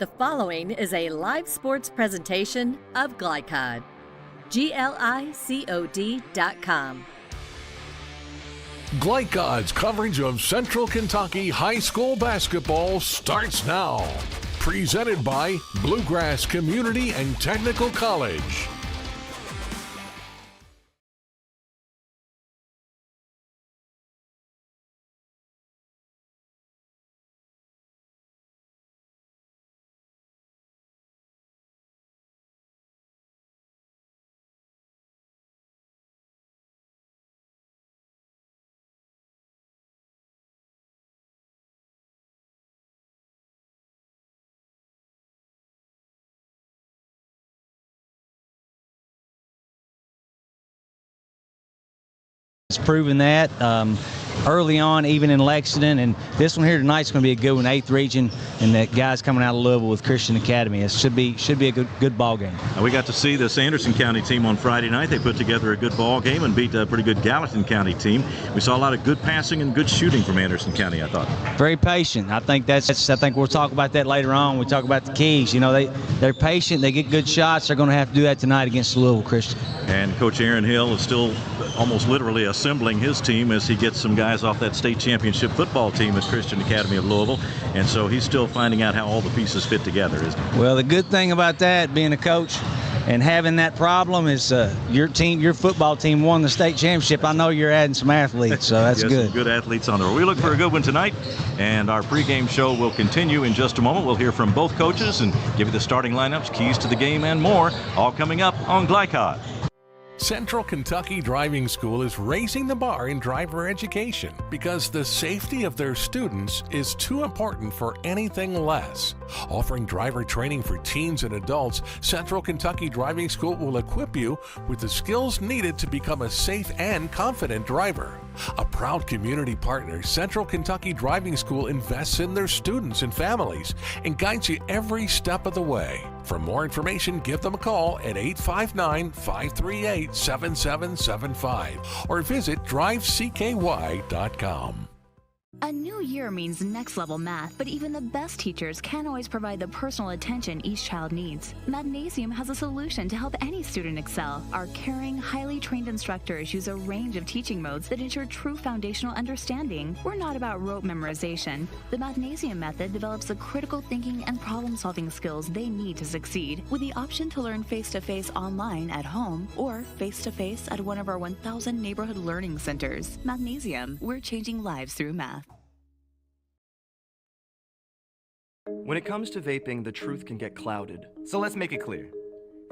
The following is a live sports presentation of Glycod. GLICOD.com. Glycod's coverage of Central Kentucky high school basketball starts now. Presented by Bluegrass Community and Technical College. It's proven that early on, even in Lexington, and this one here tonight's going to be a good one, 8th region, and the guys coming out of Louisville with Christian Academy. It should be a good ball game. We got to see this Anderson County team on Friday night. They put together a good ball game and beat a pretty good Gallatin County team. We saw a lot of good passing and good shooting from Anderson County, I thought. Very patient. I think we'll talk about that later on. We talk about the keys. You know, they're patient. They get good shots. They're going to have to do that tonight against Louisville Christian. And Coach Aaron Hill is still almost literally assembling his team as he gets some guys off that state championship football team at Christian Academy of Louisville. And so he's still finding out how all the pieces fit together, isn't he? Well, the good thing about that, being a coach and having that problem, is your football team won the state championship. I know you're adding some athletes, so that's good. Some good athletes on there. We look for a good one tonight, and our pregame show will continue in just a moment. We'll hear from both coaches and give you the starting lineups, keys to the game, and more, all coming up on Glycod. Central Kentucky Driving School is raising the bar in driver education because the safety of their students is too important for anything less. Offering driver training for teens and adults, Central Kentucky Driving School will equip you with the skills needed to become a safe and confident driver. A proud community partner, Central Kentucky Driving School invests in their students and families and guides you every step of the way. For more information, give them a call at 859-538-7775 or visit drivecky.com. A new year means next-level math, but even the best teachers can't always provide the personal attention each child needs. Mathnasium has a solution to help any student excel. Our caring, highly trained instructors use a range of teaching modes that ensure true foundational understanding. We're not about rote memorization. The Mathnasium method develops the critical thinking and problem-solving skills they need to succeed, with the option to learn face-to-face online at home or face-to-face at one of our 1,000 neighborhood learning centers. Mathnasium, we're changing lives through math. When it comes to vaping, the truth can get clouded. So let's make it clear.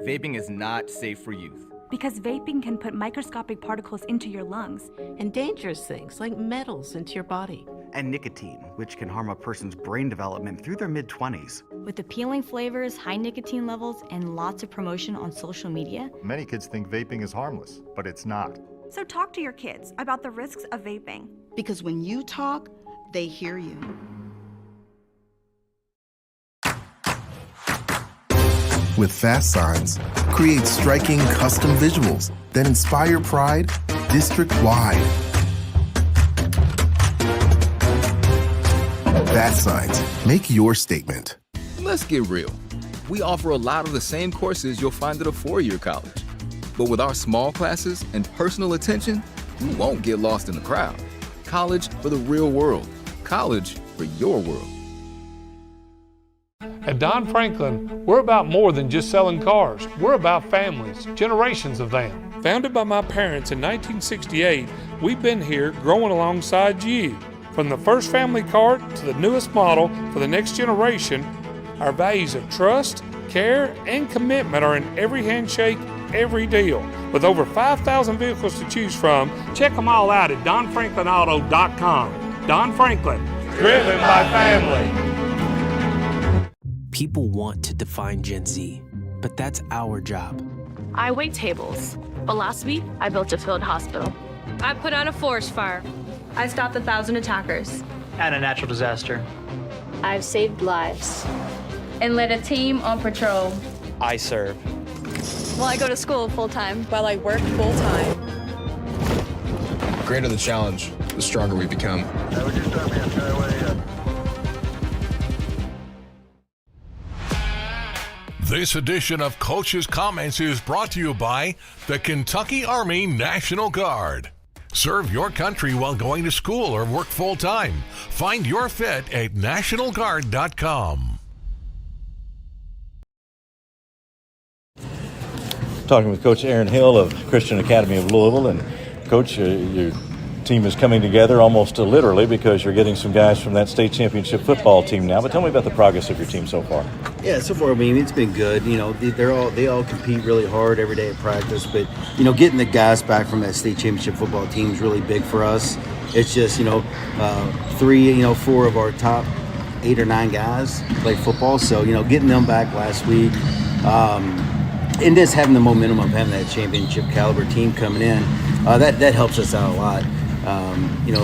Vaping is not safe for youth. Because vaping can put microscopic particles into your lungs. And dangerous things like metals into your body. And nicotine, which can harm a person's brain development through their mid-20s. With appealing flavors, high nicotine levels, and lots of promotion on social media. Many kids think vaping is harmless, but it's not. So talk to your kids about the risks of vaping. Because when you talk, they hear you. With fast signs, create striking custom visuals that inspire pride district-wide. Fast signs, make your statement. Let's get real. We offer a lot of the same courses you'll find at a four-year college. But with our small classes and personal attention, you won't get lost in the crowd. College for the real world. College for your world. At Don Franklin, we're about more than just selling cars. We're about families, generations of them. Founded by my parents in 1968, we've been here growing alongside you. From the first family car to the newest model for the next generation, our values of trust, care, and commitment are in every handshake, every deal. With over 5,000 vehicles to choose from, check them all out at donfranklinauto.com. Don Franklin, driven by family. People want to define Gen Z, but that's our job. I wait tables, but last week I built a field hospital. I put out a forest fire. I stopped 1,000 attackers. And a natural disaster. I've saved lives. And led a team on patrol. I serve. Well, I go to school full-time while I work full-time. The greater the challenge, the stronger we become. This edition of Coach's Comments is brought to you by the Kentucky Army National Guard. Serve your country while going to school or work full-time. Find your fit at nationalguard.com. Talking with Coach Aaron Hill of Christian Academy of Louisville. And Coach, your team is coming together almost literally because you're getting some guys from that state championship football team now. But tell me about the progress of your team so far. Yeah, so far, I mean, it's been good. You know, they all compete really hard every day at practice. But, you know, getting the guys back from that state championship football team is really big for us. It's just, 4 of our top 8 or 9 guys play football. So, getting them back last week, and just having the momentum of having that championship caliber team coming in, that helps us out a lot.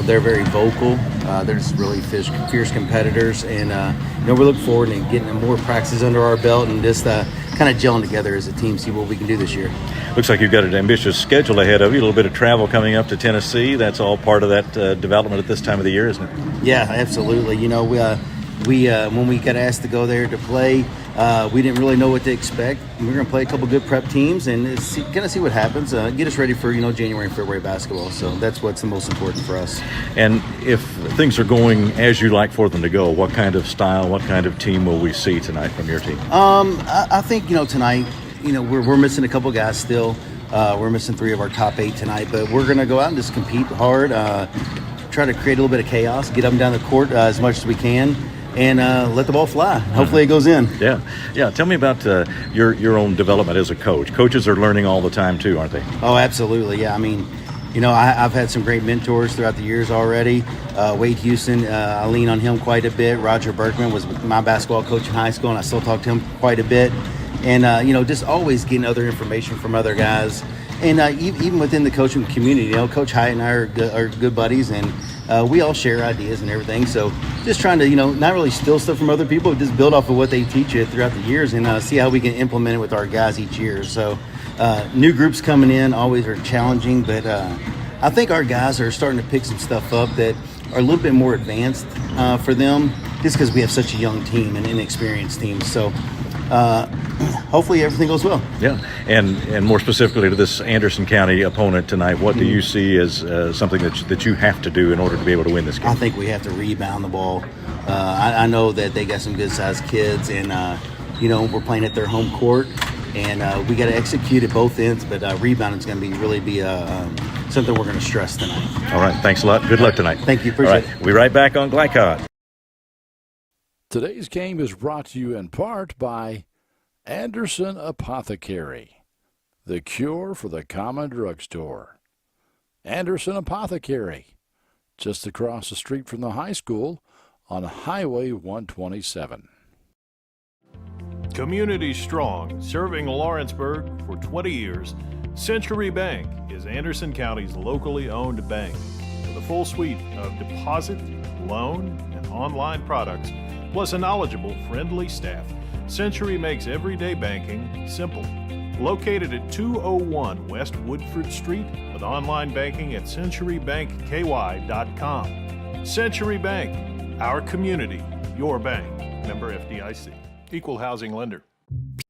They're very vocal. They're just really fierce competitors, and we look forward to getting more practices under our belt and just kind of gelling together as a team, see what we can do this year. Looks like you've got an ambitious schedule ahead of you. A little bit of travel coming up to Tennessee. That's all part of that development at this time of the year, isn't it? Yeah, absolutely. We when we got asked to go there to play, we didn't really know what to expect. We're going to play a couple good prep teams and kind of see what happens. Get us ready for January and February basketball. So that's what's the most important for us. And if things are going as you like for them to go, what kind of style, what kind of team will we see tonight from your team? I think tonight, we're missing a couple guys still. We're missing 3 of our top 8 tonight, but we're going to go out and just compete hard. Try to create a little bit of chaos, get up and down the court as much as we can. And let the ball fly. Hopefully it goes in. Yeah. Tell me about your own development as a coach. Coaches are learning all the time too, aren't they? Oh, absolutely. Yeah. I mean, I've had some great mentors throughout the years already. Wade Houston, I lean on him quite a bit. Roger Berkman was my basketball coach in high school, and I still talk to him quite a bit. And, just always getting other information from other guys. And even within the coaching community, Coach Hyatt and I are good buddies, and we all share ideas and everything. So just trying to, not really steal stuff from other people, but just build off of what they teach you throughout the years and see how we can implement it with our guys each year. So new groups coming in always are challenging, but I think our guys are starting to pick some stuff up that are a little bit more advanced for them, just because we have such a young team and inexperienced team. So hopefully everything goes well. Yeah, and more specifically to this Anderson County opponent tonight, what do you see as something that you have to do in order to be able to win this game? I think we have to rebound the ball. I know that they got some good-sized kids, and we're playing at their home court, and we got to execute at both ends. But rebounding is going to really be something we're going to stress tonight. All right, thanks a lot. Good luck tonight. Thank you. Appreciate it. We'll be right back on Glycod. Today's game is brought to you in part by Anderson Apothecary, the cure for the common drugstore. Anderson Apothecary, just across the street from the high school on Highway 127. Community strong, serving Lawrenceburg for 20 years, Century Bank is Anderson County's locally owned bank. With a full suite of deposit, loan, and online products, plus a knowledgeable, friendly staff, Century makes everyday banking simple. Located at 201 West Woodford Street with online banking at centurybankky.com. Century Bank, our community, your bank. Member FDIC. Equal housing lender.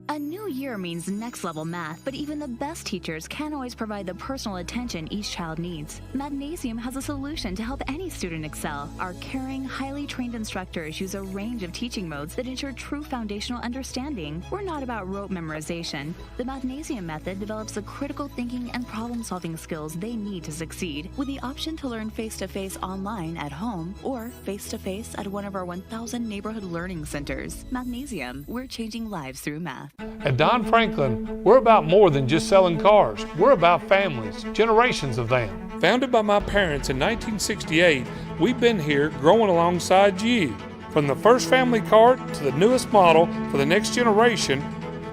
A new year means next level math, but even the best teachers can't always provide the personal attention each child needs. Magnesium has a solution to help any student excel. Our caring, highly trained instructors use a range of teaching modes that ensure true foundational understanding. We're not about rote memorization. The Magnesium method develops the critical thinking and problem-solving skills they need to succeed, with the option to learn face-to-face online at home or face-to-face at one of our 1,000 neighborhood learning centers. Magnesium, we're changing lives through math. At Don Franklin, we're about more than just selling cars. We're about families, generations of them. Founded by my parents in 1968, we've been here growing alongside you. From the first family car to the newest model for the next generation,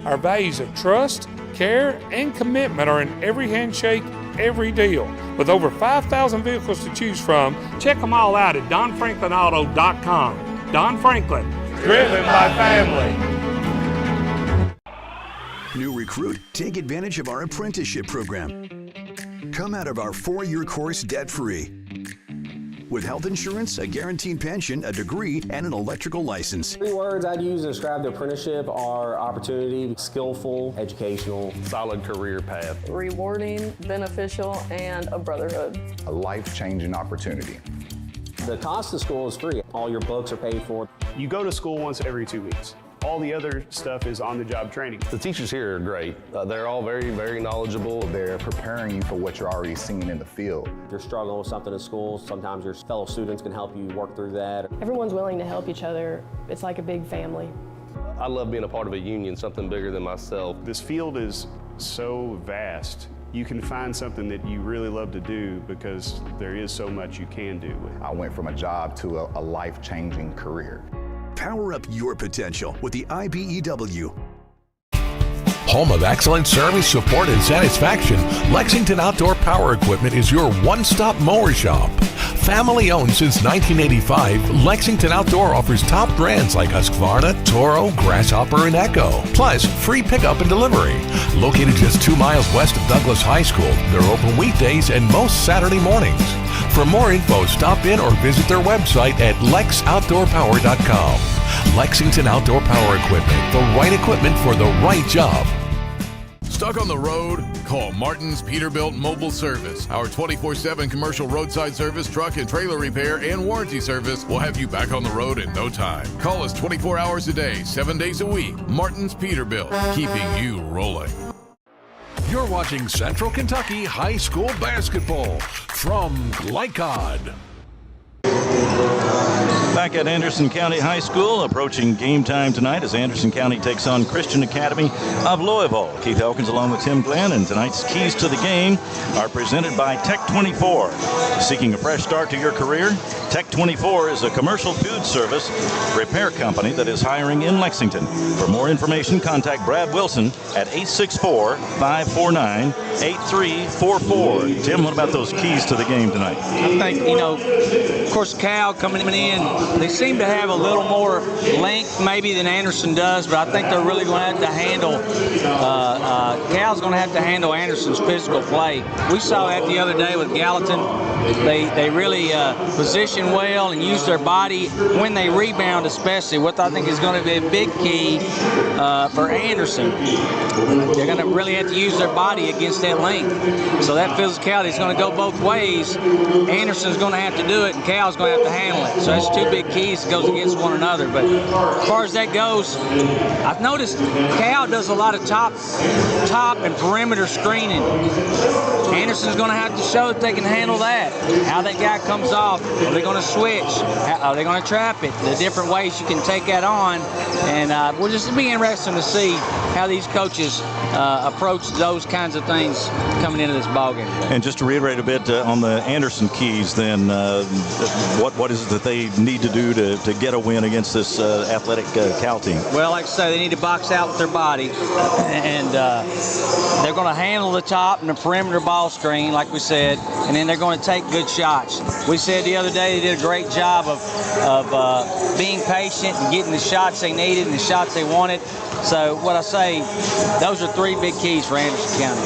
our values of trust, care, and commitment are in every handshake, every deal. With over 5,000 vehicles to choose from, check them all out at DonFranklinAuto.com. Don Franklin, driven by family. New recruit, take advantage of our apprenticeship program. Come out of our 4-year course debt-free. with health insurance, a guaranteed pension, a degree, and an electrical license. 3 words I'd use to describe the apprenticeship are opportunity, skillful, educational, solid career path, rewarding, beneficial, and a brotherhood. A life-changing opportunity. The cost of school is free. All your books are paid for. You go to school once every 2 weeks. All the other stuff is on-the-job training. The teachers here are great. They're all very, very knowledgeable. They're preparing you for what you're already seeing in the field. If you're struggling with something in school, sometimes your fellow students can help you work through that. Everyone's willing to help each other. It's like a big family. I love being a part of a union, something bigger than myself. This field is so vast. You can find something that you really love to do because there is so much you can do with it. I went from a job to a life-changing career. Power up your potential with the IBEW. Home of excellent service, support, and satisfaction, Lexington Outdoor Power Equipment is your one-stop mower shop. Family owned since 1985, Lexington Outdoor offers top brands like Husqvarna, Toro, Grasshopper, and Echo. Plus, free pickup and delivery. Located just 2 miles west of Douglas High School, they're open weekdays and most Saturday mornings. For more info, stop in or visit their website at lexoutdoorpower.com. Lexington Outdoor Power Equipment, the right equipment for the right job. Stuck on the road? Call Martin's Peterbilt Mobile Service. Our 24/7 commercial roadside service, truck and trailer repair, and warranty service will have you back on the road in no time. Call us 24 hours a day, 7 days a week. Martin's Peterbilt, keeping you rolling. You're watching Central Kentucky High School Basketball from Glycod. Back at Anderson County High School, approaching game time tonight as Anderson County takes on Christian Academy of Louisville. Keith Elkins along with Tim Glenn, and tonight's keys to the game are presented by Tech 24. Seeking a fresh start to your career? Tech 24 is a commercial food service repair company that is hiring in Lexington. For more information, contact Brad Wilson at 864-549-8344. Tim, what about those keys to the game tonight? I think, of course, Cal coming in, they seem to have a little more length maybe than Anderson does, but I think they're really going to have to handle, Cal's going to have to handle Anderson's physical play. We saw that the other day with Gallatin. They really position well and use their body when they rebound, especially, what I think is going to be a big key for Anderson. They're going to really have to use their body against that length. So that physicality is going to go both ways. Anderson's going to have to do it, and Cal's going to have to handle it. So that's 2 big keys that goes against one another. But as far as that goes, I've noticed Cal does a lot of top and perimeter screening. Anderson's going to have to show that they can handle that. How that guy comes off. Are they going to switch? Are they going to trap it? The different ways you can take that on. And we'll just be interesting to see how these coaches approach those kinds of things coming into this ballgame. And just to reiterate a bit on the Anderson keys, then what is it that they need to do to get a win against this athletic Cal team? Well, like I say, they need to box out with their body, and they're going to handle the top and the perimeter ball screen, like we said, and then they're going to take good shots. We said the other day they did a great job of being patient and getting the shots they needed and the shots they wanted. So what I say, those are 3 big keys for Anderson County.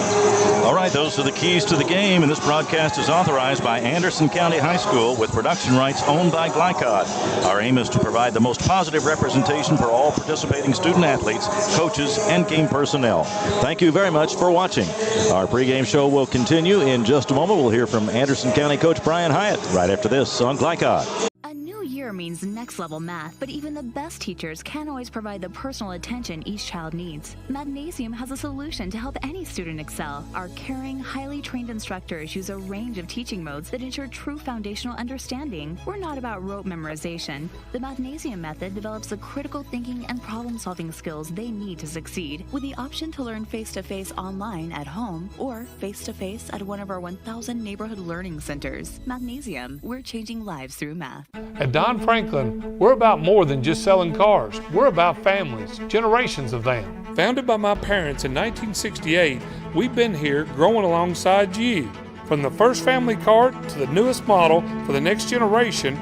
All right, those are the keys to the game, and this broadcast is authorized by Anderson County High School with production rights owned by Glycod. Our aim is to provide the most positive representation for all participating student athletes, coaches, and game personnel. Thank you very much for watching. Our pregame show will continue in just a moment. We'll hear from Anderson County coach Brian Hyatt right after this on Glycod. A new year means next level math, but even the best teachers can't always provide the personal attention each child needs. Magnesium has a solution to help any student excel. Our caring, highly trained instructors use a range of teaching modes that ensure true foundational understanding. We're not about rote memorization. The Magnesium method develops the critical thinking and problem-solving skills they need to succeed, with the option to learn face-to-face online at home or face-to-face at one of our 1,000 neighborhood learning centers. Magnesium, we're changing lives through math. At Don Franklin, we're about more than just selling cars. We're about families, generations of them. Founded by my parents in 1968, we've been here growing alongside you. From the first family car to the newest model for the next generation,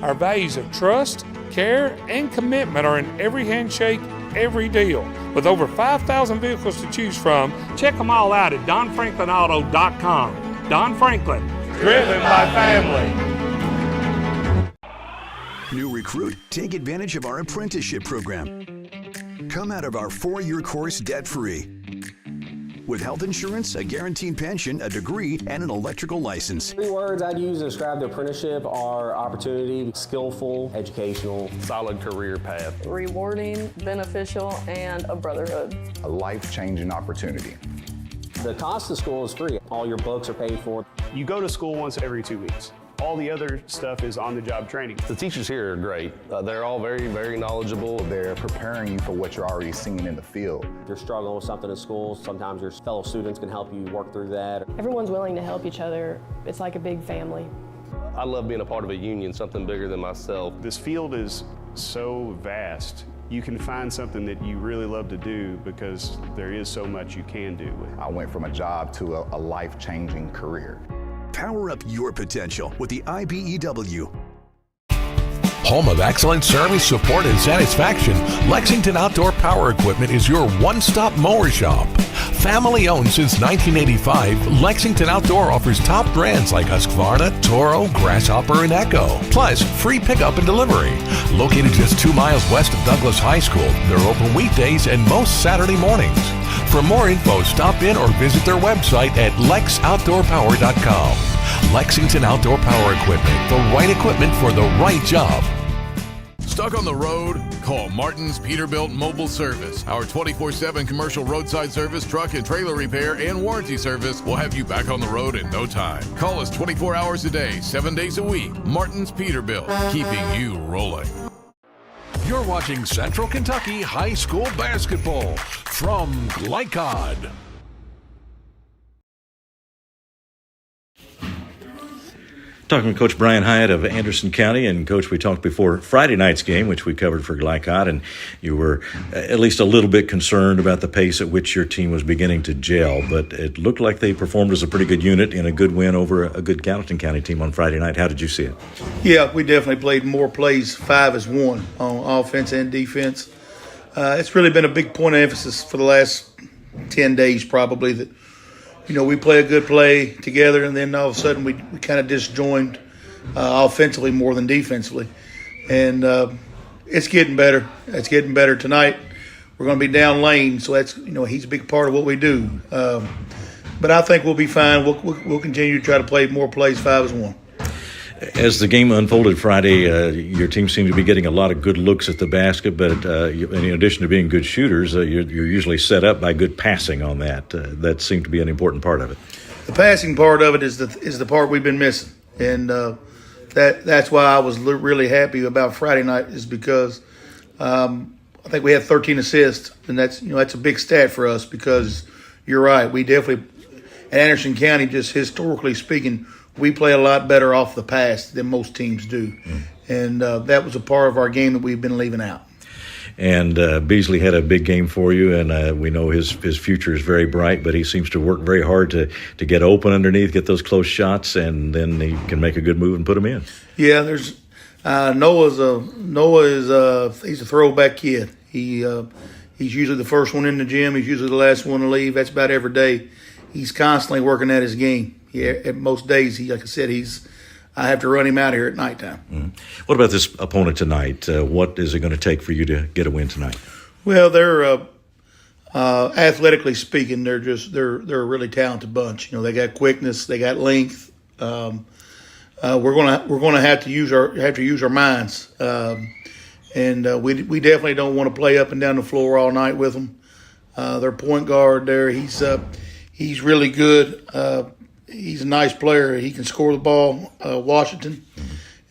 our values of trust, care, and commitment are in every handshake, every deal. With over 5,000 vehicles to choose from, check them all out at donfranklinauto.com. Don Franklin, driven by family. New recruit? Take advantage of our apprenticeship program. Come out of our 4-year course debt-free. With health insurance, a guaranteed pension, a degree, and an electrical license. 3 words I'd use to describe the apprenticeship are opportunity, skillful, educational, solid career path, rewarding, beneficial, and a brotherhood. A life-changing opportunity. The cost of school is free. All your books are paid for. You go to school once every 2 weeks. All the other stuff is on-the-job training. The teachers here are great. They're all very, very knowledgeable. They're preparing you for what you're already seeing in the field. If you're struggling with something in school, sometimes your fellow students can help you work through that. Everyone's willing to help each other. It's like a big family. I love being a part of a union, something bigger than myself. This field is so vast. You can find something that you really love to do because there is so much you can do. I went from a job to a life-changing career. Power up your potential with the IBEW. Home of excellent service, support, and satisfaction, Lexington Outdoor Power Equipment is your one-stop mower shop. Family owned since 1985, Lexington Outdoor offers top brands like Husqvarna, Toro, Grasshopper, and Echo. Plus, free pickup and delivery. Located just 2 miles west of Douglas High School, they're open weekdays and most Saturday mornings. For more info, stop in or visit their website at lexoutdoorpower.com. Lexington Outdoor Power Equipment, the right equipment for the right job. Stuck on the road? Call Martin's Peterbilt Mobile Service. Our 24/7 commercial roadside service, truck and trailer repair, and warranty service will have you back on the road in no time. Call us 24 hours a day, 7 days a week. Martin's Peterbilt, keeping you rolling. You're watching Central Kentucky High School Basketball from Glycod. Talking with Coach Brian Hyatt of Anderson County. And, Coach, we talked before Friday night's game, which we covered for Glycod, and you were at least a little bit concerned about the pace at which your team was beginning to gel. But it looked like they performed as a pretty good unit in a good win over a good Gallatin County team on Friday night. How did you see it? Yeah, we definitely played more plays 5-as-1 on offense and defense. It's really been a big point of emphasis for the last 10 days probably that, we play a good play together, and then all of a sudden we kind of disjoined offensively more than defensively. And it's getting better. It's getting better tonight. We're going to be down lane, so that's, he's a big part of what we do. But I think we'll be fine. We'll continue to try to play more plays 5-as-1. As the game unfolded Friday, your team seemed to be getting a lot of good looks at the basket, but in addition to being good shooters, you're usually set up by good passing on that. That seemed to be an important part of it. The passing part of it is the part we've been missing, and that's why I was really happy about Friday night, is because I think we had 13 assists, and that's a big stat for us, because you're right, we definitely at Anderson County, just historically speaking, we play a lot better off the pass than most teams do. And that was a part of our game that we've been leaving out. And Beasley had a big game for you, and we know his future is very bright, but he seems to work very hard to get open underneath, get those close shots, and then he can make a good move and put them in. Yeah, there's Noah is he's a throwback kid. He's usually the first one in the gym. He's usually the last one to leave. That's about every day. He's constantly working at his game. At most days, like I said, I have to run him out of here at nighttime. Mm-hmm. What about this opponent tonight? What is it going to take for you to get a win tonight? Well, they're athletically speaking, they're a really talented bunch. They got quickness, they got length. We're gonna have to use our minds, and we definitely don't want to play up and down the floor all night with them. Their point guard there, he's really good. He's a nice player. He can score the ball, Washington.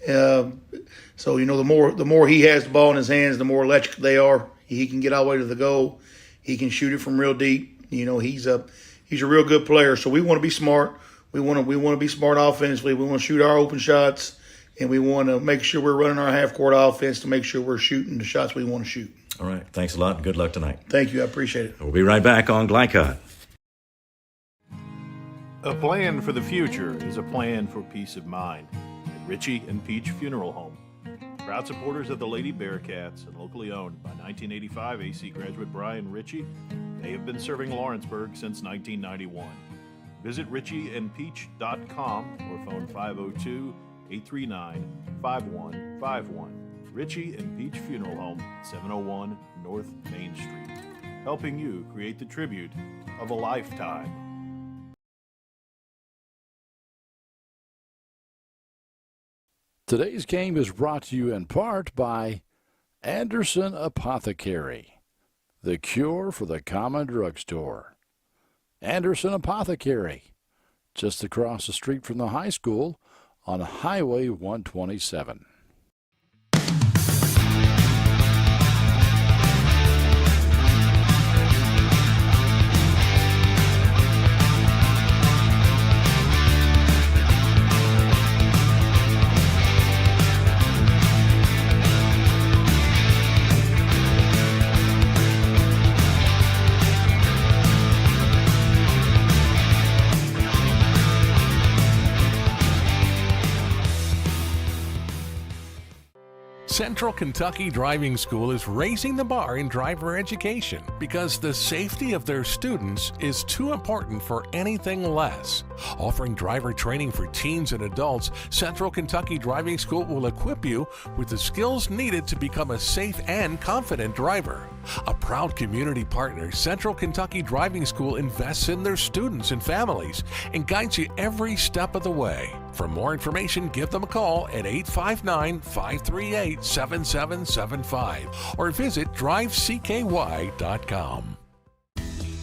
So, the more he has the ball in his hands, the more electric they are. He can get all the way to the goal. He can shoot it from real deep. He's a real good player. So we want to be smart. We want to be smart offensively. We want to shoot our open shots, and we want to make sure we're running our half-court offense to make sure we're shooting the shots we want to shoot. All right. Thanks a lot, and good luck tonight. Thank you. I appreciate it. We'll be right back on Glycod. A plan for the future is a plan for peace of mind at Ritchie and Peach Funeral Home. Proud supporters of the Lady Bearcats and locally owned by 1985 AC graduate Brian Ritchie, they have been serving Lawrenceburg since 1991. Visit ritchieandpeach.com or phone 502-839-5151. Ritchie and Peach Funeral Home, 701 North Main Street, helping you create the tribute of a lifetime. Today's game is brought to you in part by Anderson Apothecary, the cure for the common drugstore. Anderson Apothecary, just across the street from the high school on Highway 127. Central Kentucky Driving School is raising the bar in driver education because the safety of their students is too important for anything less. Offering driver training for teens and adults, Central Kentucky Driving School will equip you with the skills needed to become a safe and confident driver. A proud community partner, Central Kentucky Driving School invests in their students and families and guides you every step of the way. For more information, give them a call at 859-538-7775 or visit drivecky.com.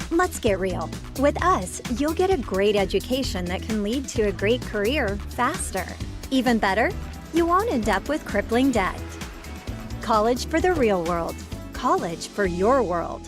Let's get real. With us, you'll get a great education that can lead to a great career faster. Even better, you won't end up with crippling debt. College for the real world. College for your world.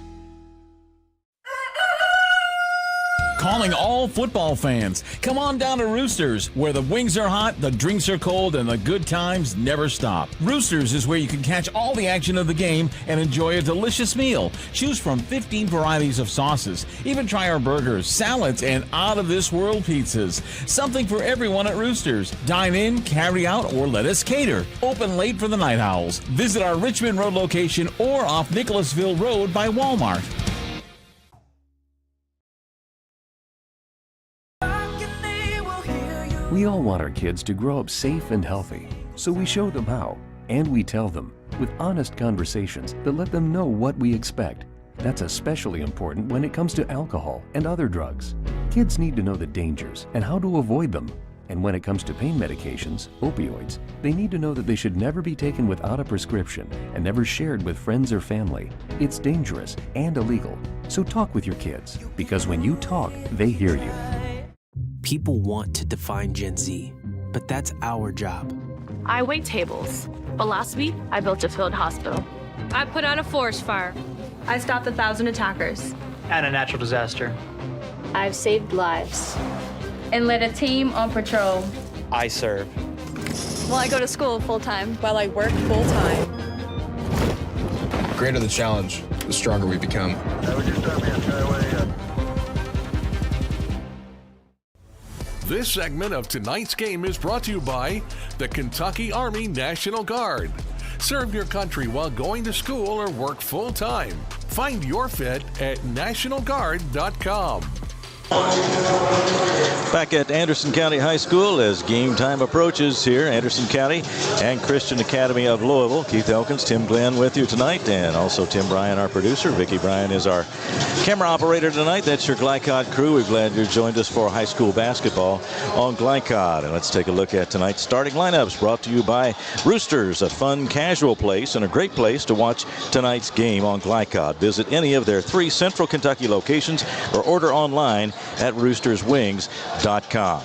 Calling all football fans. Come on down to Roosters, where the wings are hot, the drinks are cold, and the good times never stop. Roosters is where you can catch all the action of the game and enjoy a delicious meal. Choose from 15 varieties of sauces. Even try our burgers, salads, and out-of-this-world pizzas. Something for everyone at Roosters. Dine in, carry out, or let us cater. Open late for the Night Owls. Visit our Richmond Road location or off Nicholasville Road by Walmart. We all want our kids to grow up safe and healthy, so we show them how, and we tell them with honest conversations that let them know what we expect. That's especially important when it comes to alcohol and other drugs. Kids need to know the dangers and how to avoid them. And when it comes to pain medications, opioids, they need to know that they should never be taken without a prescription and never shared with friends or family. It's dangerous and illegal. So talk with your kids, because when you talk, they hear you. People want to define Gen Z, but that's our job. I wait tables, but last week I built a field hospital. I put out a forest fire. I stopped 1,000 attackers. And a natural disaster. I've saved lives and led a team on patrol. I serve. Well, I go to school full-time while I work full-time. The greater the challenge, the stronger we become. This segment of tonight's game is brought to you by the Kentucky Army National Guard. Serve your country while going to school or work full-time. Find your fit at nationalguard.com. Back at Anderson County High School as game time approaches here. Anderson County and Christian Academy of Louisville. Keith Elkins, Tim Glenn with you tonight, and also Tim Bryan, our producer. Vicki Bryan is our camera operator tonight. That's your Glycod crew. We're glad you joined us for high school basketball on Glycod. And let's take a look at tonight's starting lineups, brought to you by Roosters, a fun, casual place and a great place to watch tonight's game on Glycod. Visit any of their 3 Central Kentucky locations or order online at roosterswings.com.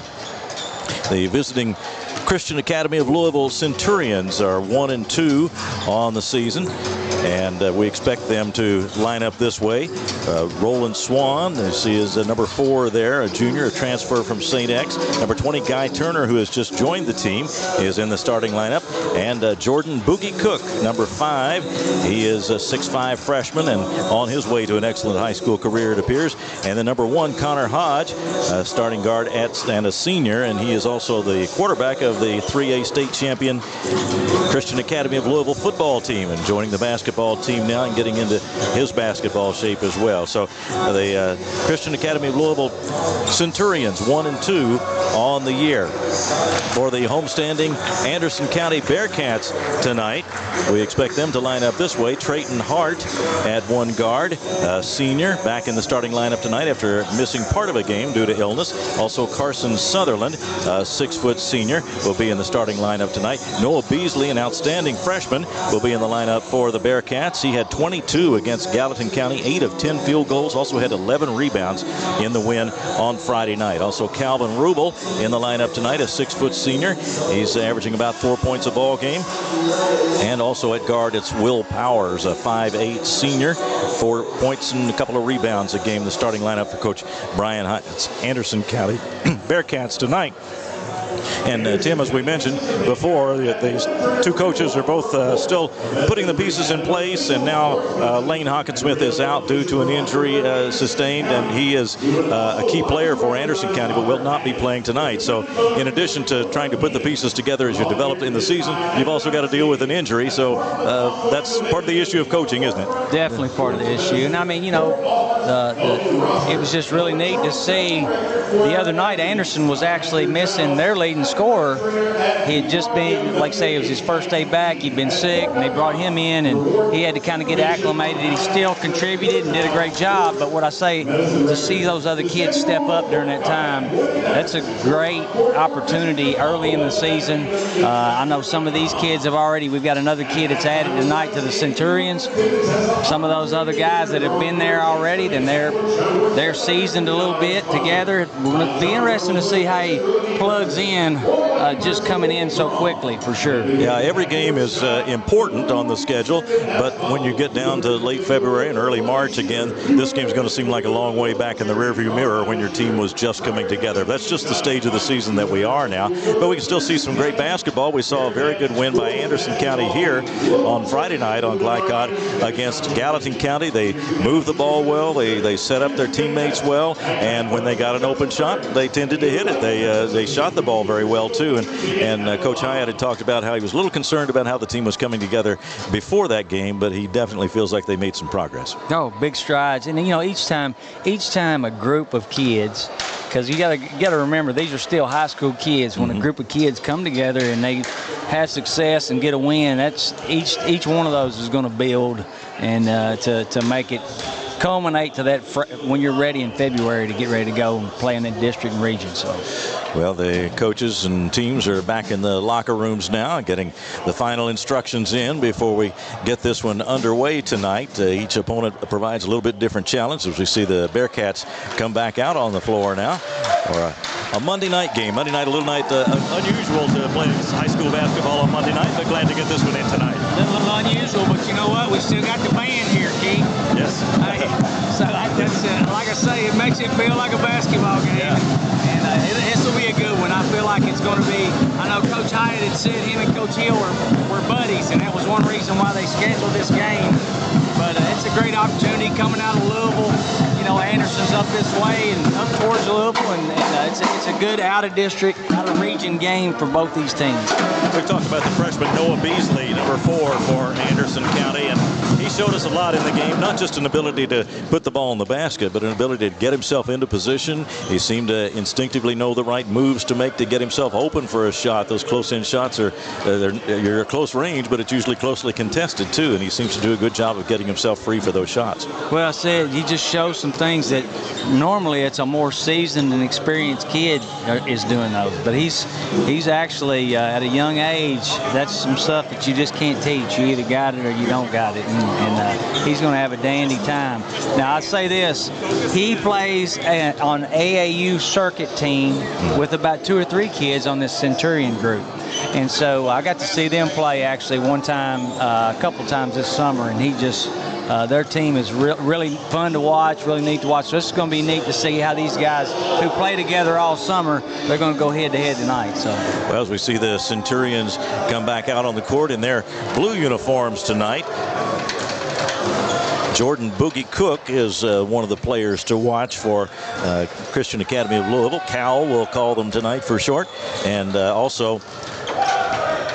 The visiting Christian Academy of Louisville Centurions are 1-2 on the season, and we expect them to line up this way. Roland Swan, as he is number 4 there, a junior, a transfer from St. X. Number 20, Guy Turner, who has just joined the team, is in the starting lineup. And Jordan Boogie Cook, number 5. He is a 6'5 freshman and on his way to an excellent high school career, it appears. And the number 1, Connor Hodge, starting guard and a senior, and he is also the quarterback of the 3A state champion Christian Academy of Louisville football team. And joining the basketball basketball team now and getting into his basketball shape as well. So the Christian Academy of Louisville Centurions 1-2 on the year. For the homestanding Anderson County Bearcats tonight, we expect them to line up this way. Trayton Hart at one guard, senior, back in the starting lineup tonight after missing part of a game due to illness. Also Carson Sutherland, 6-foot senior, will be in the starting lineup tonight. Noah Beasley, an outstanding freshman, will be in the lineup for the Bearcats. He had 22 against Gallatin County, 8 of 10 field goals, also had 11 rebounds in the win on Friday night. Also Calvin Rubel in the lineup tonight, a 6-foot senior. He's averaging about 4 points a ball game. And also at guard, it's Will Powers, a 5'8 senior, 4 points and a couple of rebounds a game. The starting lineup for Coach Brian Hunt. It's Anderson County Bearcats tonight. And Tim, as we mentioned before, these two coaches are both still putting the pieces in place, and now Lane Hawkinsmith is out due to an injury sustained, and he is a key player for Anderson County, but will not be playing tonight. So in addition to trying to put the pieces together as you develop in the season, you've also got to deal with an injury. So that's part of the issue of coaching, isn't it? Definitely part of the issue. And I mean, you know, it was just really neat to see the other night Anderson was actually missing their leading scorer. He had just been, like say, it was his first day back. He'd been sick, and they brought him in, and he had to kind of get acclimated. He still contributed and did a great job. But what I say, to see those other kids step up during that time, that's a great opportunity early in the season. I know some of these kids have already, we've got another kid that's added tonight to the Centurions. Some of those other guys that have been there already, then they're seasoned a little bit together. It'll be interesting to see how he plugs in just coming in so quickly, for sure. Yeah, every game is important on the schedule, but when you get down to late February and early March again, this game's going to seem like a long way back in the rearview mirror when your team was just coming together. That's just the stage of the season that we are now, but we can still see some great basketball. We saw a very good win by Anderson County here on Friday night on Glycod against Gallatin County. They moved the ball well, they set up their teammates well, and when they got an open shot, they tended to hit it. They shot the ball very well too, and Coach Hyatt had talked about how he was a little concerned about how the team was coming together before that game, but he definitely feels like they made some progress. No, big strides. And you know, each time a group of kids, because you got to remember, these are still high school kids. When a group of kids come together and they have success and get a win, that's each one of those is going to build and to make it culminate to that when you're ready in February to get ready to go and play in the district and region. So, well, the coaches and teams are back in the locker rooms now, getting the final instructions in before we get this one underway tonight. Each opponent provides a little bit different challenge as we see the Bearcats come back out on the floor now for a Monday night game. Monday night, a little night unusual to play high school basketball on Monday night, but glad to get this one in tonight. A little unusual, but you know what? We still got the band here, Keith. Yes. So that's like I say, it makes it feel like a basketball game. Yeah. And this will be a good one. I feel like it's going to be. I know Coach Hyatt had said him and Coach Hill were buddies, and that was one reason why they scheduled this game. But it's a great opportunity coming out of Louisville. You know, Anderson's up this way and up towards Louisville, and it's a good out-of-district, out-of-region game for both these teams. We talked about the freshman Noah Beasley, number 4 for Anderson County, and he showed us a lot in the game, not just an ability to put the ball in the basket, but an ability to get himself into position. He seemed to instinctively know the right moves to make to get himself open for a shot. Those close-in shots you're close range, but it's usually closely contested too, and he seems to do a good job of getting himself free for those shots. Well, I said he just shows some things that normally it's a more seasoned and experienced kid is doing those, but he's actually at a young age, that's some stuff that you just can't teach. You either got it or you don't got it, and he's going to have a dandy time. Now, I'd say this, he plays on AAU circuit team with about 2 or 3 kids on this Centurion group. And so I got to see them play actually one time, a couple times this summer, and he just, their team is really fun to watch, really neat to watch. So it's going to be neat to see how these guys who play together all summer, they're going to go head-to-head tonight. So, well, as we see the Centurions come back out on the court in their blue uniforms tonight, Jordan Boogie Cook is one of the players to watch for Christian Academy of Louisville. Cal will call them tonight for short. And also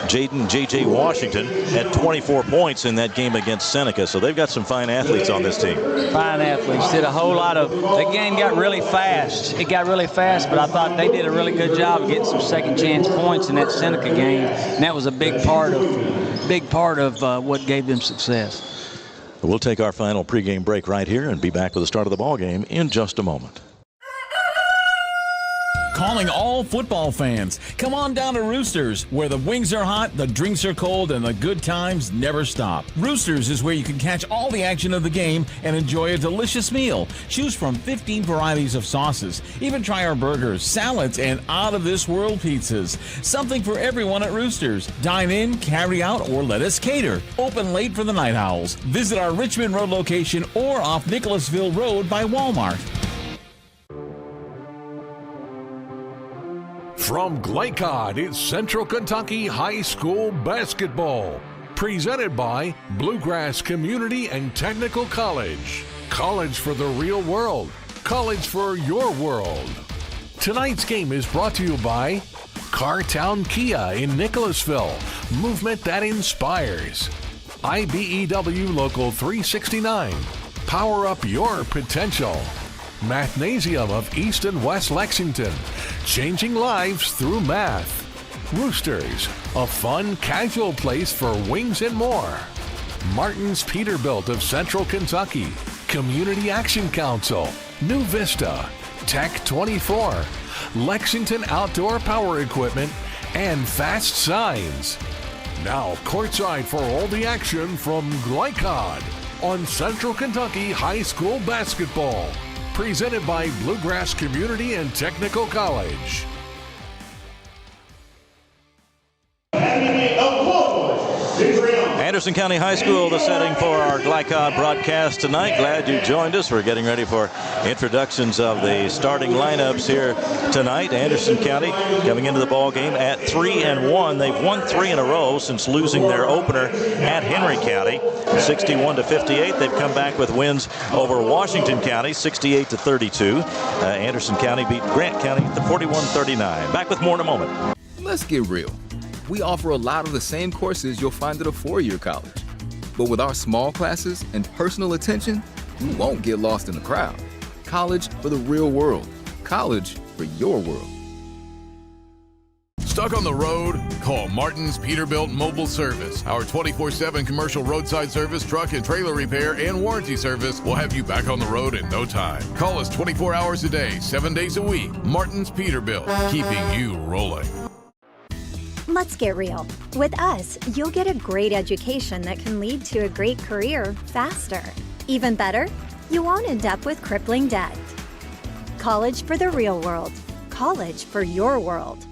Jaden J.J. Washington had 24 points in that game against Seneca. So they've got some fine athletes on this team. Fine athletes. Did a whole lot of, the game got really fast. It got really fast, but I thought they did a really good job of getting some second chance points in that Seneca game. And that was a big part of what gave them success. We'll take our final pregame break right here and be back with the start of the ball game in just a moment. Calling all football fans. Come on down to Roosters, where the wings are hot, the drinks are cold, and the good times never stop. Roosters is where you can catch all the action of the game and enjoy a delicious meal. Choose from 15 varieties of sauces. Even try our burgers, salads, and out-of-this-world pizzas. Something for everyone at Roosters. Dine in, carry out, or let us cater. Open late for the Night Owls. Visit our Richmond Road location or off Nicholasville Road by Walmart. From Glycod, it's Central Kentucky High School Basketball. Presented by Bluegrass Community and Technical College. College for the real world. College for your world. Tonight's game is brought to you by Cartown Kia in Nicholasville. Movement that inspires. IBEW Local 369. Power up your potential. Mathnasium of East and West Lexington, changing lives through math. Roosters, a fun, casual place for wings and more. Martin's Peterbilt of Central Kentucky, Community Action Council, New Vista, Tech 24, Lexington Outdoor Power Equipment, and Fast Signs. Now courtside for all the action from Glycod on Central Kentucky High School Basketball. Presented by Bluegrass Community and Technical College. Anderson County High School, the setting for our Glycod broadcast tonight. Glad you joined us. We're getting ready for introductions of the starting lineups here tonight. Anderson County coming into the ball game at 3-1. They've won 3 in a row since losing their opener at Henry County, 61-58. They've come back with wins over Washington County, 68-32. Anderson County beat Grant County 41-39. Back with more in a moment. Let's get real. We offer a lot of the same courses you'll find at a four-year college. But with our small classes and personal attention, you won't get lost in the crowd. College for the real world. College for your world. Stuck on the road? Call Martin's Peterbilt Mobile Service. Our 24/7 commercial roadside service, truck and trailer repair, and warranty service will have you back on the road in no time. Call us 24 hours a day, 7 days a week. Martin's Peterbilt, keeping you rolling. Let's get real. With us, you'll get a great education that can lead to a great career faster. Even better, you won't end up with crippling debt. College for the real world. College for your world.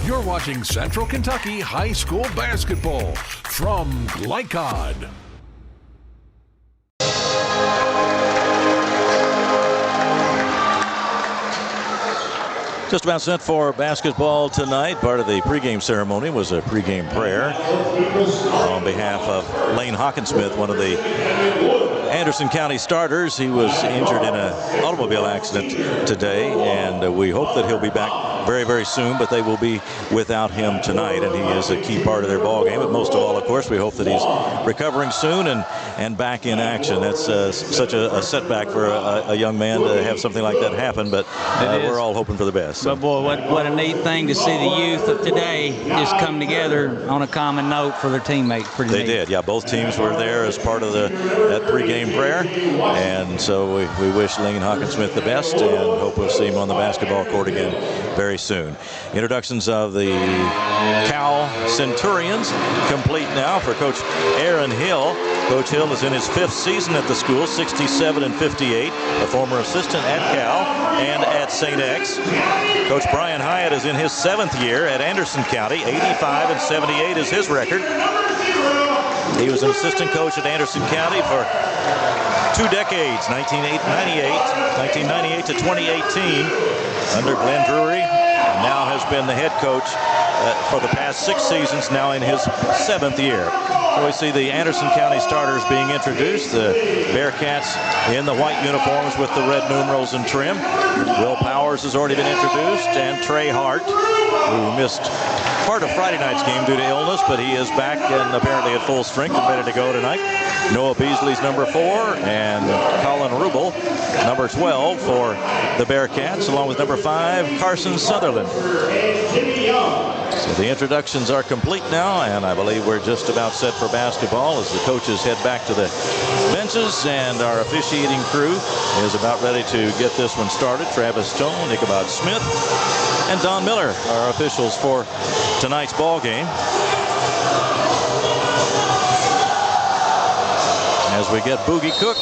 You're watching Central Kentucky High School Basketball from Glycod. Just about set for basketball tonight. Part of the pregame ceremony was a pregame prayer on behalf of Lane Hawkinsmith, one of the Anderson County starters. He was injured in an automobile accident today, and we hope that he'll be back very, very soon, but they will be without him tonight, and he is a key part of their ball game. But most of all, of course, we hope that he's recovering soon and back in action. That's such a setback for a young man to have something like that happen, but we're all hoping for the best. But boy, what a neat thing to see the youth of today just come together on a common note for their teammates. They did, yeah. Both teams were there as part of that pregame prayer, and so we wish Lane Hawkinsmith the best and hope we'll see him on the basketball court again very soon. Introductions of the Cal Centurions complete now for Coach Aaron Hill. Coach Hill is in his 5th season at the school, 67-58, a former assistant at Cal and at St. X. Coach Brian Hyatt is in his 7th year at Anderson County, 85-78 is his record. He was an assistant coach at Anderson County for 2 decades, 1998 to 2018 under Glenn Drury, and now has been the head coach for the past 6 seasons, now in his 7th year. So we see the Anderson County starters being introduced. The Bearcats in the white uniforms with the red numerals and trim. Will Powers has already been introduced, and Trey Hart, who missed part of Friday night's game due to illness, but he is back and apparently at full strength and ready to go tonight. Noah Beasley's number 4 and Colin Rubel, number 12 for the Bearcats, along with number 5, Carson Sutherland. So the introductions are complete now, and I believe we're just about set for basketball as the coaches head back to the benches, and our officiating crew is about ready to get this one started. Travis Stone, Ichabod Smith, and Don Miller are officials for tonight's ball game. As we get Boogie Cook,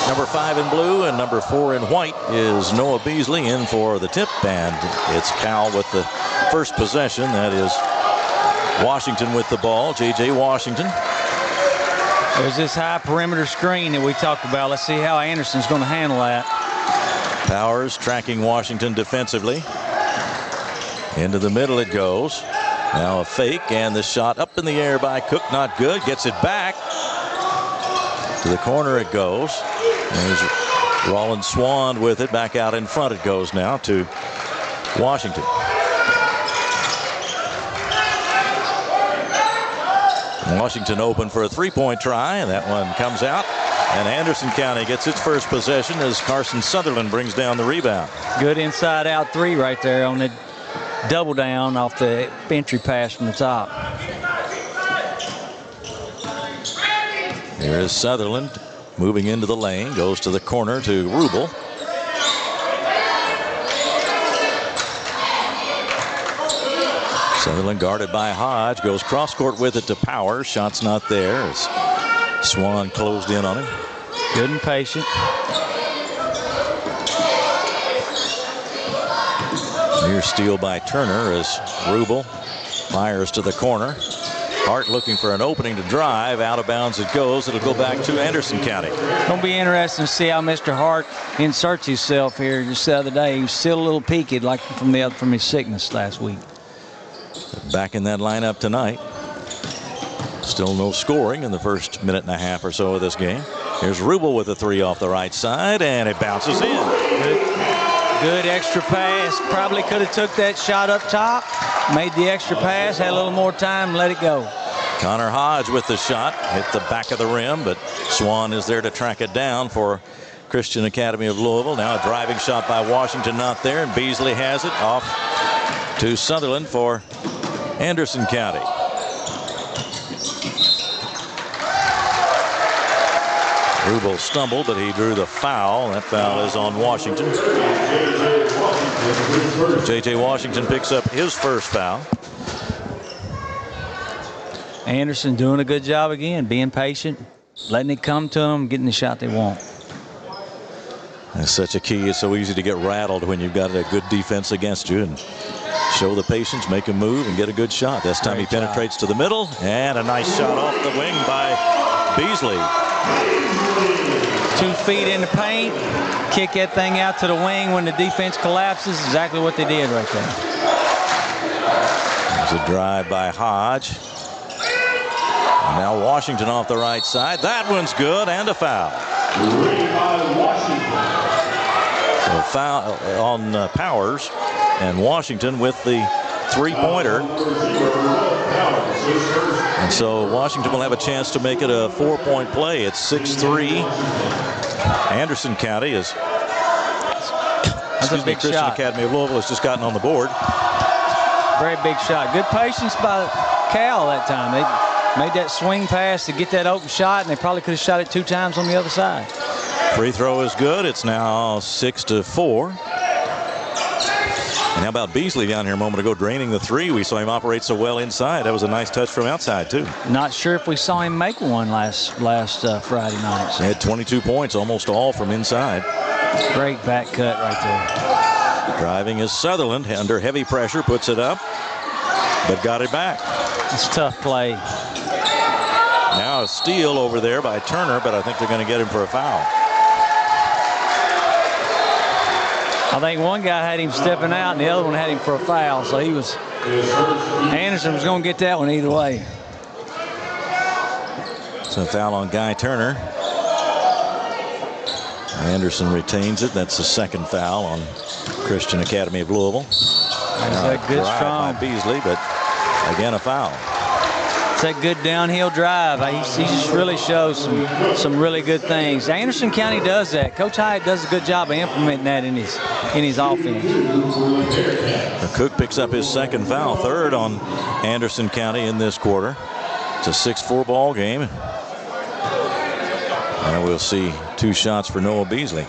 number 5 in blue and number 4 in white, is Noah Beasley in for the tip, and it's Cal with the first possession. That is Washington with the ball. J.J. Washington. There's this high perimeter screen that we talked about. Let's see how Anderson's going to handle that. Powers tracking Washington defensively. Into the middle it goes. Now a fake, and the shot up in the air by Cook, not good. Gets it back. To the corner it goes. There's Rollins Swan with it. Back out in front it goes now to Washington. Washington open for a three-point try, and that one comes out. And Anderson County gets its first possession as Carson Sutherland brings down the rebound. Good inside-out three right there on the double down off the entry pass from the top. Here is Sutherland moving into the lane, goes to the corner to Rubel. Sutherland guarded by Hodge, goes cross court with it to Powers. Shot's not there as Swan closed in on him. Good and patient. Near steal by Turner as Rubel fires to the corner. Hart looking for an opening to drive. Out of bounds it goes. It'll go back to Anderson County. It's going to be interesting to see how Mr. Hart inserts himself here. Just the other day, he was still a little peaked like from his sickness last week. Back in that lineup tonight. Still no scoring in the first minute and a half or so of this game. Here's Rubel with a three off the right side, and it bounces in. Good extra pass. Probably could have took that shot up top. Made the extra pass, had a little more time, let it go. Connor Hodge with the shot. Hit the back of the rim, but Swan is there to track it down for Christian Academy of Louisville. Now a driving shot by Washington, not there, and Beasley has it off to Sutherland for Anderson County. Rubel stumbled, but he drew the foul. That foul is on Washington. J.J. Washington picks up his first foul. Anderson doing a good job again, being patient, letting it come to them, getting the shot they want. That's such a key. It's so easy to get rattled when you've got a good defense against you, and show the patience, make a move, and get a good shot. This time he penetrates to the middle, and a nice shot off the wing by Beasley. 2 feet in the paint, kick that thing out to the wing when the defense collapses. Exactly what they did right there. There's a drive by Hodge. And now Washington off the right side. That one's good, and a foul. So foul on Powers, and Washington with the three-pointer. And so Washington will have a chance to make it a 4-point play. It's 6-3. Anderson County is, Christian Academy of Louisville has just gotten on the board. Very big shot. Good patience by Cal that time. They made that swing pass to get that open shot, and they probably could have shot it 2 times on the other side. Free throw is good. It's now 6-4. And how about Beasley down here a moment ago draining the three? We saw him operate so well inside. That was a nice touch from outside, too. Not sure if we saw him make one last Friday night. He had 22 points, almost all from inside. Great back cut right there. Driving is Sutherland under heavy pressure, puts it up, but got it back. It's a tough play. Now a steal over there by Turner, but I think they're going to get him for a foul. I think one guy had him stepping out and the other one had him for a foul. So Anderson was going to get that one either way. So a foul on Guy Turner. Anderson retains it. That's the second foul on Christian Academy of Louisville. That's a good strong by Beasley, but Again, a foul. It's a good downhill drive. He just really shows some really good things. Anderson County does that. Coach Hyatt does a good job of implementing that in his offense. Cook picks up his second foul, third on Anderson County in this quarter. It's a 6-4 ball game. And we'll see 2 shots for Noah Beasley.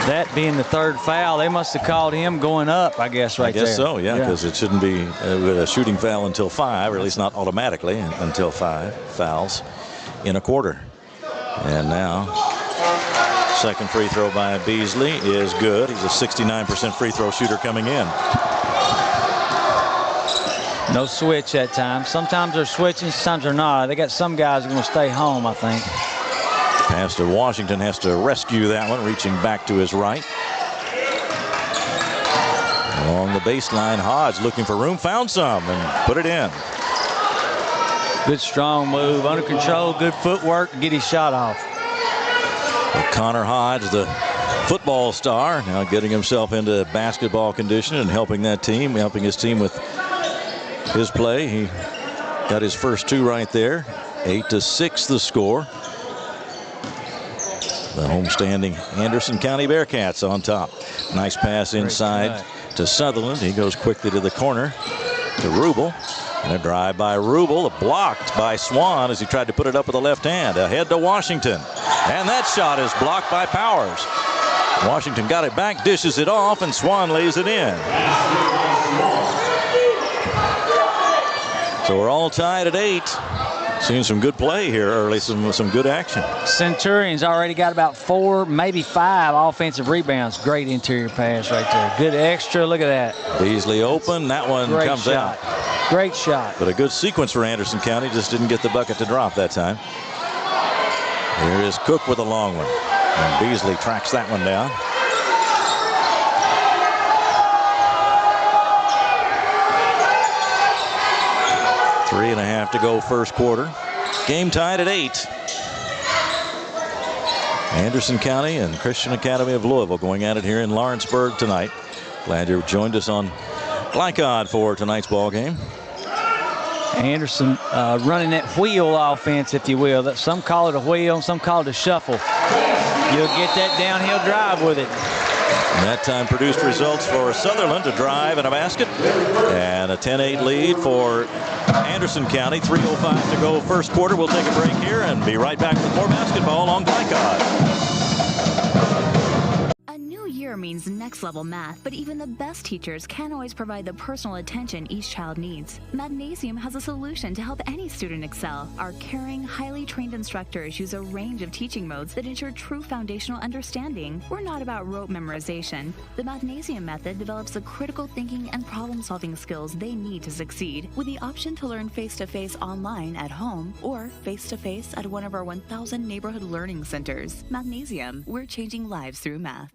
That being the third foul, they must have called him going up, I guess, right there. I guess so, yeah, because it shouldn't be a shooting foul until 5, or at least not automatically until 5 fouls in a quarter. And now, second free throw by Beasley is good. He's a 69% free throw shooter coming in. No switch that time. Sometimes they're switching, sometimes they're not. They got some guys who are going to stay home, I think. Pass to Washington, has to rescue that one, reaching back to his right. Along the baseline, Hodge looking for room, found some, and put it in. Good strong move, under control, good footwork to get his shot off. Well, Connor Hodge, the football star, now getting himself into basketball condition and helping his team with his play. He got his first 2 right there. 8-6 the score. The homestanding Anderson County Bearcats on top. Nice pass inside to Sutherland. He goes quickly to the corner to Rubel. And a drive by Rubel, blocked by Swan as he tried to put it up with the left hand. Ahead to Washington. And that shot is blocked by Powers. Washington got it back, dishes it off, and Swan lays it in. So we're all tied at 8. Seeing some good play here early, some good action. Centurion's already got about 4, maybe 5 offensive rebounds. Great interior pass right there. Good extra, look at that. Beasley open, that one comes out. Great shot. But a good sequence for Anderson County, just didn't get the bucket to drop that time. Here is Cook with a long one. And Beasley tracks that one down. Three and a half to go first quarter. Game tied at 8. Anderson County and Christian Academy of Louisville going at it here in Lawrenceburg tonight. Glad you joined us on Glycod for tonight's ball game. Anderson running that wheel offense, if you will. Some call it a wheel, some call it a shuffle. You'll get that downhill drive with it. And that time produced results for Sutherland, a drive and a basket, and a 10-8 lead for Anderson County. 3:05 to go first quarter. We'll take a break here and be right back with more basketball on Glycod. Year means next level math, but even the best teachers can't always provide the personal attention each child needs. Magnesium has a solution to help any student excel. Our caring, highly trained instructors use a range of teaching modes that ensure true foundational understanding. We're not about rote memorization. The Magnesium method develops the critical thinking and problem-solving skills they need to succeed, with the option to learn face-to-face online at home or face-to-face at one of our 1,000 neighborhood learning centers. Magnesium, we're changing lives through math.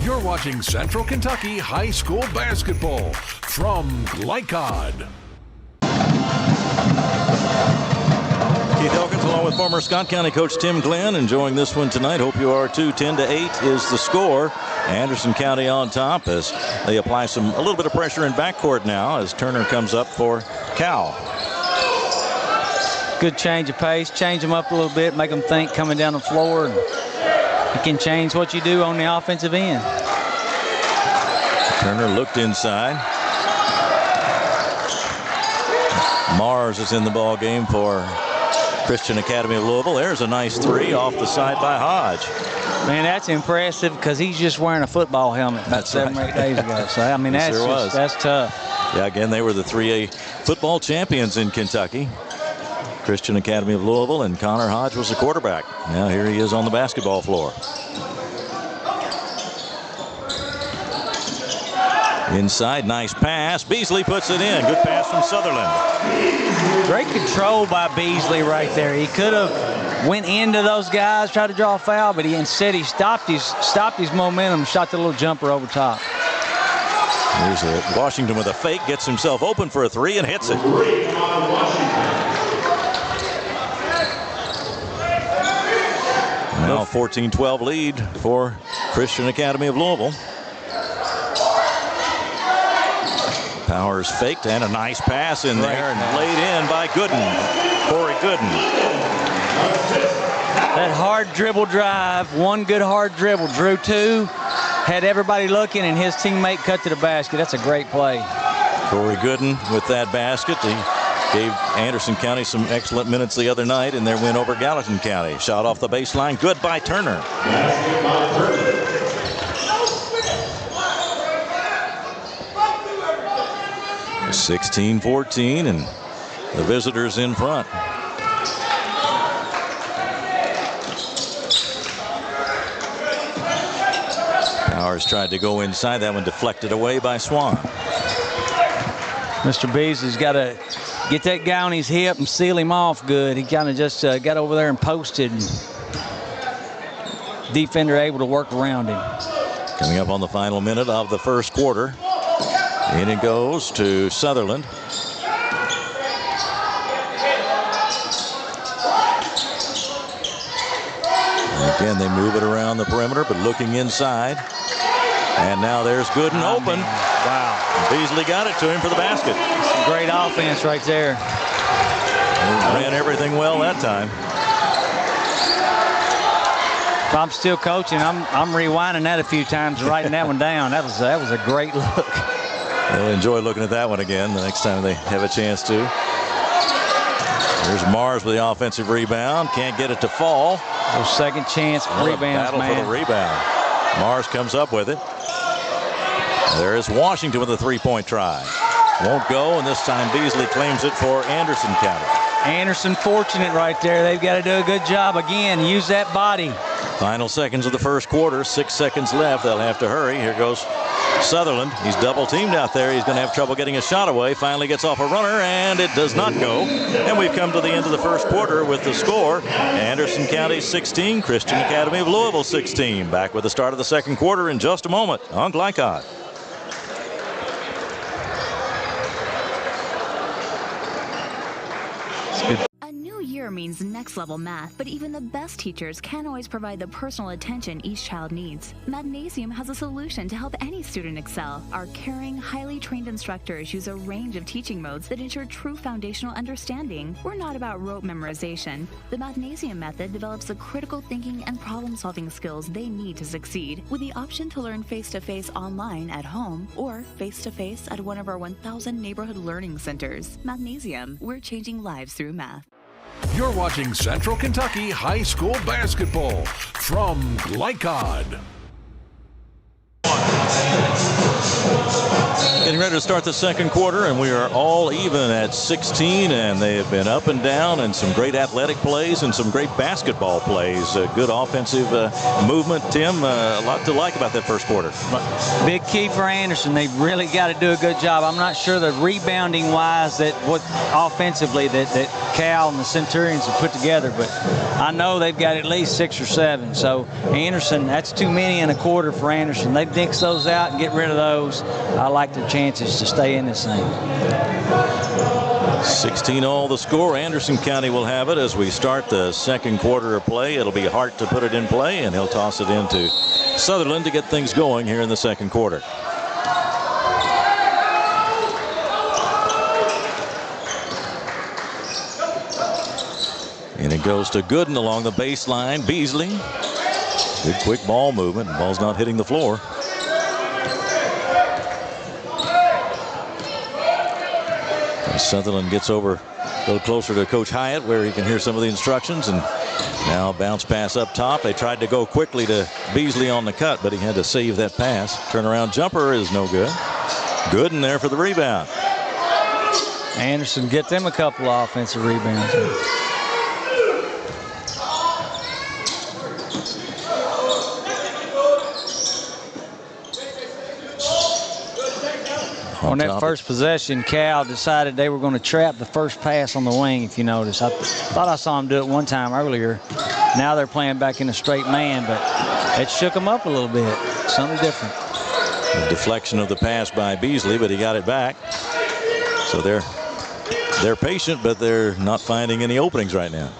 You're watching Central Kentucky High School Basketball from Glycod. Keith Elkins along with former Scott County coach Tim Glenn enjoying this one tonight. Hope you are too. 10-8 is the score. Anderson County on top as they apply a little bit of pressure in backcourt now as Turner comes up for Cal. Good change of pace. Change them up a little bit. Make them think coming down the floor. It can change what you do on the offensive end. Turner looked inside. Mars is in the ball game for Christian Academy of Louisville. There's a nice 3 off the side by Hodge. Man, that's impressive because he's just wearing a football helmet about 7 or 8 days ago. So, I mean, that's tough. Yeah, again, they were the 3A football champions in Kentucky. Christian Academy of Louisville, and Connor Hodge was the quarterback. Now here he is on the basketball floor. Inside, nice pass. Beasley puts it in. Good pass from Sutherland. Great control by Beasley right there. He could have went into those guys, tried to draw a foul, but instead he stopped his momentum, shot the little jumper over top. Here's Washington with a fake, gets himself open for a 3 and hits it. Now 14-12 lead for Christian Academy of Louisville. Powers faked and a nice pass in there and laid in by Gooden. Corey Gooden. That hard dribble drive, one good hard dribble, drew two, had everybody looking, and his teammate cut to the basket. That's a great play. Corey Gooden with that basket. He gave Anderson County some excellent minutes the other night in their win over Gallatin County. Shot off the baseline, good by Turner. 16-14, and the visitors in front. Powers tried to go inside. That one deflected away by Swan. Mr. Beasley's got to get that guy on his hip and seal him off good. He kind of just got over there and posted. Defender able to work around him. Coming up on the final minute of the first quarter. In it goes to Sutherland. And again, they move it around the perimeter, but looking inside. And now there's Gooden open. Wow. Beasley got it to him for the basket. Some great offense right there. He ran everything well that time. If I'm still coaching, I'm rewinding that a few times, writing that one down. That was a great look. They'll enjoy looking at that one again the next time they have a chance to. There's Mars with the offensive rebound. Can't get it to fall. Those second chance rebounds, battle for the rebound. Mars comes up with it. There is Washington with a three-point try. Won't go, and this time Beasley claims it for Anderson County. Anderson fortunate right there. They've got to do a good job again. Use that body. Final seconds of the first quarter. 6 seconds left. They'll have to hurry. Here goes Sutherland. He's double teamed out there. He's going to have trouble getting a shot away. Finally gets off a runner, and it does not go. And we've come to the end of the first quarter with the score. Anderson County 16, Christian Academy of Louisville 16. Back with the start of the second quarter in just a moment on Glycod. A new year means next level math, but even the best teachers can't always provide the personal attention each child needs. Magnesium has a solution to help any student excel. Our caring, highly trained instructors use a range of teaching modes that ensure true foundational understanding. We're not about rote memorization. The Magnesium method develops the critical thinking and problem-solving skills they need to succeed, with the option to learn face-to-face online at home or face-to-face at one of our 1,000 neighborhood learning centers. Magnesium, we're changing lives through math. You're watching Central Kentucky High School Basketball from Glycod. Getting ready to start the second quarter, and we are all even at 16, and they have been up and down, and some great athletic plays and some great basketball plays. Good offensive movement. Tim, a lot to like about that first quarter. Big key for Anderson. They've really got to do a good job. I'm not sure the rebounding wise that what offensively that Cal and the Centurions have put together, but I know they've got at least 6 or 7. So Anderson, that's too many in a quarter for Anderson. They nix those out and get rid of those. I like their chances to stay in this thing. 16 all the score. Anderson County will have it as we start the second quarter of play. It'll be Hart to put it in play, and he'll toss it into Sutherland to get things going here in the second quarter. And it goes to Gooden along the baseline. Beasley. Good quick ball movement. The ball's not hitting the floor. Sutherland gets over a little closer to Coach Hyatt where he can hear some of the instructions, and now bounce pass up top. They tried to go quickly to Beasley on the cut, but he had to save that pass. Turnaround jumper is no good. Gooden there for the rebound. Anderson get them a couple of offensive rebounds. On that first possession, Cal decided they were going to trap the first pass on the wing, if you notice. I thought I saw him do it one time earlier. Now they're playing back in a straight man, but it shook them up a little bit. Something different. The deflection of the pass by Beasley, but he got it back. So they're patient, but they're not finding any openings right now.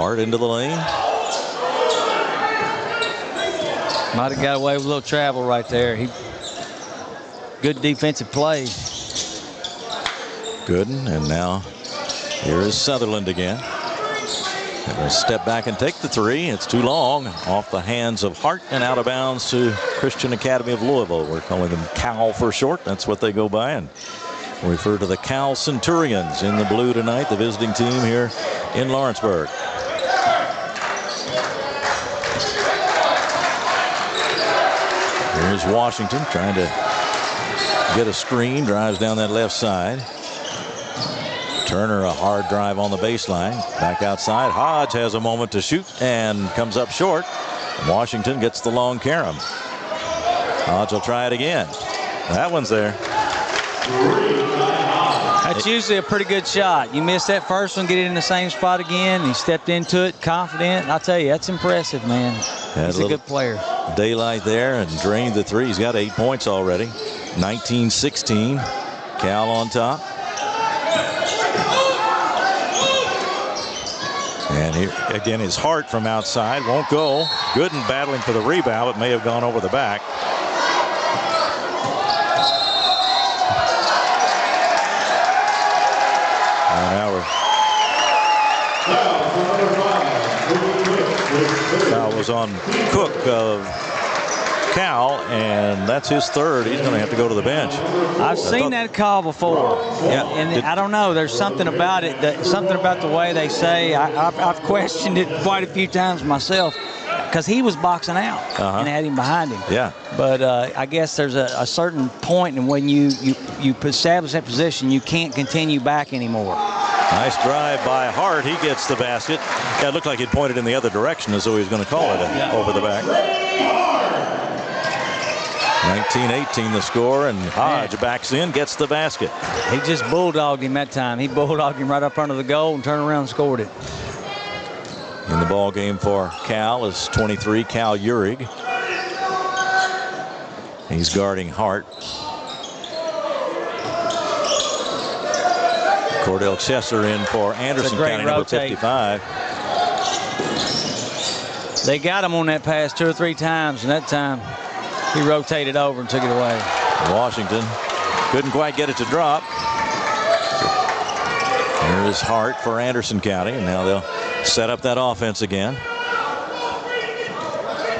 Hart into the lane. Might have got away with a little travel right there. Good defensive play. Gooden, and now here is Sutherland again. And they'll step back and take the three. It's too long. Off the hands of Hart and out of bounds to Christian Academy of Louisville. We're calling them Cal for short. That's what they go by. And refer to the Cal Centurions in the blue tonight, the visiting team here in Lawrenceburg. Here's Washington trying to get a screen, drives down that left side. Turner, a hard drive on the baseline. Back outside. Hodge has a moment to shoot and comes up short. Washington gets the long carom. Hodge will try it again. That one's there. That's usually a pretty good shot. You miss that first one, get it in the same spot again. He stepped into it confident. I'll tell you, that's impressive, man. He's a good player. Daylight there and drained the three. He's got 8 points already. 19-16. Cal on top. And here again is Hart from outside. Won't go. Gooden battling for the rebound. It may have gone over the back. And now foul was on Cook of Cal, and that's his third. He's going to have to go to the bench. I've seen that call before. Yeah. And I don't know. There's something about it, something about the way they say. I've questioned it quite a few times myself because he was boxing out and had him behind him. Yeah. But I guess there's a certain point in when you establish that position, you can't continue back anymore. Nice drive by Hart. He gets the basket. Yeah, it looked like he'd pointed in the other direction as though he was going to call it over the back. 19-18 the score, and Hodge backs in, gets the basket. He just bulldogged him that time. He bulldogged him right up under the goal and turned around and scored it. In the ball game for Cal is 23, Cal Uhrig. He's guarding Hart. Cordell Chesser in for Anderson County, number 55. They got him on that pass 2 or 3 times, and that time he rotated over and took it away. Washington couldn't quite get it to drop. Here's Hart for Anderson County, and now they'll set up that offense again.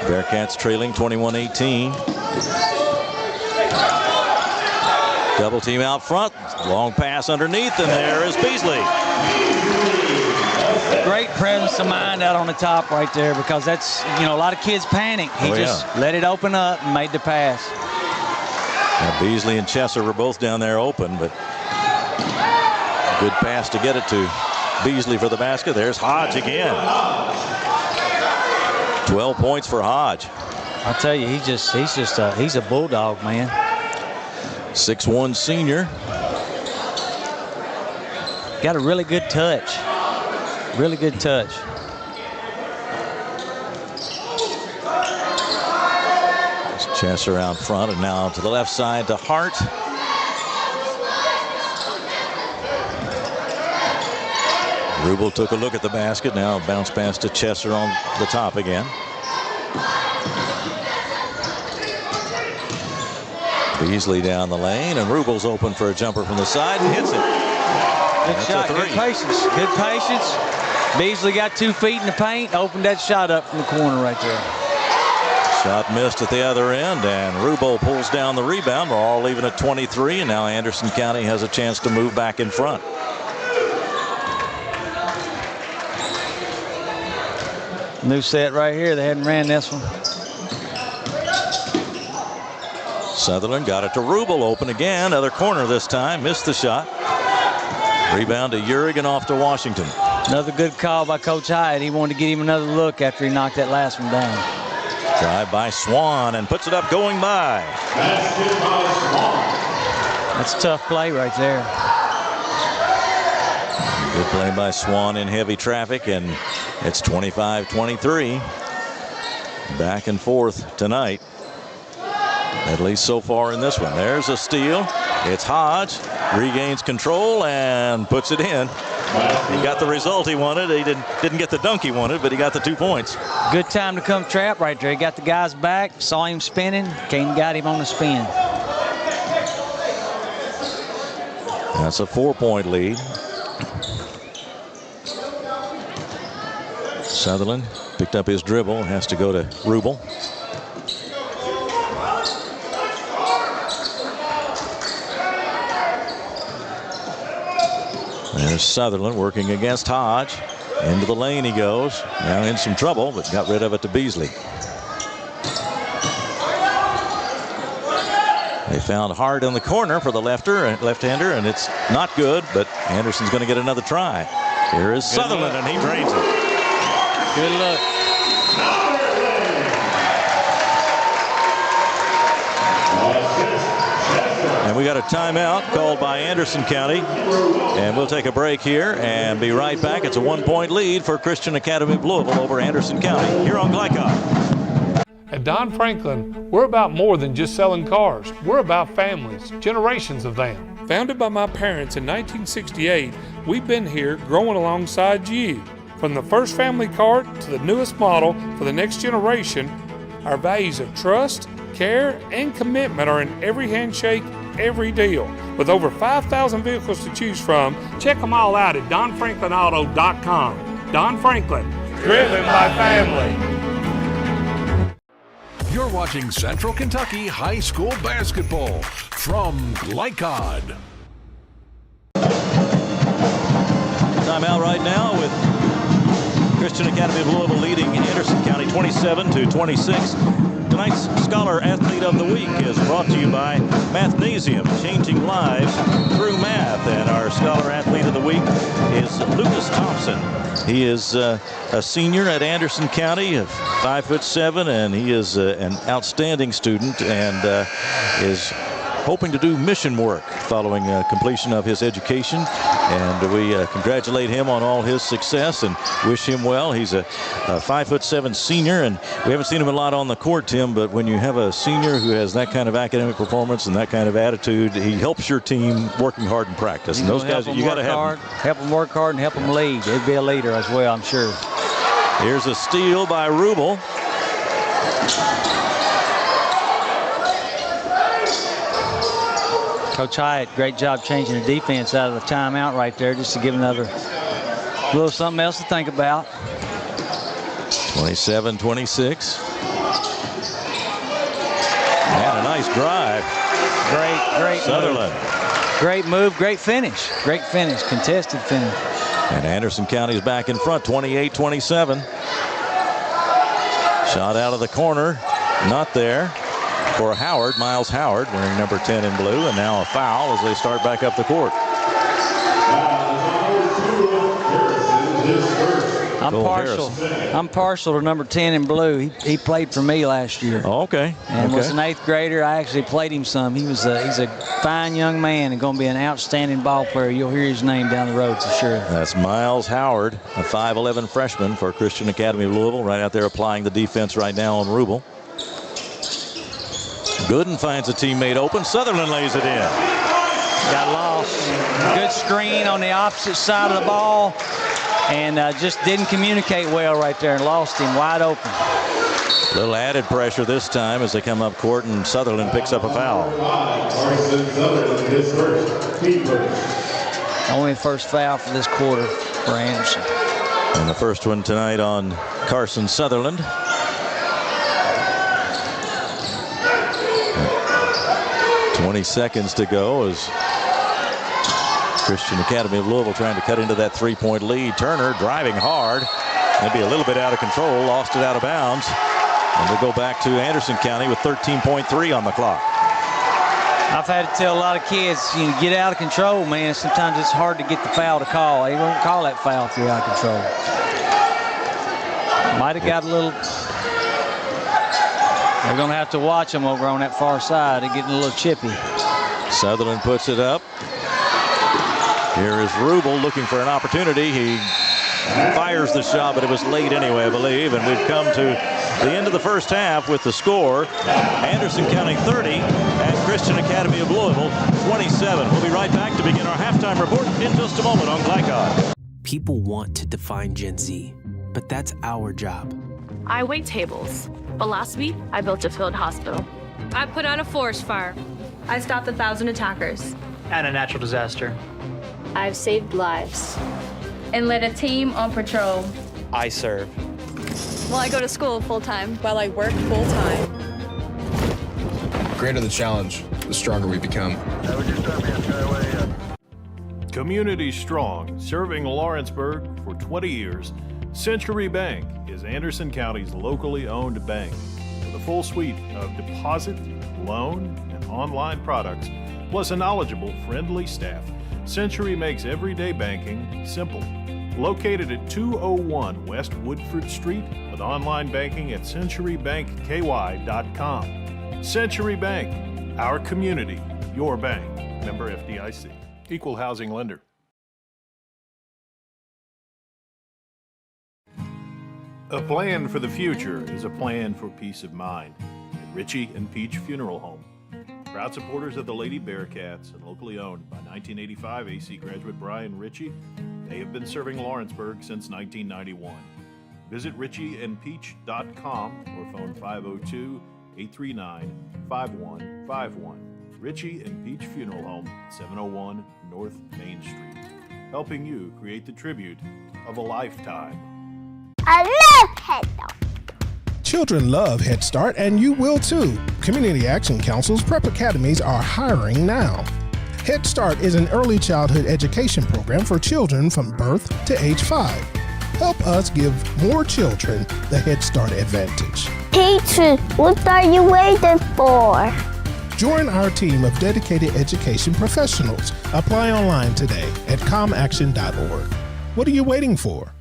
Bearcats trailing 21-18. Double team out front. Long pass underneath, and there is Beasley. Great presence of mind out on the top right there, because that's, a lot of kids panic. He just let it open up and made the pass. Now Beasley and Chesser were both down there open, but good pass to get it to Beasley for the basket. There's Hodge again. 12 points for Hodge. I tell you, he's a bulldog, man. 6'1" senior. Got a really good touch. Really good touch. Chesser out front, and now to the left side to Hart. Rubel took a look at the basket. Now bounce pass to Chesser on the top again. Beasley down the lane, and Rubel's open for a jumper from the side and hits it. Good shot, good patience, good patience. Beasley got 2 feet in the paint, opened that shot up from the corner right there. Shot missed at the other end, and Rubel pulls down the rebound. We're all leaving at 23, and now Anderson County has a chance to move back in front. New set right here. They hadn't ran this one. Sutherland got it to Rubel, open again. Other corner this time, missed the shot. Rebound to Uhrig and off to Washington. Another good call by Coach Hyatt. He wanted to get him another look after he knocked that last one down. Drive by Swan and puts it up going by. That's tough play right there. Good play by Swan in heavy traffic, and it's 25-23. Back and forth tonight, at least so far in this one. There's a steal. It's Hodge. Regains control and puts it in. He got the result he wanted. He didn't get the dunk he wanted, but he got the 2 points. Good time to come trap right there. He got the guys back, saw him spinning, came got him on the spin. That's a 4-point lead. Sutherland picked up his dribble and has to go to Rubel. There's Sutherland working against Hodge. Into the lane he goes. Now in some trouble, but got rid of it to Beasley. They found Hart in the corner for the left-hander, and it's not good, but Anderson's going to get another try. Here is Sutherland, and he drains it. Good look. And we got a timeout called by Anderson County. And we'll take a break here and be right back. It's a 1-point lead for Christian Academy of Louisville over Anderson County here on Glycod. At Don Franklin, we're about more than just selling cars. We're about families, generations of them. Founded by my parents in 1968, we've been here growing alongside you. From the first family car to the newest model for the next generation, our values of trust, care, and commitment are in every handshake, every deal. With over 5,000 vehicles to choose from, check them all out at DonFranklinAuto.com. Don Franklin, driven by family. You're watching Central Kentucky High School basketball from Glycod. Timeout right now with Christian Academy of Louisville leading Anderson County 27-26. Tonight's Scholar Athlete of the Week is brought to you by Mathnasium, changing lives through math. And our Scholar Athlete of the Week is Lucas Thompson. He is a senior at Anderson County, 5'7", and he is an outstanding student and is hoping to do mission work following completion of his education. And we congratulate him on all his success and wish him well. He's a 5'7" senior, and we haven't seen him a lot on the court, Tim, but when you have a senior who has that kind of academic performance and that kind of attitude, he helps your team working hard in practice. And those guys, you got to have them. Help them work hard and help them lead. He'd be a leader as well, I'm sure. Here's a steal by Rubel. Coach Hyatt, great job changing the defense out of the timeout right there just to give another little something else to think about. 27-26. And a nice drive. Great Sutherland. Move. Great move, great finish. Great finish, contested finish. And Anderson County is back in front, 28-27. Shot out of the corner, not there. For Howard, Miles Howard, wearing number 10 in blue, and now a foul as they start back up the court. I'm partial to number 10 in blue. He played for me last year. Oh, okay. And was an 8th grader. I actually played him some. He's a fine young man and going to be an outstanding ball player. You'll hear his name down the road for sure. That's Miles Howard, a 5'11" freshman for Christian Academy of Louisville, right out there applying the defense right now on Rubel. Gooden finds a teammate open. Sutherland lays it in. Got lost. Good screen on the opposite side of the ball. And just didn't communicate well right there and lost him wide open. A little added pressure this time as they come up court, and Sutherland picks up a foul. Only the first foul for this quarter for Anderson. And the first one tonight on Carson Sutherland. 20 seconds to go as Christian Academy of Louisville trying to cut into that 3-point lead. Turner driving hard. Maybe a little bit out of control. Lost it out of bounds. And we'll go back to Anderson County with 13.3 on the clock. I've had to tell a lot of kids, get out of control, man. Sometimes it's hard to get the foul to call. They won't call that foul if you're out of control. Might have got a little... We're going to have to watch them over on that far side. They're getting a little chippy. Sutherland puts it up. Here is Rubel looking for an opportunity. He fires the shot, but it was late anyway, I believe. And we've come to the end of the first half with the score. Anderson County 30 and Christian Academy of Louisville 27. We'll be right back to begin our halftime report in just a moment on Glycod. People want to define Gen Z, but that's our job. I wait tables. But last week, I built a field hospital. I put out a forest fire. I stopped 1,000 attackers. And a natural disaster. I've saved lives and led a team on patrol. I serve. Well, I go to school full-time. While I work full-time. The greater the challenge, the stronger we become. Community strong, serving Lawrenceburg for 20 years, Century Bank is Anderson County's locally owned bank. With a full suite of deposit, loan, and online products, plus a knowledgeable, friendly staff, Century makes everyday banking simple. Located at 201 West Woodford Street with online banking at centurybankky.com. Century Bank, our community, your bank. Member FDIC. Equal housing lender. A plan for the future is a plan for peace of mind at Ritchie and Peach Funeral Home. Proud supporters of the Lady Bearcats and locally owned by 1985 AC graduate Brian Ritchie, they have been serving Lawrenceburg since 1991. Visit ritchieandpeach.com or phone 502-839-5151. Ritchie and Peach Funeral Home, 701 North Main Street, helping you create the tribute of a lifetime. I love Head Start. Children love Head Start, and you will too. Community Action Council's prep academies are hiring now. Head Start is an early childhood education program for children from birth to age 5. Help us give more children the Head Start advantage. Teacher, what are you waiting for? Join our team of dedicated education professionals. Apply online today at comaction.org. What are you waiting for?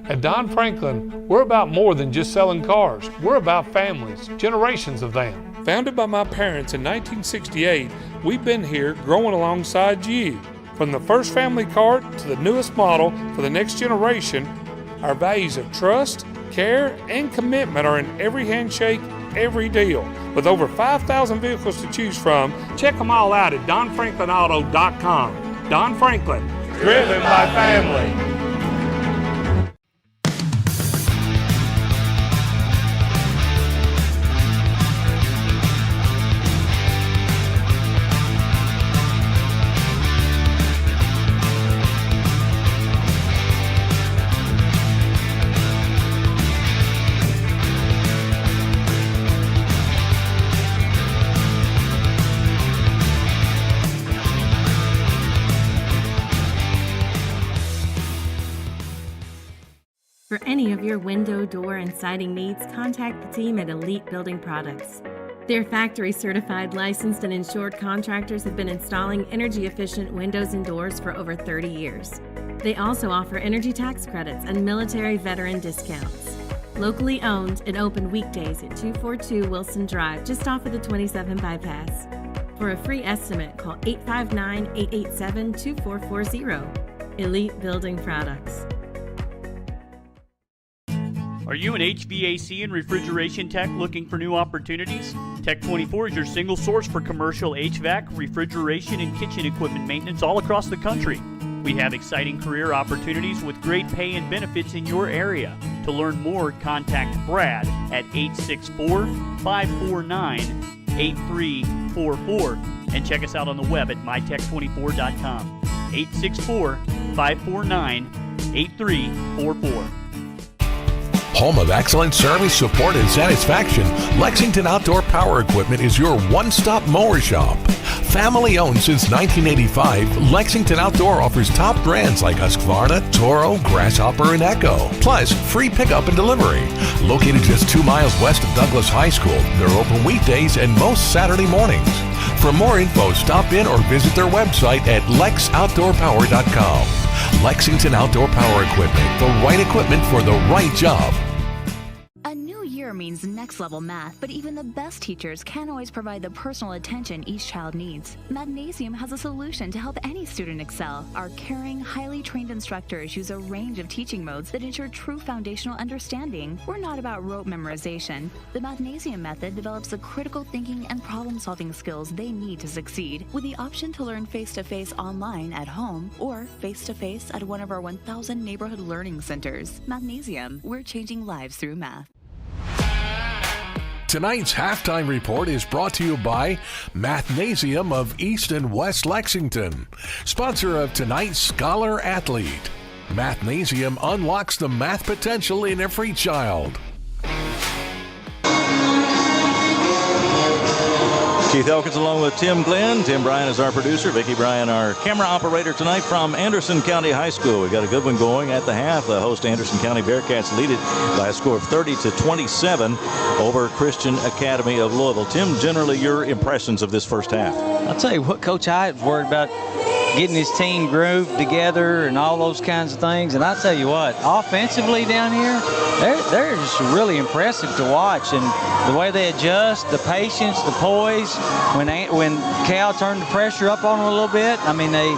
At Don Franklin, we're about more than just selling cars. We're about families, generations of them. Founded by my parents in 1968, we've been here growing alongside you. From the first family car to the newest model for the next generation, our values of trust, care, and commitment are in every handshake, every deal. With over 5,000 vehicles to choose from, check them all out at donfranklinauto.com. Don Franklin, driven by family. For any of your window, door, and siding needs, contact the team at Elite Building Products. Their factory-certified, licensed, and insured contractors have been installing energy-efficient windows and doors for over 30 years. They also offer energy tax credits and military veteran discounts. Locally owned and open weekdays at 242 Wilson Drive, just off of the 27 bypass. For a free estimate, call 859-887-2440. Elite Building Products. Are you an HVAC and refrigeration tech looking for new opportunities? Tech24 is your single source for commercial HVAC, refrigeration, and kitchen equipment maintenance all across the country. We have exciting career opportunities with great pay and benefits in your area. To learn more, contact Brad at 864-549-8344 and check us out on the web at mytech24.com. 864-549-8344. Home of excellent service, support, and satisfaction, Lexington Outdoor Power Equipment is your one-stop mower shop. Family owned since 1985, Lexington Outdoor offers top brands like Husqvarna, Toro, Grasshopper, and Echo. Plus, free pickup and delivery. Located just 2 miles west of Douglas High School, they're open weekdays and most Saturday mornings. For more info, stop in or visit their website at lexoutdoorpower.com. Lexington Outdoor Power Equipment, the right equipment for the right job. A new year means means next-level math, but even the best teachers can't always provide the personal attention each child needs. Magnesium has a solution to help any student excel. Our caring, highly trained instructors use a range of teaching modes that ensure true foundational understanding. We're not about rote memorization. The Magnesium method develops the critical thinking and problem-solving skills they need to succeed, with the option to learn face-to-face online at home or face-to-face at one of our 1,000 neighborhood learning centers. Magnesium, we're changing lives through math. Tonight's halftime report is brought to you by Mathnasium of East and West Lexington, sponsor of tonight's Scholar Athlete. Mathnasium unlocks the math potential in every child. Keith Elkins along with Tim Glenn. Tim Bryan is our producer. Vicki Bryan, our camera operator tonight from Anderson County High School. We've got a good one going at the half. The host Anderson County Bearcats lead it by a score of 30-27 over Christian Academy of Louisville. Tim, generally your impressions of this first half? I'll tell you what, Coach Hyatt was worried about getting his team grooved together and all those kinds of things. And I'll tell you what, offensively down here, they're just really impressive to watch. And the way they adjust, the patience, the poise, when Cal turned the pressure up on them a little bit, I mean, they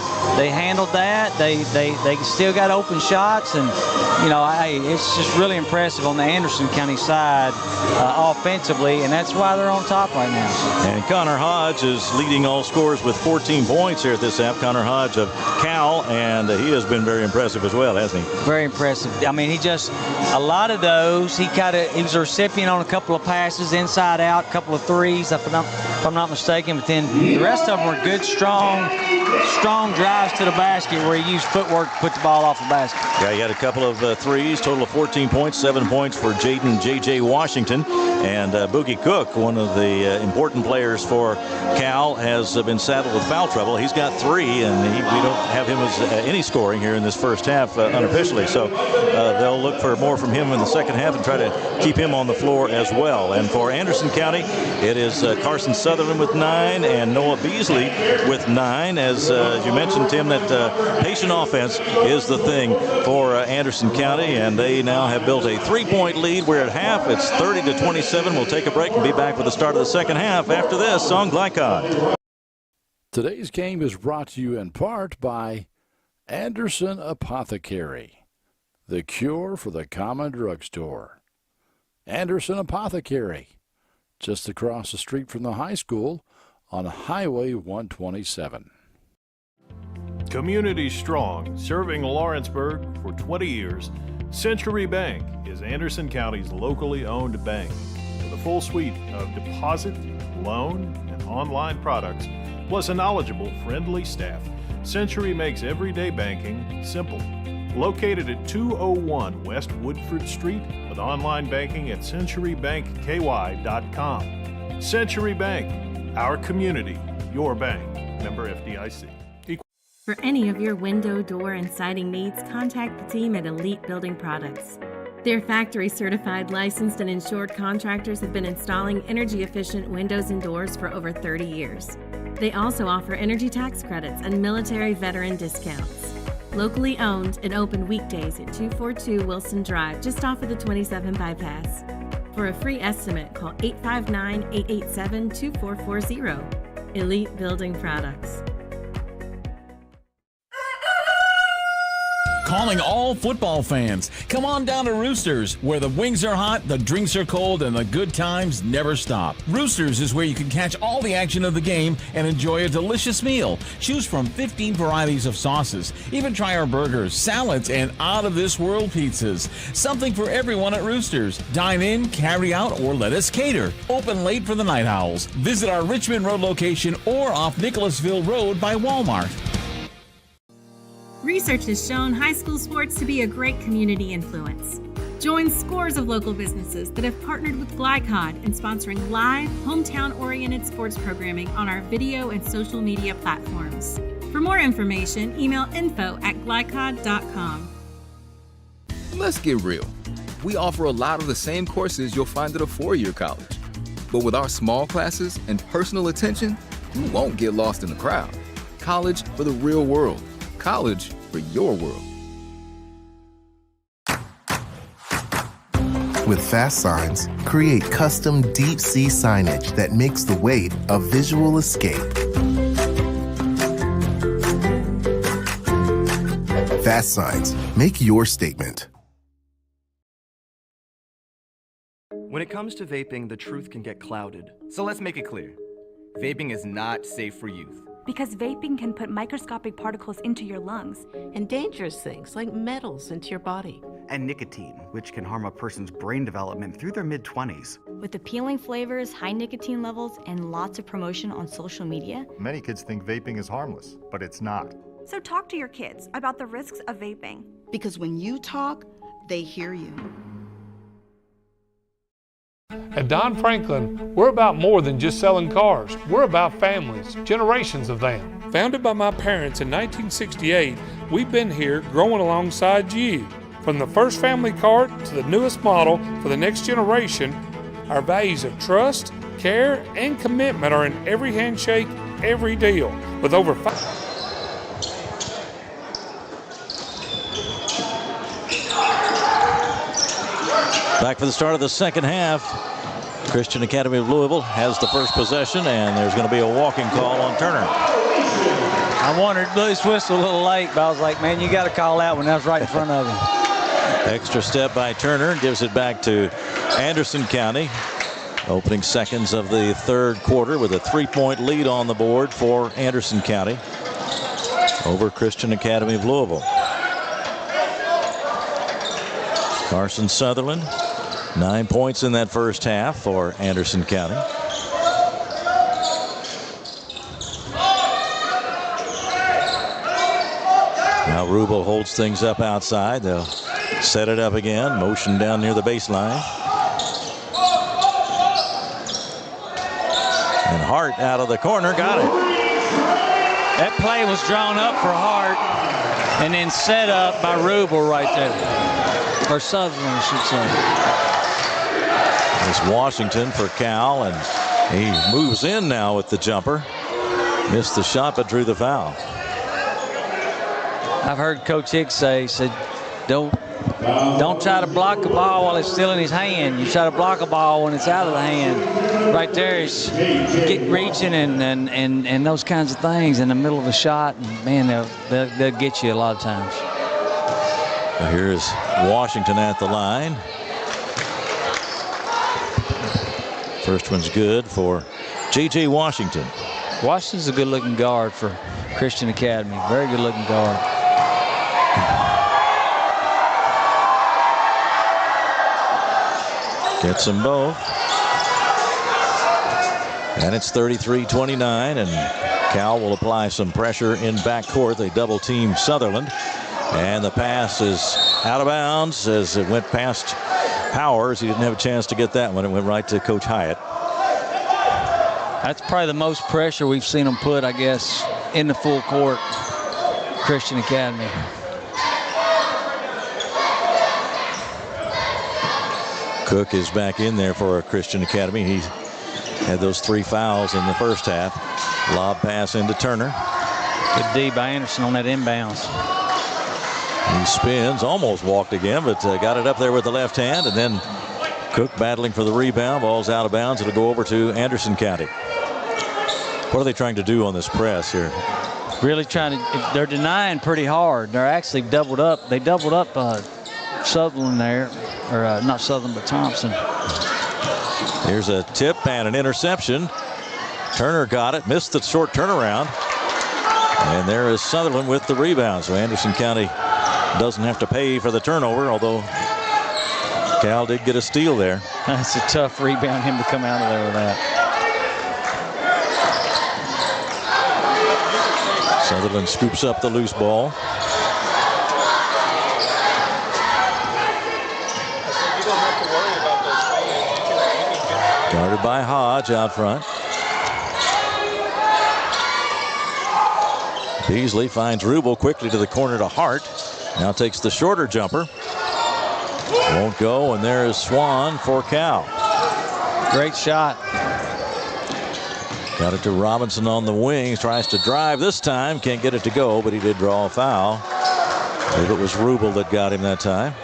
handled that. They still got open shots. And, you know, it's just really impressive on the Anderson County side offensively. And that's why they're on top right now. And Connor Hodge is leading all scorers with 14 points here at this half. Connor Hodge of Cal, and he has been very impressive as well, hasn't he? Very impressive. I mean, a lot of those, he was a recipient on a couple of passes inside out, a couple of threes, if I'm not mistaken, but then the rest of them were good, strong drives to the basket where he used footwork to put the ball off the basket. Yeah, he had a couple of threes, total of 14 points, 7 points for Jaden J.J. Washington. And Boogie Cook, one of the important players for Cal, has been saddled with foul trouble. He's got 3, and we don't have him as any scoring here in this first half unofficially. So they'll look for more from him in the second half and try to keep him on the floor as well. And for Anderson County, it is Carson Sutherland with 9 and Noah Beasley with 9. As you mentioned, Tim, that patient offense is the thing for Anderson County, and they now have built a 3-point lead. We're at half. It's 30-27. We'll take a break and be back with the start of the second half after this on Glycod. Today's game is brought to you in part by Anderson Apothecary, the cure for the common drugstore. Anderson Apothecary, just across the street from the high school on Highway 127. Community strong, serving Lawrenceburg for 20 years, Century Bank is Anderson County's locally owned bank. With a full suite of deposit, loan, and online products, plus a knowledgeable, friendly staff, Century makes everyday banking simple. Located at 201 West Woodford Street with online banking at centurybankky.com. Century Bank, our community, your bank. Member FDIC. For any of your window, door, and siding needs, contact the team at Elite Building Products. Their factory-certified, licensed, and insured contractors have been installing energy-efficient windows and doors for over 30 years. They also offer energy tax credits and military veteran discounts. Locally owned and open weekdays at 242 Wilson Drive, just off of the 27 bypass. For a free estimate, call 859-887-2440. Elite Building Products. Calling all football fans. Come on down to Roosters, where the wings are hot, the drinks are cold, and the good times never stop. Roosters is where you can catch all the action of the game and enjoy a delicious meal. Choose from 15 varieties of sauces. Even try our burgers, salads, and out-of-this-world pizzas. Something for everyone at Roosters. Dine in, carry out, or let us cater. Open late for the Night Owls. Visit our Richmond Road location or off Nicholasville Road by Walmart. Research has shown high school sports to be a great community influence. Join scores of local businesses that have partnered with Glycod in sponsoring live, hometown-oriented sports programming on our video and social media platforms. For more information, email info@glycod.com. Let's get real. We offer a lot of the same courses you'll find at a four-year college. But with our small classes and personal attention, you won't get lost in the crowd. College for the real world. College for your world. With Fast Signs, create custom deep sea signage that makes the wait a visual escape. Fast Signs, make your statement. When it comes to vaping, the truth can get clouded. So let's make it clear. Vaping is not safe for youth. Because vaping can put microscopic particles into your lungs. And dangerous things like metals into your body. And nicotine, which can harm a person's brain development through their mid-20s. With appealing flavors, high nicotine levels, and lots of promotion on social media. Many kids think vaping is harmless, but it's not. So talk to your kids about the risks of vaping. Because when you talk, they hear you. At Don Franklin, we're about more than just selling cars. We're about families, generations of them. Founded by my parents in 1968, we've been here growing alongside you. From the first family car to the newest model for the next generation, our values of trust, care, and commitment are in every handshake, every deal. With over 5... Back for the start of the second half. Christian Academy of Louisville has the first possession, and there's going to be a walking call on Turner. I wondered, blew his whistle a little late, but I was like, man, you got to call that one. That was right in front of him. Extra step by Turner gives it back to Anderson County. Opening seconds of the third quarter with a 3-point lead on the board for Anderson County over Christian Academy of Louisville. Carson Sutherland, 9 points in that first half for Anderson County. Now Rubel holds things up outside. They'll set it up again. Motion down near the baseline. And Hart out of the corner. Got it. That play was drawn up for Hart and then set up by Rubel right there. Or Sutherland, I should say. It's Washington for Cal, and he moves in now with the jumper. Missed the shot, but drew the foul. I've heard Coach Hicks say, don't try to block a ball while it's still in his hand. You try to block a ball when it's out of the hand. Right there is reaching and those kinds of things in the middle of a shot. And man, they'll get you a lot of times. Here's Washington at the line. First one's good for J.J. Washington. Washington's a good-looking guard for Christian Academy. Very good-looking guard. Gets them both. And it's 33-29, and Cal will apply some pressure in backcourt. They double-team Sutherland. And the pass is out of bounds as it went past Powers. He didn't have a chance to get that one. It went right to Coach Hyatt. That's probably the most pressure we've seen them put, I guess, in the full court. Christian Academy. Cook is back in there for Christian Academy. He had those 3 fouls in the first half. Lob pass into Turner. Good D by Anderson on that inbounds. He spins, almost walked again, but got it up there with the left hand, and then Cook battling for the rebound. Ball's out of bounds. It'll go over to Anderson County. What are they trying to do on this press here? Really trying to, they're denying pretty hard. They're actually doubled up. They doubled up Sutherland there, or not Sutherland, but Thompson. Here's a tip and an interception. Turner got it, missed the short turnaround. And there is Sutherland with the rebound. So Anderson County doesn't have to pay for the turnover, although Cal did get a steal there. That's a tough rebound, him to come out of there with that. Sutherland scoops up the loose ball. Guarded by Hodge out front. Beasley finds Rubel quickly to the corner to Hart. Now takes the shorter jumper. Won't go, and there is Swan for Cal. Great shot. Got it to Robinson on the wing. Tries to drive this time. Can't get it to go, but he did draw a foul. I believe it was Rubel that got him that time.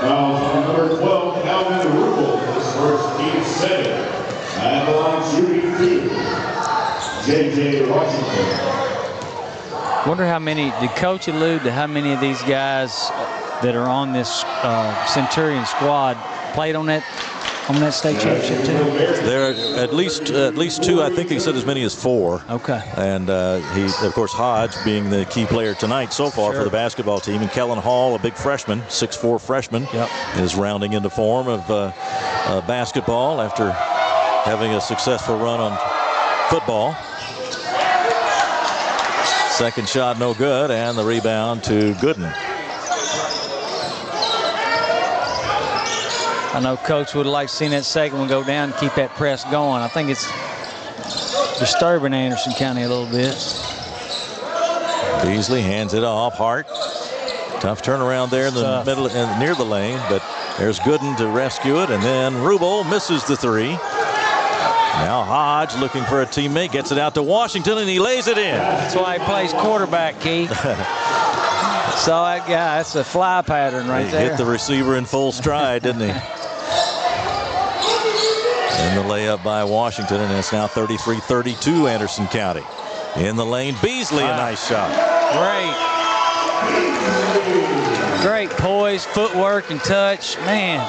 Foul number 12, Cal Wonder how many, did Coach allude to how many of these guys that are on this Centurion squad played on that state championship team? There are at least two. I think he said as many as 4. Okay. And he, of course, Hodge being the key player tonight so far for the basketball team. And Kellen Hall, a big freshman, 6'4" freshman, is rounding into form of basketball after having a successful run on football. Second shot no good, and the rebound to Gooden. I know Coach would like to see that second one go down and keep that press going. I think it's disturbing Anderson County a little bit. Beasley hands it off. Hart. Tough turnaround there in the middle and near the lane, but there's Gooden to rescue it, and then Rubel misses the 3. Now Hodge looking for a teammate, gets it out to Washington, and he lays it in. That's why he plays quarterback, Keith. Saw that guy. That's a fly pattern right there. He hit the receiver in full stride, didn't he? And the layup by Washington, and it's now 33-32 Anderson County. In the lane, Beasley, a nice shot. Great poise, footwork, and touch. Man.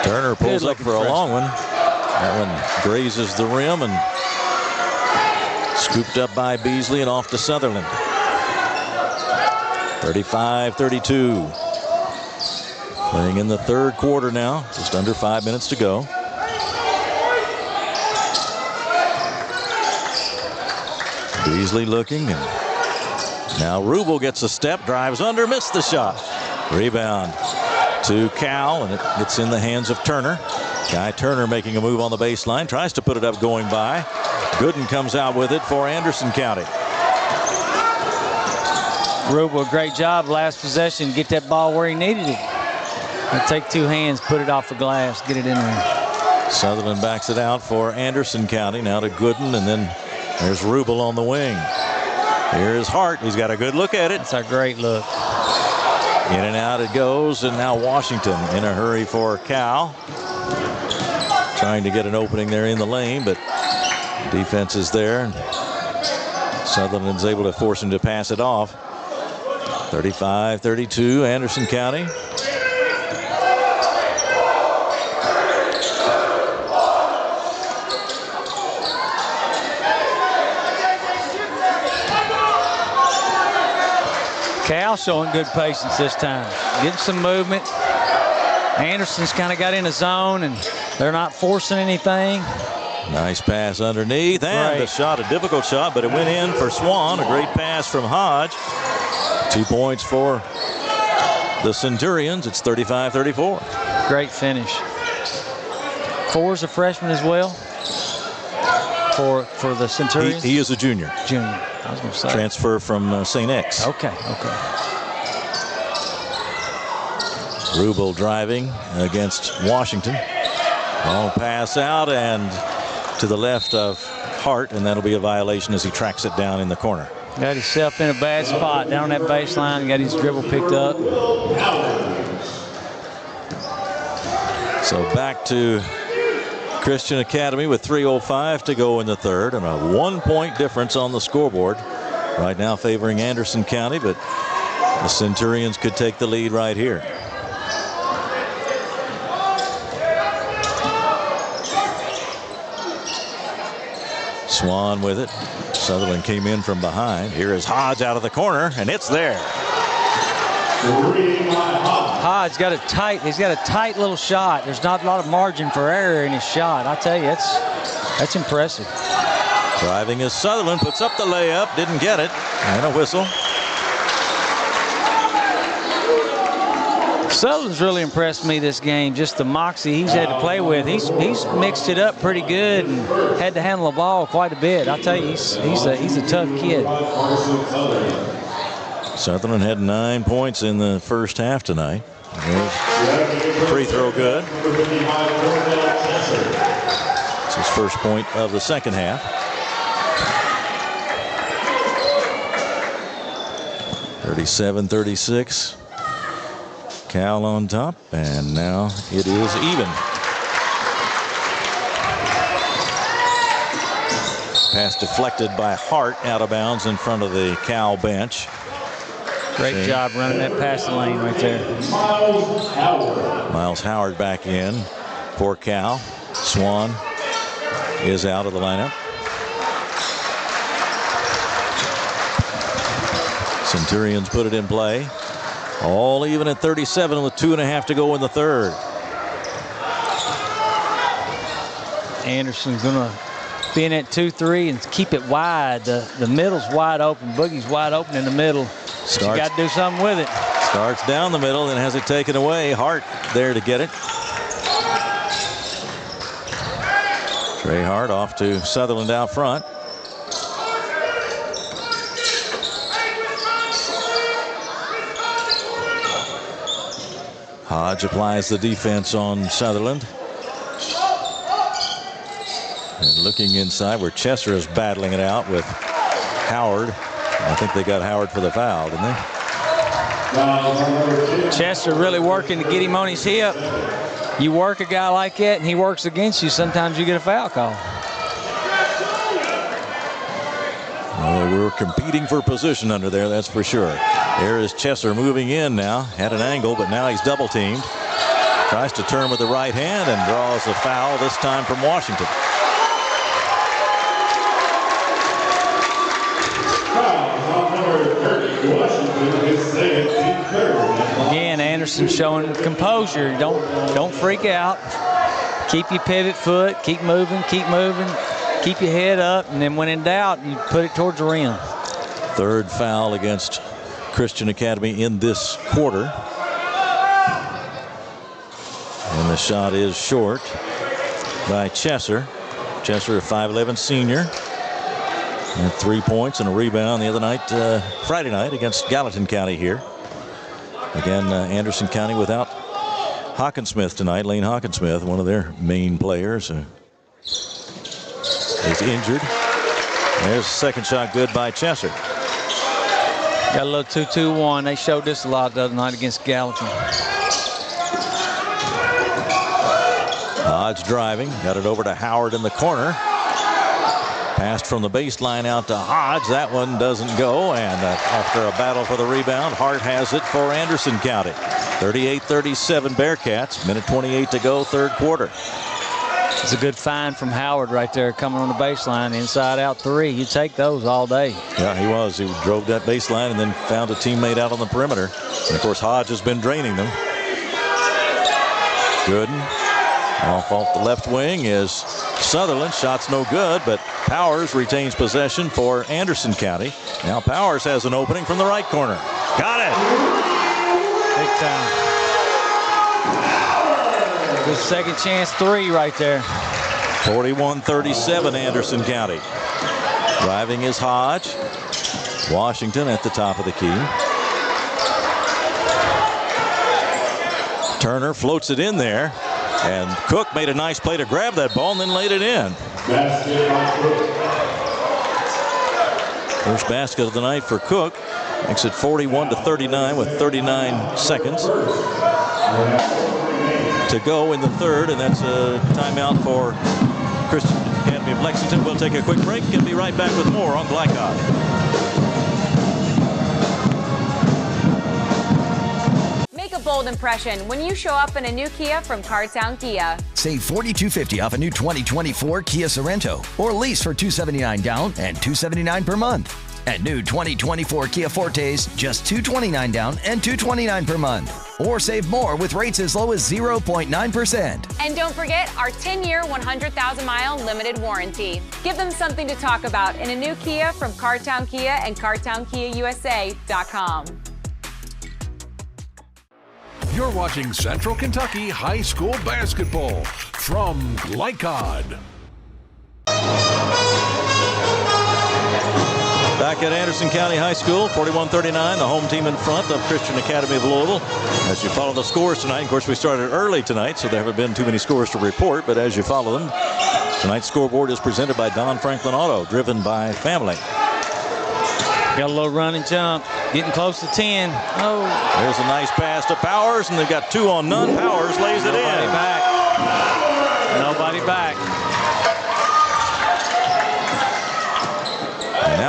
Turner pulls up for a long one. That one grazes the rim and scooped up by Beasley and off to Sutherland. 35-32. Playing in the third quarter now. Just under 5 minutes to go. Beasley looking, and now Rubel gets a step, drives under, missed the shot. Rebound to Cal, and it gets in the hands of Turner. Guy Turner making a move on the baseline, tries to put it up going by. Gooden comes out with it for Anderson County. Rubel, great job last possession, get that ball where he needed it. And take 2 hands, put it off the glass, get it in there. Sutherland backs it out for Anderson County. Now to Gooden, and then there's Rubel on the wing. Here's Hart. He's got a good look at it. That's a great look. In and out it goes, and now Washington in a hurry for Cal. Trying to get an opening there in the lane, but defense is there. And Sutherland's able to force him to pass it off. 35-32, Anderson County. Cal showing good patience this time. Getting some movement. Anderson's kind of got in a zone, and they're not forcing anything. Nice pass underneath, and the shot, a difficult shot, but it went in for Swan. A great pass from Hodge. 2 points for the Centurions. It's 35-34. Great finish. Four's a freshman as well for the Centurions. He is a junior. Junior. I was going to say. Transfer from St. X. Okay. Rubel driving against Washington. Long pass out and to the left of Hart, and that'll be a violation as he tracks it down in the corner. Got himself in a bad spot down that baseline, got his dribble picked up. So back to Christian Academy with 3:05 to go in the third, and a 1-point difference on the scoreboard. Right now favoring Anderson County, but the Centurions could take the lead right here. Swan with it. Sutherland came in from behind. Here is Hodge out of the corner, and it's there. Hodge got a tight little shot. There's not a lot of margin for error in his shot. I tell you, that's impressive. Driving is Sutherland, puts up the layup, didn't get it, and a whistle. Sutherland's really impressed me this game. Just the moxie he's had to play with. He's mixed it up pretty good and had to handle the ball quite a bit. I'll tell you, he's a tough kid. Sutherland had 9 points in the first half tonight. Free throw good. It's his first point of the second half. 37-36. Cal on top, and now it is even. Pass deflected by Hart out of bounds in front of the Cal bench. Great job running that passing lane right there. Miles Howard back in for Cal. Swan is out of the lineup. Centurions put it in play. All even at 37 with 2.5 to go in the third. Anderson's gonna be in at 2-3 and keep it wide. The middle's wide open. Boogie's wide open in the middle. You got to do something with it. Starts down the middle and has it taken away. Hart there to get it. Trey Hart off to Sutherland out front. Hodge applies the defense on Sutherland. And looking inside where Chesser is battling it out with Howard. I think they got Howard for the foul, didn't they? Chester really working to get him on his hip. You work a guy like that and he works against you, sometimes you get a foul call. Well, we were competing for position under there, that's for sure. There is Chesser moving in now. Had an angle, but now he's double teamed. Tries to turn with the right hand and draws a foul, this time from Washington. Again, Anderson showing composure. Don't freak out. Keep your pivot foot. Keep moving. Keep your head up. And then when in doubt, you put it towards the rim. Third foul against Christian Academy in this quarter. And the shot is short by Chesser. Chesser, a 5'11" senior. And 3 points and a rebound the other night, Friday night against Gallatin County here. Again, Anderson County without Hawkinsmith tonight. Lane Hawkinsmith, one of their main players, is injured. There's the second shot good by Chesser. Got a little 2-2-1. They showed this a lot the other night against Gallatin. Hodge driving, got it over to Howard in the corner. Passed from the baseline out to Hodge. That one doesn't go. And after a battle for the rebound, Hart has it for Anderson County. 38-37 Bearcats. Minute 28 to go, third quarter. It's a good find from Howard right there coming on the baseline. Inside out three. You take those all day. Yeah, he was. He drove that baseline and then found a teammate out on the perimeter. And of course, Hodge has been draining them. Gooden off the left wing is Sutherland. Shot's no good, but Powers retains possession for Anderson County. Now Powers has an opening from the right corner. Got it. Big time. Good second chance three right there. 41-37 Anderson County. Driving is Hodge. Washington at the top of the key. Turner floats it in there. And Cook made a nice play to grab that ball and then laid it in. First basket of the night for Cook. Makes it 41-39 with 39 seconds to go in the third. And that's a timeout for Christian Academy of Lexington. We'll take a quick break and be right back with more on Glycod. Make a bold impression when you show up in a new Kia from Cartown Kia. Save $4,250 off a new 2024 Kia Sorento or lease for $279 down and $279 per month. And new 2024 Kia Fortes, just $229 down and $229 per month. Or save more with rates as low as 0.9%. And don't forget our 10-year, 100,000-mile limited warranty. Give them something to talk about in a new Kia from Cartown Kia and CartownKiaUSA.com. You're watching Central Kentucky High School Basketball from Glycod. Back at Anderson County High School, 41-39, the home team in front of Christian Academy of Louisville. As you follow the scores tonight, of course, we started early tonight, so there haven't been too many scores to report, but as you follow them, tonight's scoreboard is presented by Don Franklin Auto, driven by family. Got a little run and jump, getting close to 10. Oh. There's a nice pass to Powers, and they've got 2 on none. Powers lays it in. Nobody back.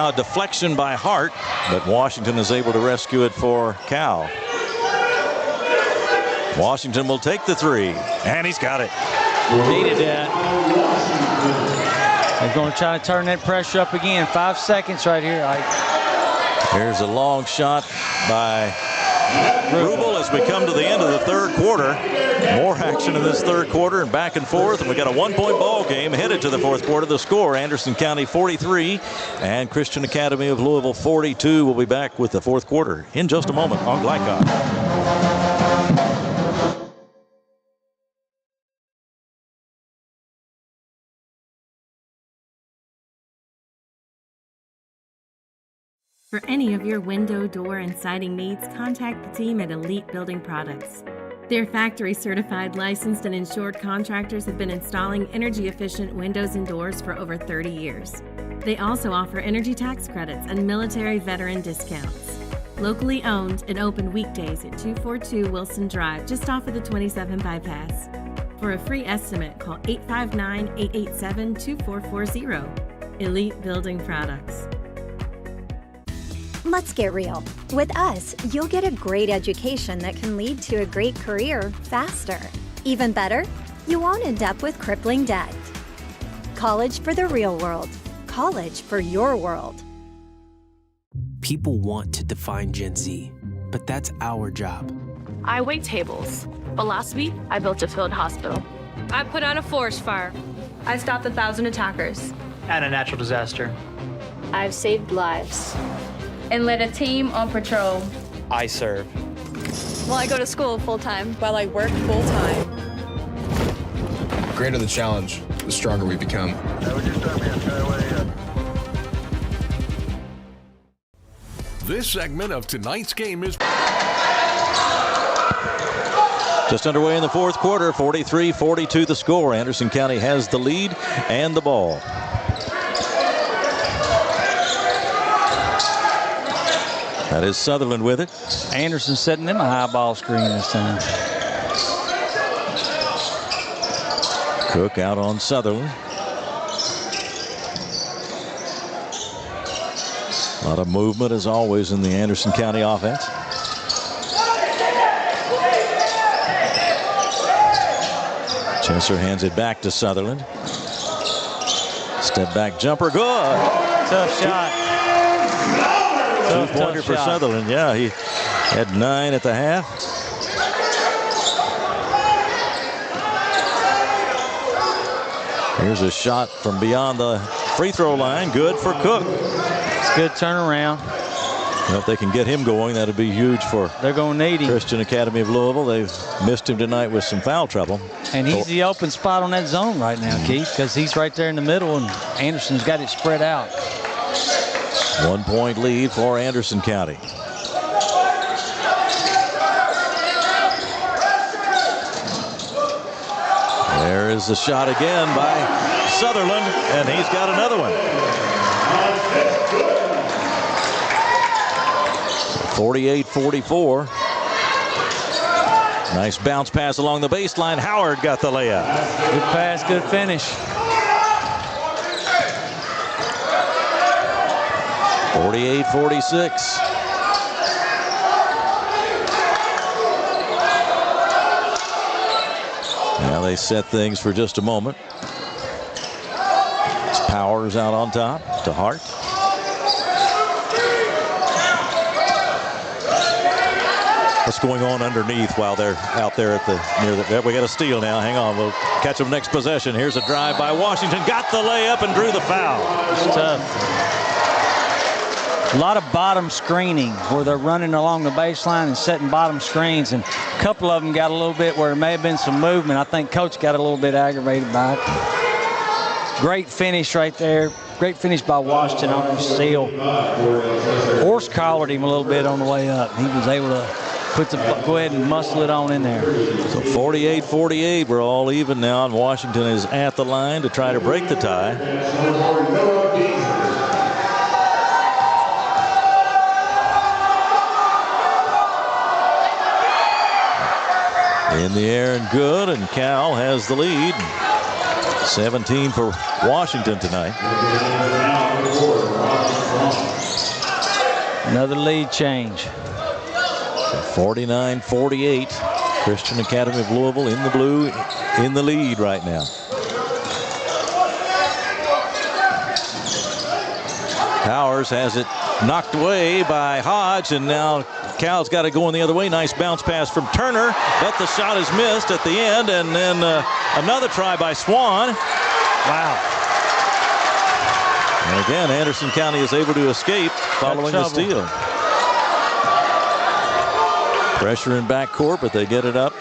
Now a deflection by Hart, but Washington is able to rescue it for Cal. Washington will take the three, and he's got it. Needed that. They're going to try to turn that pressure up again. 5 seconds right here, Ike. Here's a long shot by Rubel as we come to the end of the third quarter. More action in this third quarter and back and forth, and we got a 1-point ball game headed to the fourth quarter. The score, Anderson County 43 and Christian Academy of Louisville 42. We'll be back with the fourth quarter in just a moment on Glycon. For any of your window, door, and siding needs, contact the team at Elite Building Products. Their factory-certified, licensed, and insured contractors have been installing energy-efficient windows and doors for over 30 years. They also offer energy tax credits and military veteran discounts. Locally owned and open weekdays at 242 Wilson Drive, just off of the 27 bypass. For a free estimate, call 859-887-2440. Elite Building Products. Let's get real. With us, you'll get a great education that can lead to a great career faster. Even better, you won't end up with crippling debt. College for the real world. College for your world. People want to define Gen Z, but that's our job. I wait tables, but last week I built a field hospital. I put out a forest fire. I stopped 1,000 attackers. And a natural disaster. I've saved lives and led a team on patrol. I serve. Well, I go to school full-time while I work full-time. The greater the challenge, the stronger we become. This segment of tonight's game is just underway in the fourth quarter. 43-42 the score. Anderson County has the lead and the ball. That is Sutherland with it. Anderson setting them a high ball screen this time. Cook out on Sutherland. A lot of movement as always in the Anderson County offense. Chesser hands it back to Sutherland. Step back jumper, good. Tough shot. Two-pointer for Sutherland. Yeah, he had 9 at the half. Here's a shot from beyond the free throw line. Good for Cook. It's a good turnaround. Well, if they can get him going, that'd be huge for They're going to need him. Christian Academy of Louisville. They've missed him tonight with some foul trouble. And he's the open spot on that zone right now, Keith, because he's right there in the middle, and Anderson's got it spread out. 1-point lead for Anderson County. There is the shot again by Sutherland, and he's got another one. 48-44. Nice bounce pass along the baseline. Howard got the layup. Good pass, good finish. 48-46. Now they set things for just a moment. It's Powers out on top to Hart. What's going on underneath while they're out there at the near the? We got a steal now. Hang on, we'll catch them next possession. Here's a drive by Washington. Got the layup and drew the foul. It's tough. A lot of bottom screening where they're running along the baseline and setting bottom screens, and a couple of them got a little bit where there may have been some movement. I think Coach got a little bit aggravated by it. Great finish right there. Great finish by Washington on the steal. Horse collared him a little bit on the way up. He was able to go ahead and muscle it on in there. So 48-48, we're all even now, and Washington is at the line to try to break the tie. In the air and good, and Cal has the lead. 17 for Washington tonight. Another lead change. 49-48. Christian Academy of Louisville in the blue, in the lead right now. Powers has it knocked away by Hodge, and now Cal's got it going the other way. Nice bounce pass from Turner, but the shot is missed at the end, and then another try by Swan. Wow. And again, Anderson County is able to escape following the steal. Pressure in backcourt, but they get it up.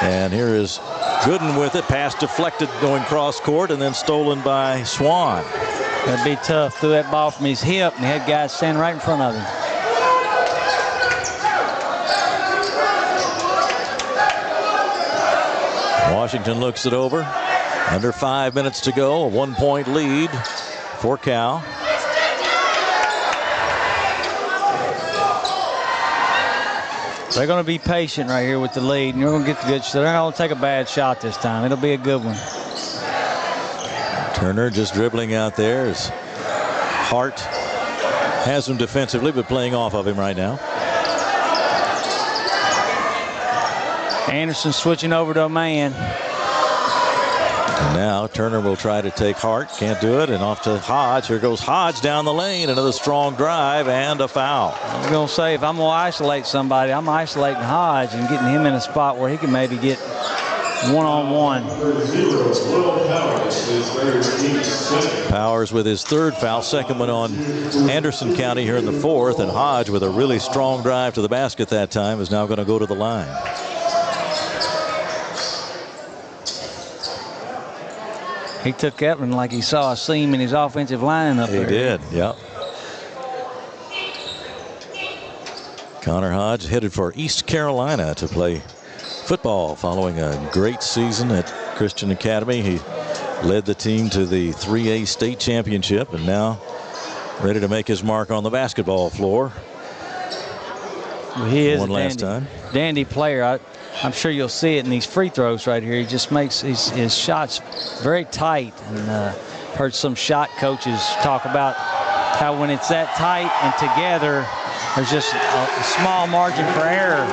And here is Gooden with it. Pass deflected going cross court and then stolen by Swan. That'd be tough. Threw that ball from his hip and had guys standing right in front of him. Washington looks it over. Under 5 minutes to go. A 1-point lead for Cal. They're going to be patient right here with the lead, and you're going to get the good shot. They're not going to take a bad shot this time. It'll be a good one. Turner just dribbling out there as Hart has him defensively, but playing off of him right now. Anderson switching over to a man. And now Turner will try to take Hart. Can't do it. And off to Hodge. Here goes Hodge down the lane. Another strong drive and a foul. I was going to say, if I'm going to isolate somebody, I'm isolating Hodge and getting him in a spot where he can maybe get one-on-one. Powers with his third foul, second one on Anderson County here in the fourth. And Hodge with a really strong drive to the basket that time is now going to go to the line. He took that one like he saw a seam in his offensive line up there. He did, yep. Connor Hodge headed for East Carolina to play football following a great season at Christian Academy. He led the team to the 3A state championship and now ready to make his mark on the basketball floor. Well, he is one last time. Dandy player. I'm sure you'll see it in these free throws right here. He just makes his shots very tight. And heard some shot coaches talk about how when it's that tight and together, there's just a small margin for error.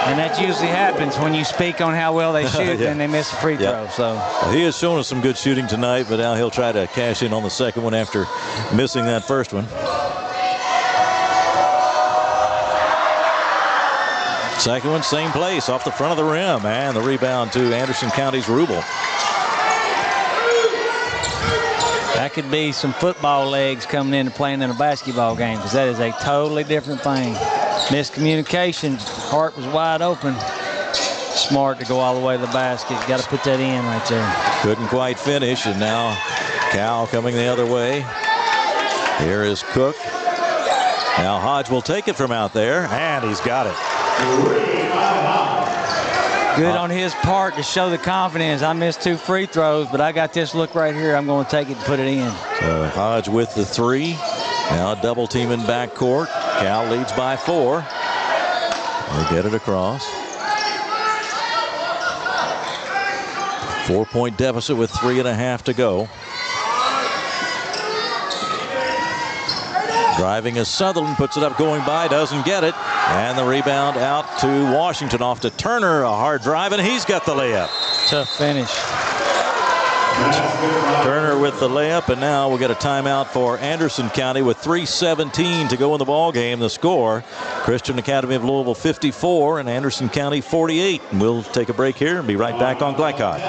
And that usually happens when you speak on how well they shoot and they miss a free throw. So well, he has shown us some good shooting tonight, but now he'll try to cash in on the second one after missing that first one. Second one, same place, off the front of the rim, and the rebound to Anderson County's Rubel. That could be some football legs coming in and playing in a basketball game, because that is a totally different thing. Miscommunication. Hart was wide open. Smart to go all the way to the basket. Got to put that in right there. Couldn't quite finish, and now Cal coming the other way. Here is Cook. Now Hodge will take it from out there, and he's got it. Good on his part to show the confidence. I missed 2 free throws, but I got this look right here. I'm going to take it and put it in. So Hodge with the 3. Now a double team in backcourt. Cal leads by 4. They get it across. 4-point deficit with 3.5 to go. Driving is Sutherland, puts it up going by, doesn't get it. And the rebound out to Washington, off to Turner, a hard drive, and he's got the layup. Tough finish. Turner with the layup, and now we'll get a timeout for Anderson County with 3:17 to go in the ball game. The score, Christian Academy of Louisville 54 and Anderson County 48. And we'll take a break here and be right back on Glycod.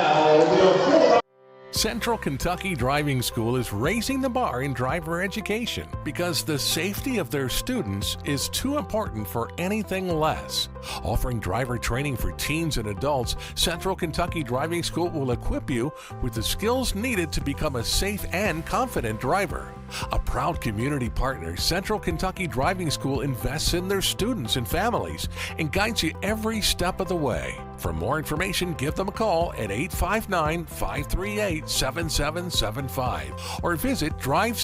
Central Kentucky Driving School is raising the bar in driver education because the safety of their students is too important for anything less. Offering driver training for teens and adults, Central Kentucky Driving School will equip you with the skills needed to become a safe and confident driver. A proud community partner, Central Kentucky Driving School invests in their students and families and guides you every step of the way. For more information, give them a call at 859-538-7775 or visit Drive.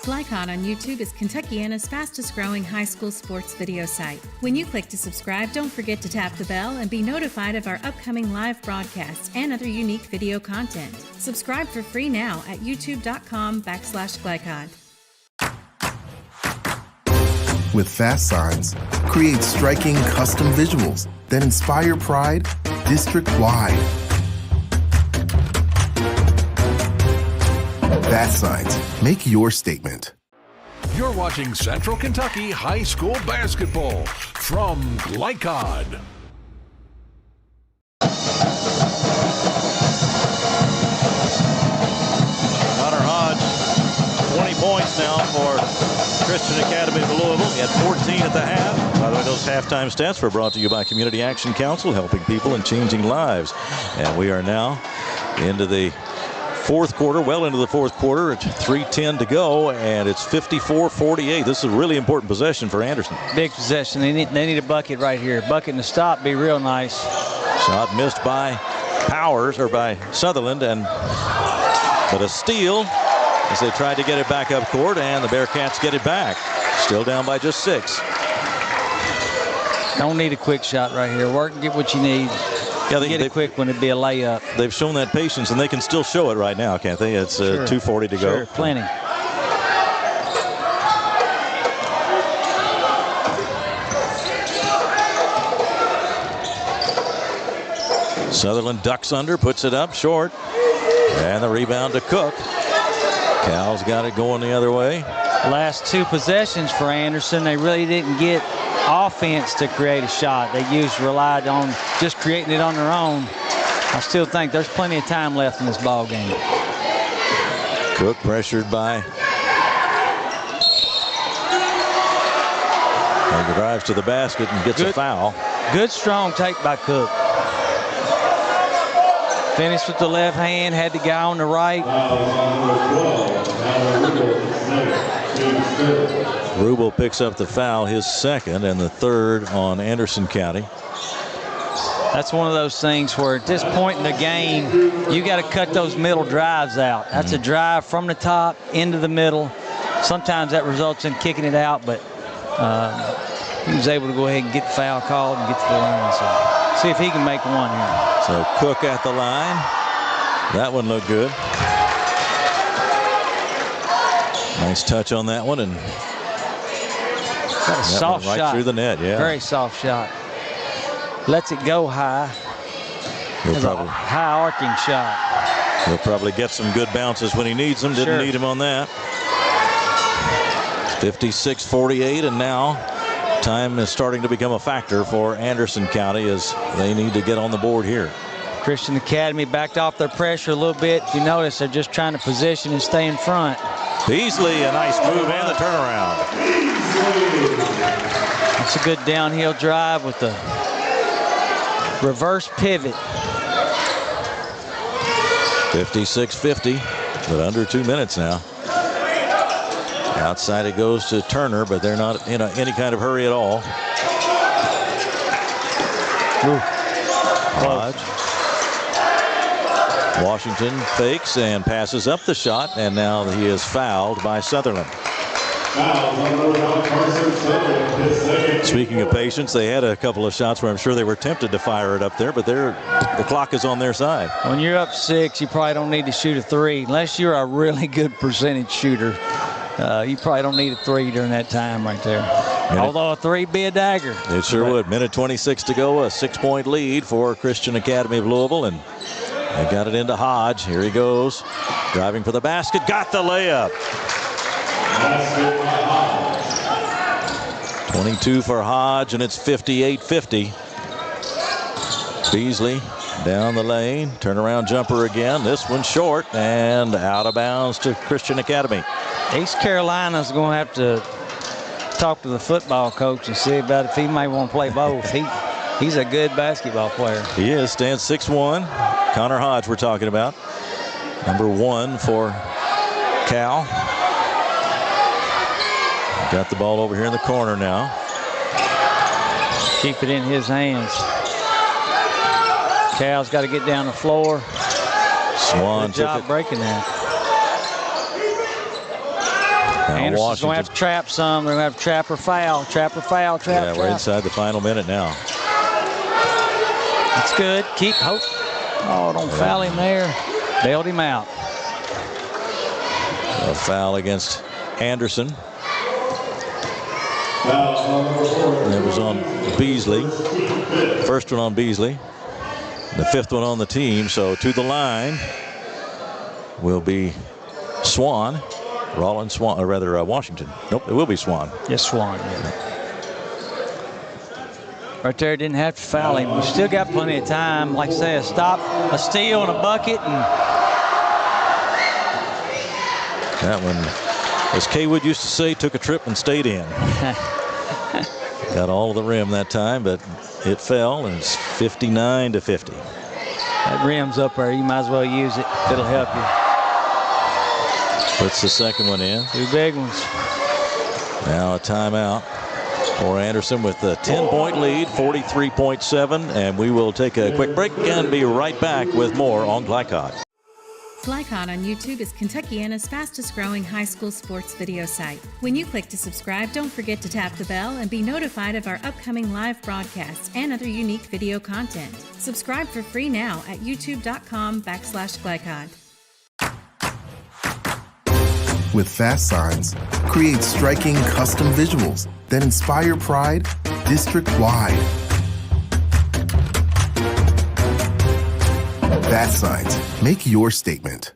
Glycod on YouTube is Kentuckiana's fastest growing high school sports video site. When you click to subscribe, don't forget to tap the bell and be notified of our upcoming live broadcasts and other unique video content. Subscribe for free now at youtube.com/Glycod. With Fast Signs, create striking custom visuals that inspire pride district-wide. Fast Signs, make your statement. You're watching Central Kentucky High School Basketball from Glycod. Connor Hodge, 20 points now for Christian Academy of Louisville. He had 14 at the half. By the way, those halftime stats were brought to you by Community Action Council, helping people and changing lives. And we are now into the fourth quarter, well into the fourth quarter. It's 3:10 to go, and it's 54-48. This is a really important possession for Anderson. Big possession. They need a bucket right here. Bucket and a stop, be real nice. Shot missed by Powers, or by Sutherland, but a steal as they tried to get it back up court, and the Bearcats get it back. Still down by just 6. Don't need a quick shot right here. Work and get what you need. Yeah, get it quick when it'd be a layup. They've shown that patience, and they can still show it right now, can't they? It's 2:40 to go. Plenty. Sutherland ducks under, puts it up short, and the rebound to Cook. Cal's got it going the other way. Last 2 possessions for Anderson, they really didn't get offense to create a shot. They relied on just creating it on their own. I still think there's plenty of time left in this ball game. Cook pressured by. And drives to the basket and gets a foul. Good strong take by Cook. Finished with the left hand, had the guy on the right. Rubel picks up the foul, his second, and the third on Anderson County. That's one of those things where at this point in the game, you got to cut those middle drives out. That's a drive from the top into the middle. Sometimes that results in kicking it out, but he was able to go ahead and get the foul called and get to the line. So see if he can make one here. So Cook at the line. That one looked good. Nice touch on that one, and got a soft right shot through the net. Yeah, very soft shot. Lets it go high. He'll probably high arcing shot. He'll probably get some good bounces when he needs them. Didn't need him on that. 56-48, and now time is starting to become a factor for Anderson County as they need to get on the board here. Christian Academy backed off their pressure a little bit. If you notice, they're just trying to position and stay in front. Beasley, a nice move and the turnaround. It's a good downhill drive with the reverse pivot. 56-50, but under 2 minutes now. Outside it goes to Turner, but they're not in any kind of hurry at all. Hodge. Washington fakes and passes up the shot, and now he is fouled by Sutherland. Speaking of patience, they had a couple of shots where I'm sure they were tempted to fire it up there, but the clock is on their side. When you're up 6, you probably don't need to shoot a 3 unless you're a really good percentage shooter. You probably don't need a 3 during that time right there. Although a 3 be a dagger. It sure would. Minute 26 to go, a 6-point lead for Christian Academy of Louisville, and they got it into Hodge. Here he goes, driving for the basket, got the layup. 22 for Hodge, and it's 58-50. Beasley down the lane, turnaround jumper again. This one short and out of bounds to Christian Academy. East Carolina's going to have to talk to the football coach and see about if he might want to play both. He's a good basketball player. He is. Stands 6'1". Connor Hodge we're talking about. Number 1 for Cal. Got the ball over here in the corner now. Keep it in his hands. Cal's got to get down the floor. Swan Good job breaking that. Anderson's going to have to trap some. They're going to have to trap or foul. Trap or foul. Trap. Yeah, we're inside the final minute now. That's good. Keep hope. Oh, don't foul him there. Bailed him out. A foul against Anderson. It was on Beasley. First one on Beasley. The fifth one on the team. So to the line will be Swan. Rollins Swan, or rather Washington. Nope, it will be Swan. Yes, Swan. Yeah. Right there, didn't have to foul him. We still got plenty of time. Like I say, a stop, a steal, and a bucket. And that one, as Kay Wood used to say, took a trip and stayed in. Got all of the rim that time, but it fell, and it's 59-50. That rim's up there. You might as well use it. It'll help you. Puts the second one in. 2 big ones. Now a timeout for Anderson with a 10-point lead, 43.7, and we will take a quick break and be right back with more on Glycod. Glycod on YouTube is Kentuckiana's fastest growing high school sports video site. When you click to subscribe, don't forget to tap the bell and be notified of our upcoming live broadcasts and other unique video content. Subscribe for free now at youtube.com/Glycod. With fast signs, create striking custom visuals that inspire pride district-wide. Fast signs, make your statement.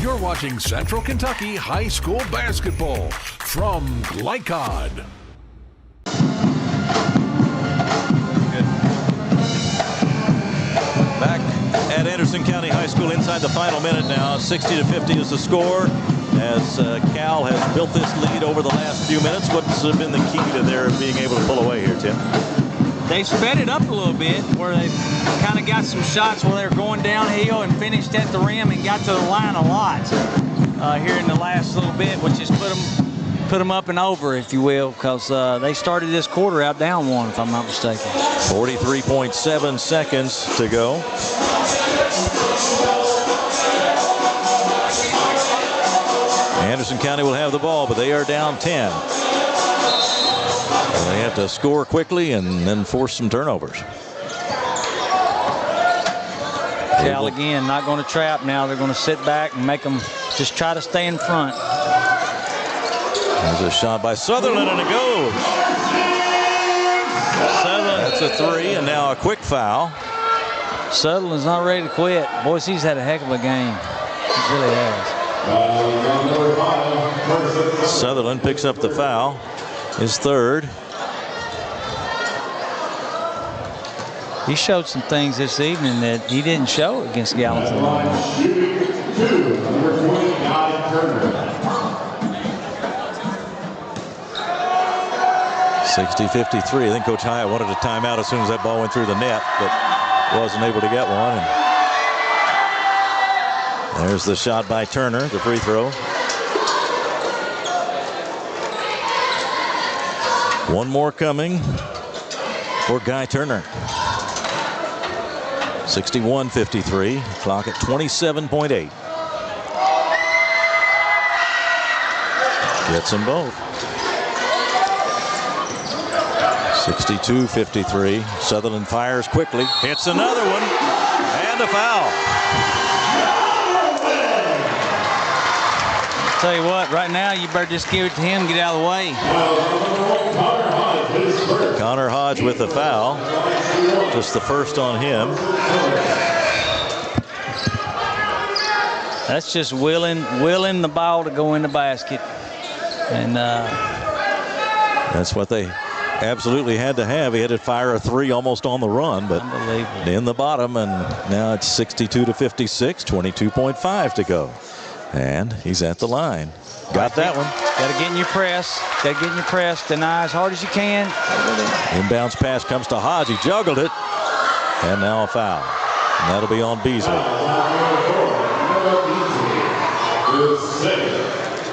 You're watching Central Kentucky High School Basketball from Glycod. Back at Anderson County High School inside the final minute now. 60-50 is the score as Cal has built this lead over the last few minutes. What's been the key to their being able to pull away here, Tim? They sped it up a little bit where they kind of got some shots where they were going downhill and finished at the rim and got to the line a lot here in the last little bit, which is put them up and over, if you will, because they started this quarter out down 1, if I'm not mistaken. 43.7 seconds to go. Anderson County will have the ball, but they are down 10. So they have to score quickly and then force some turnovers. Cal again, not going to trap now. They're going to sit back and make them just try to stay in front. There's a shot by Sutherland, and it goes. That's a 3, and now a quick foul. Sutherland's not ready to quit. Boys, he's had a heck of a game. He really has. Sutherland picks up the foul, his third. He showed some things this evening that he didn't show against Gallatin. 60-53. I think Coach Hyatt wanted a timeout as soon as that ball went through the net, but wasn't able to get one. And there's the shot by Turner, the free throw. One more coming for Guy Turner. 61-53. Clock at 27.8. Gets them both. 62-53. Sutherland fires quickly. Hits another one. And a foul. Tell you what, right now you better just give it to him, get out of the way. Connor Hodge with the foul. Just the first on him. That's just willing the ball to go in the basket. And that's what they absolutely had to have. He had to fire a 3 almost on the run, but in the bottom, and now it's 62-56, 22.5 to go. And he's at the line. Got that one. Got to get in your press. Got to get in your press. Deny as hard as you can. Inbounds pass comes to Hodge. He juggled it. And now a foul. And that'll be on Beasley.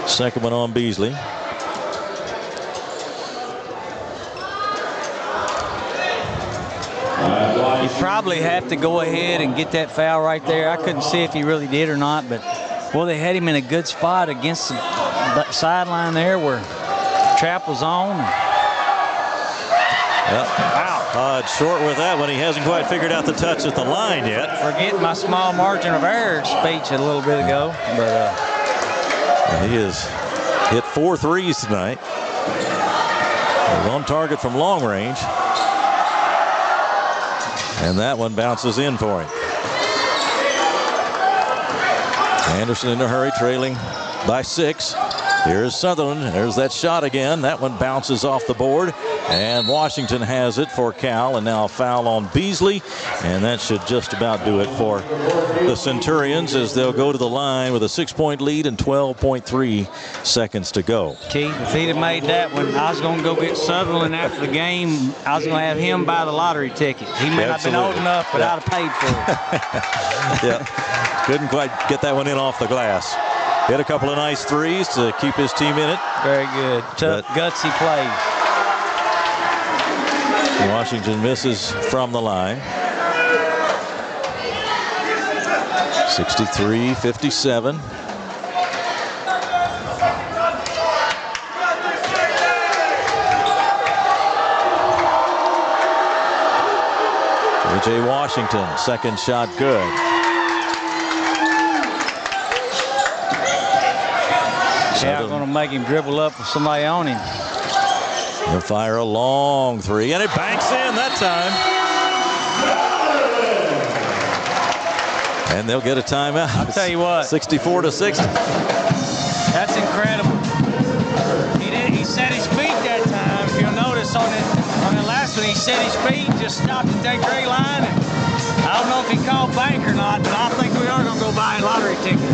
Second one on Beasley. You probably have to go ahead and get that foul right there. I couldn't see if he really did or not, but well, they had him in a good spot against the sideline there where trap was on. Wow. Short with that one. He hasn't quite figured out the touch at the line yet. Forgetting my small margin of error speech a little bit ago. But he has hit 4 threes tonight. He's on target from long range. And that one bounces in for him. Anderson in a hurry, trailing by 6. Here's Sutherland. There's that shot again. That one bounces off the board. And Washington has it for Cal. And now a foul on Beasley. And that should just about do it for the Centurions as they'll go to the line with a 6-point lead and 12.3 seconds to go. Keith, if he'd have made that one, I was going to go get Sutherland after the game. I was going to have him buy the lottery ticket. He may not have been old enough, but I'd have paid for it. Yeah. Couldn't quite get that one in off the glass. Hit a couple of nice threes to keep his team in it. Very good. Tough, gutsy play. Washington misses from the line. 63-57. A.J. Washington, second shot good. Yeah, I'm going to make him dribble up with somebody on him. He'll fire a long 3, and it banks in that time. And they'll get a timeout. I'll tell you what. 64-60. That's incredible. He set his feet that time. If you'll notice on the last one, he set his feet, just stopped at that gray line. And I don't know if he called bank or not, but I think we are going to go buy a lottery ticket.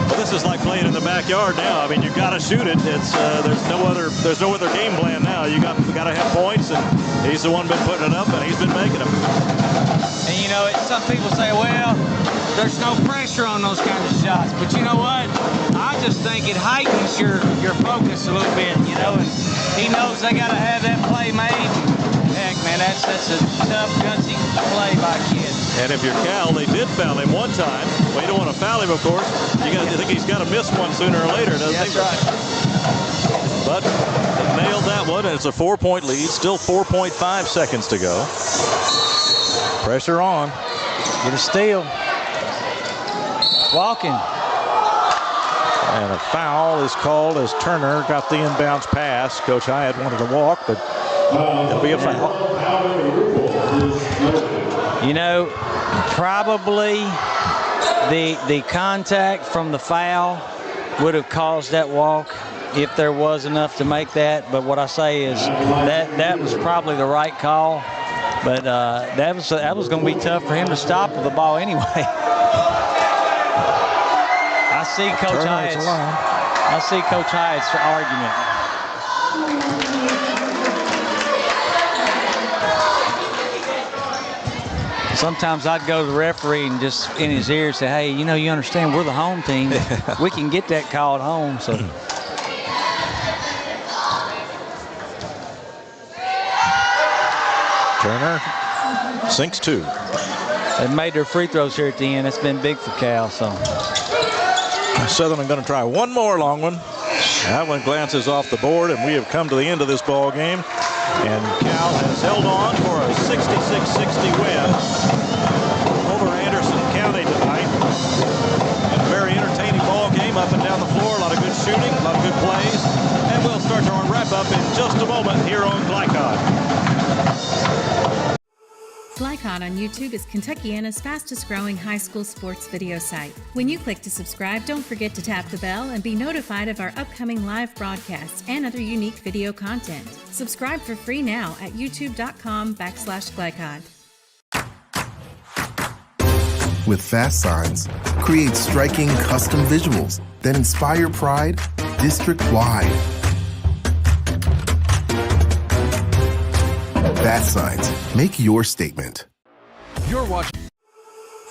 Well, this is like playing in the backyard now. I mean, you've got to shoot it. It's there's no other game plan now. You got to have points, and he's the one been putting it up, and he's been making them. And you know, some people say, well, there's no pressure on those kinds of shots, but you know what? I just think it heightens your focus a little bit. You know, and he knows they got to have that play made. Heck, man, that's a tough, gutsy play by a kid. And if you're Cal, they did foul him one time. Well, you don't want to foul him, of course. You think he's got to miss one sooner or later, doesn't he? That's right. But they nailed that one, and it's a 4-point lead. Still 4.5 seconds to go. Pressure on. Get a steal. Walking. And a foul is called as Turner got the inbounds pass. Coach Hyatt wanted to walk, but it'll be a foul. You know, probably the contact from the foul would have caused that walk if there was enough to make that. But what I say is that was probably the right call. But that was going to be tough for him to stop with the ball anyway. I see Coach Hyatt's argument. Sometimes I'd go to the referee and just in his ear say, hey, you know, you understand we're the home team. We can get that call at home. So. Turner sinks 2. They made their free throws here at the end. That's been big for Cal. So Sutherland going to try one more long one. That one glances off the board, and we have come to the end of this ball game. And Cal has held on for a 66-60 win over Anderson County tonight. And a very entertaining ball game up and down the floor. A lot of good shooting, a lot of good plays. And we'll start our wrap-up in just a moment here on Glycon. Glycon on YouTube is Kentuckiana's fastest growing high school sports video site. When you click to subscribe, don't forget to tap the bell and be notified of our upcoming live broadcasts and other unique video content. Subscribe for free now at youtube.com/Glycon. With Fast Signs, create striking custom visuals that inspire pride district-wide. Fast Signs, make your statement. You're watching.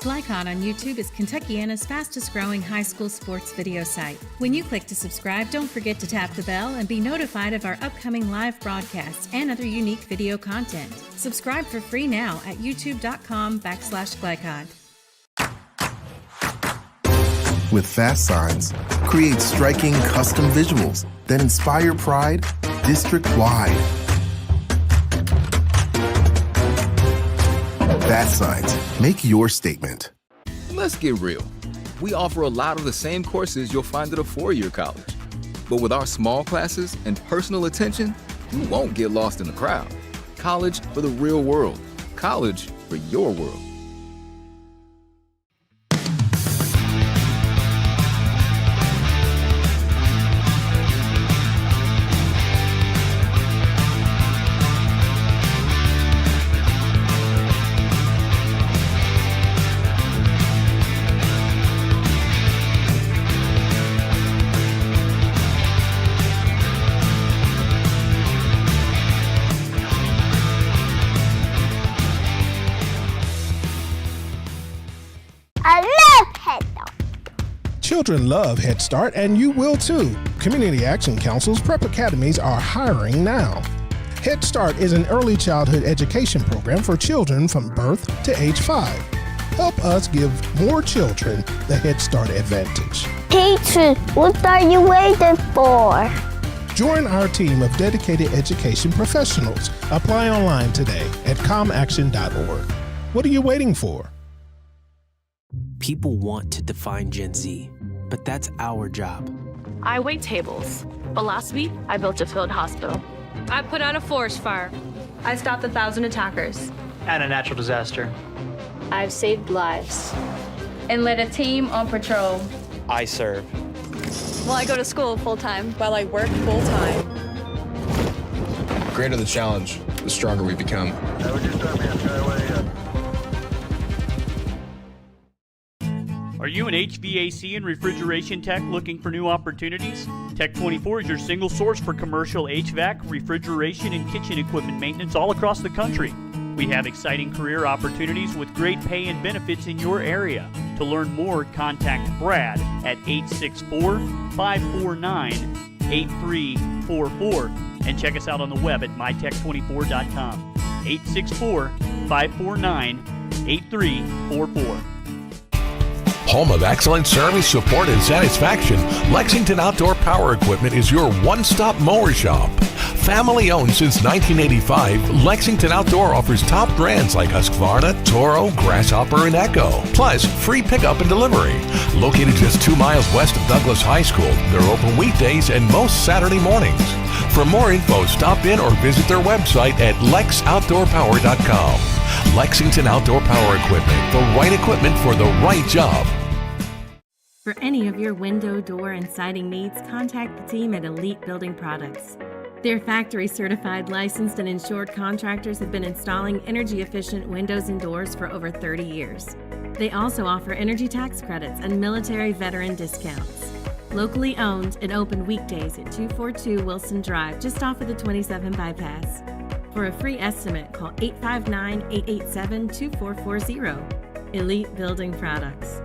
Glycon on YouTube is Kentuckiana's fastest growing high school sports video site. When you click to subscribe, don't forget to tap the bell and be notified of our upcoming live broadcasts and other unique video content. Subscribe for free now at youtube.com/Glycon. With fast signs, create striking custom visuals that inspire pride district-wide. Fast signs, make your statement. Let's get real. We offer a lot of the same courses you'll find at a four-year college. But with our small classes and personal attention, you won't get lost in the crowd. College for the real world. College for your world. Children love Head Start, and you will too. Community Action Council's prep academies are hiring now. Head Start is an early childhood education program for children from birth to age 5. Help us give more children the Head Start advantage. Teacher, what are you waiting for? Join our team of dedicated education professionals. Apply online today at comaction.org. What are you waiting for? People want to define Gen Z, but that's our job. I wait tables, but last week I built a field hospital. I put out a forest fire. I stopped 1,000 attackers. And a natural disaster. I've saved lives. And led a team on patrol. I serve. Well, I go to school full-time while I work full-time. The greater the challenge, the stronger we become. Are you an HVAC and refrigeration tech looking for new opportunities? Tech24 is your single source for commercial HVAC, refrigeration, and kitchen equipment maintenance all across the country. We have exciting career opportunities with great pay and benefits in your area. To learn more, contact Brad at 864-549-8344 and check us out on the web at mytech24.com. 864-549-8344. Home of excellent service, support, and satisfaction, Lexington Outdoor Power Equipment is your one-stop mower shop. Family owned since 1985, Lexington Outdoor offers top brands like Husqvarna, Toro, Grasshopper, and Echo. Plus, free pickup and delivery. Located just 2 miles west of Douglas High School, they're open weekdays and most Saturday mornings. For more info, stop in or visit their website at lexoutdoorpower.com. Lexington Outdoor Power Equipment, the right equipment for the right job. For any of your window, door, and siding needs, contact the team at Elite Building Products. Their factory-certified, licensed, and insured contractors have been installing energy-efficient windows and doors for over 30 years. They also offer energy tax credits and military veteran discounts. Locally owned and open weekdays at 242 Wilson Drive, just off of the 27 bypass. For a free estimate, call 859-887-2440. Elite Building Products.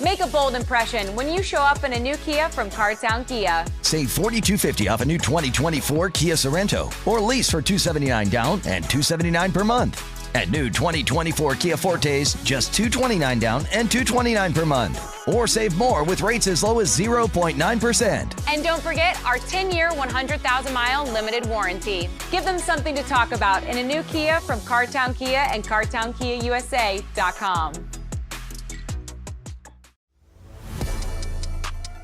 Make a bold impression when you show up in a new Kia from Cartown Kia. Save $4,250 off a new 2024 Kia Sorento, or lease for $279 down and $279 per month. And new 2024 Kia Fortes, just $229 down and $229 per month. Or save more with rates as low as 0.9%. And don't forget our 10-year, 100,000-mile limited warranty. Give them something to talk about in a new Kia from Cartown Kia and CartownKiaUSA.com.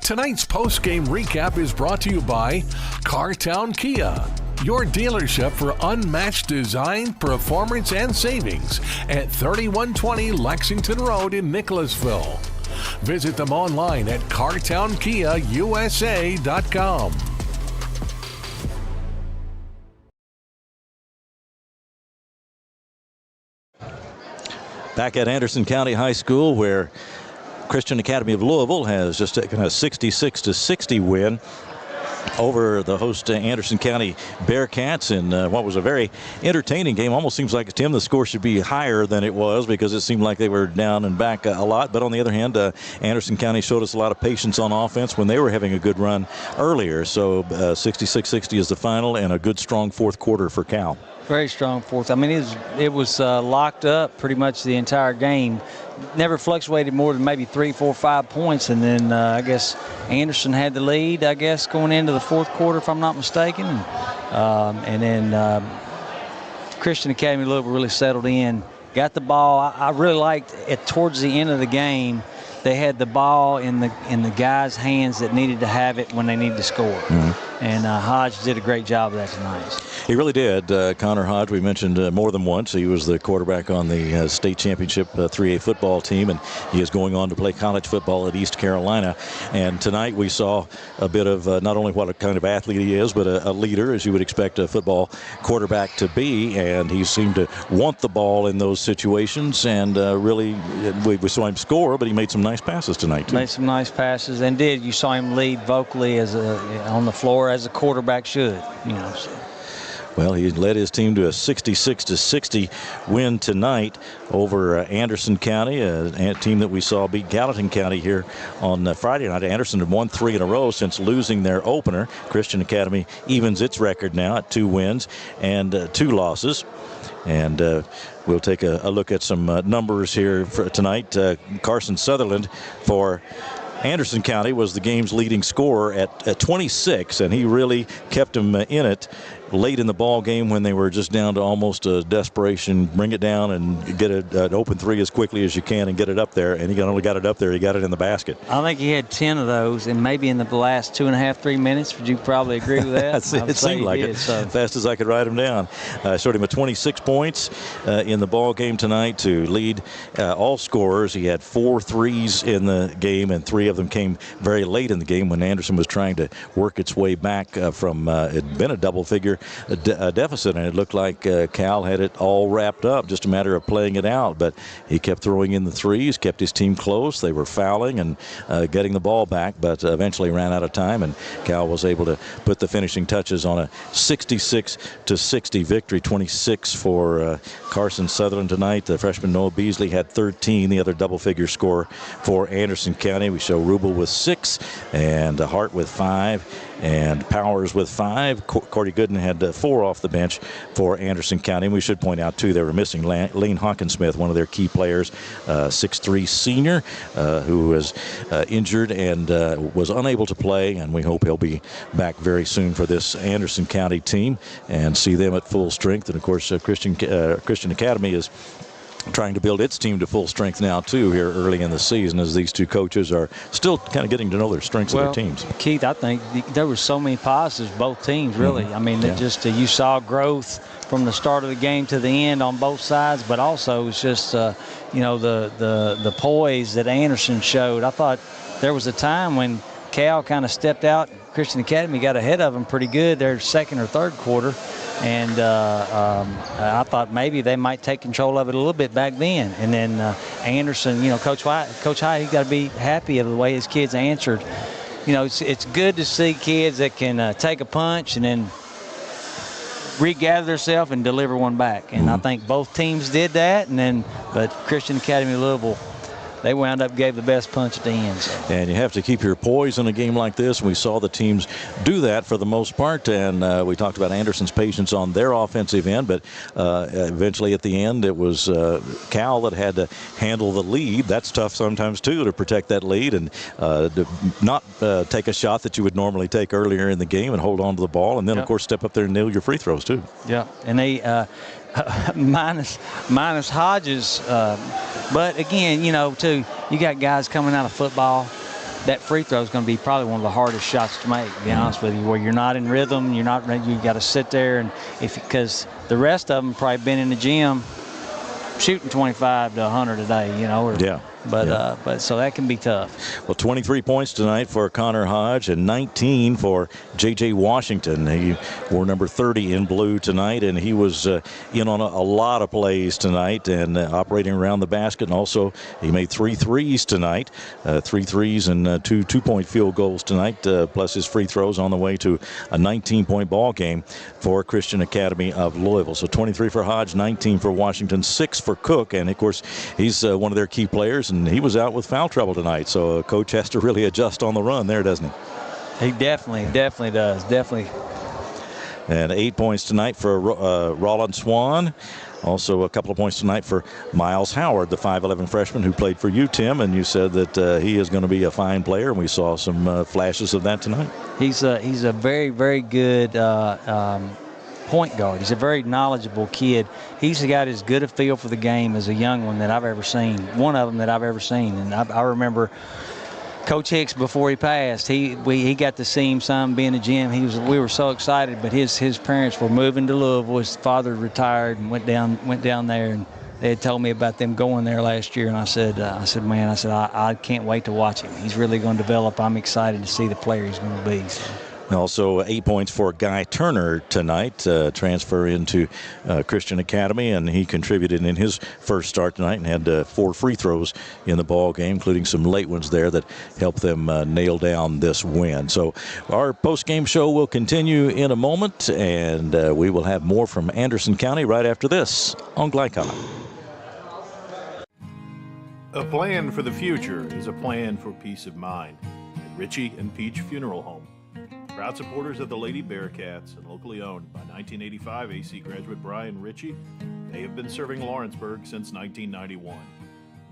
Tonight's post-game recap is brought to you by Cartown Kia, your dealership for unmatched design, performance, and savings at 3120 Lexington Road in Nicholasville. Visit them online at CartownKiaUSA.com. Back at Anderson County High School, where Christian Academy of Louisville has just taken a 66-60 win over the host Anderson County Bearcats in what was a very entertaining game. Almost seems like, Tim, the score should be higher than it was because it seemed like they were down and back a lot. But on the other hand, Anderson County showed us a lot of patience on offense when they were having a good run earlier. So 66-60 is the final, and a good strong fourth quarter for Cal. Very strong fourth. I mean, it was locked up pretty much the entire game. never fluctuated more than maybe 3, 4, 5 points. And then I guess Anderson had the lead, I guess, going into the fourth quarter, if I'm not mistaken. And then Christian Academy Louisville really settled in, got the ball. I really liked it towards the end of the game. They had the ball in the guys' hands that needed to have it when they needed to score. And Hodge did a great job of that tonight. He really did. Connor Hodge, we mentioned more than once. He was the quarterback on the state championship 3A football team, and he is going on to play college football at East Carolina. And tonight we saw a bit of not only what a kind of athlete he is, but a leader, as you would expect a football quarterback to be. And he seemed to want the ball in those situations. And really, we saw him score, but he made some nice passes tonight, too. Made some nice passes, and you saw him lead vocally on the floor as a quarterback should, So. Well, he led his team to a 66-60 win tonight over Anderson County, a team that we saw beat Gallatin County here on Friday night. Anderson had won 3 in a row since losing their opener. Christian Academy evens its record now at 2 wins and 2 losses. And we'll take a look at some numbers here for tonight. Carson Sutherland for Anderson County was the game's leading scorer at 26, and he really kept them in it late in the ball game when they were just down to almost a desperation. Bring it down and get an open 3 as quickly as you can and get it up there. And he only got it up there. He got it in the basket. I think he had 10 of those, and maybe in the last 2.5, 3 minutes. Would you probably agree with that? It seemed like it. Fast as I could write him down. Showed him at 26 points in the ball game tonight to lead all scorers. He had 4 threes in the game, and 3 of them came very late in the game when Anderson was trying to work its way back from it had been a double-figure deficit, and it looked like Cal had it all wrapped up, just a matter of playing it out. But he kept throwing in the threes, kept his team close. They were fouling and getting the ball back, but eventually ran out of time, and Cal was able to put the finishing touches on a 66-60 victory. 26 for Carson Sutherland tonight. The freshman Noah Beasley had 13, the other double-figure scorer for Anderson County. We show Rubel with 6 and Hart with 5 and Powers with 5. Cordy Gooden had 4 off the bench for Anderson County. And we should point out, too, they were missing Lane Hawkinsmith, one of their key players, 6'3 senior, who was injured and was unable to play. And we hope he'll be back very soon for this Anderson County team and see them at full strength. And, of course, Christian Academy is trying to build its team to full strength now, too, here early in the season, as these two coaches are still kind of getting to know their strengths of their teams. Keith, I think there were so many positives, both teams, really. I mean, you saw growth from the start of the game to the end on both sides, but also it's just, the poise that Anderson showed. I thought there was a time when Cal kind of stepped out. Christian Academy got ahead of them pretty good their second or third quarter. And I thought maybe they might take control of it a little bit back then. And then Anderson, Coach Hyatt, he's got to be happy of the way his kids answered. It's good to see kids that can take a punch and then regather themselves and deliver one back. And I think both teams did that. But Christian Academy Louisville, they wound up gave the best punch at the end. So. And you have to keep your poise in a game like this. We saw the teams do that for the most part, and we talked about Anderson's patience on their offensive end, but eventually at the end it was Cal that had to handle the lead. That's tough sometimes, too, to protect that lead and to not take a shot that you would normally take earlier in the game and hold on to the ball, and then, of course, step up there and nail your free throws, too. Yeah, and they minus Hodges, but again, too, you got guys coming out of football. That free throw is going to be probably one of the hardest shots to make, to be honest with you, where you're not in rhythm, you got to sit there, and because the rest of them probably been in the gym shooting 25 to 100 a day, But so that can be tough. Well, 23 points tonight for Connor Hodge and 19 for J.J. Washington. He wore number 30 in blue tonight, and he was in on a lot of plays tonight and operating around the basket. And also, he made 3 threes tonight, 3 threes and 2 two-point field goals tonight, plus his free throws on the way to a 19-point ball game for Christian Academy of Louisville. So 23 for Hodge, 19 for Washington, 6 for Cook. And, of course, he's one of their key players, and he was out with foul trouble tonight, so a coach has to really adjust on the run there, doesn't he? He definitely does. And 8 points tonight for Roland Swan. Also a couple of points tonight for Miles Howard, the 5'11 freshman who played for you, Tim, and you said that he is going to be a fine player, and we saw some flashes of that tonight. He's a very, very good point guard. He's a very knowledgeable kid. He's got as good a feel for the game as a young one that I've ever seen, one of them that I've ever seen. And I remember Coach Hicks, before he passed, he got to see him some, be in the gym. We were so excited, but his parents were moving to Louisville. His father retired and went down there, and they had told me about them going there last year. And I said, man, I can't wait to watch him. He's really going to develop. I'm excited to see the player he's going to be. So. Also 8 points for Guy Turner tonight, transfer into Christian Academy, and he contributed in his first start tonight and had 4 free throws in the ball game, including some late ones there that helped them nail down this win. So our post-game show will continue in a moment, and we will have more from Anderson County right after this on Glycon. A plan for the future is a plan for peace of mind at Ritchie and Peach Funeral Home. Proud supporters of the Lady Bearcats and locally owned by 1985 AC graduate Brian Ritchie, they have been serving Lawrenceburg since 1991.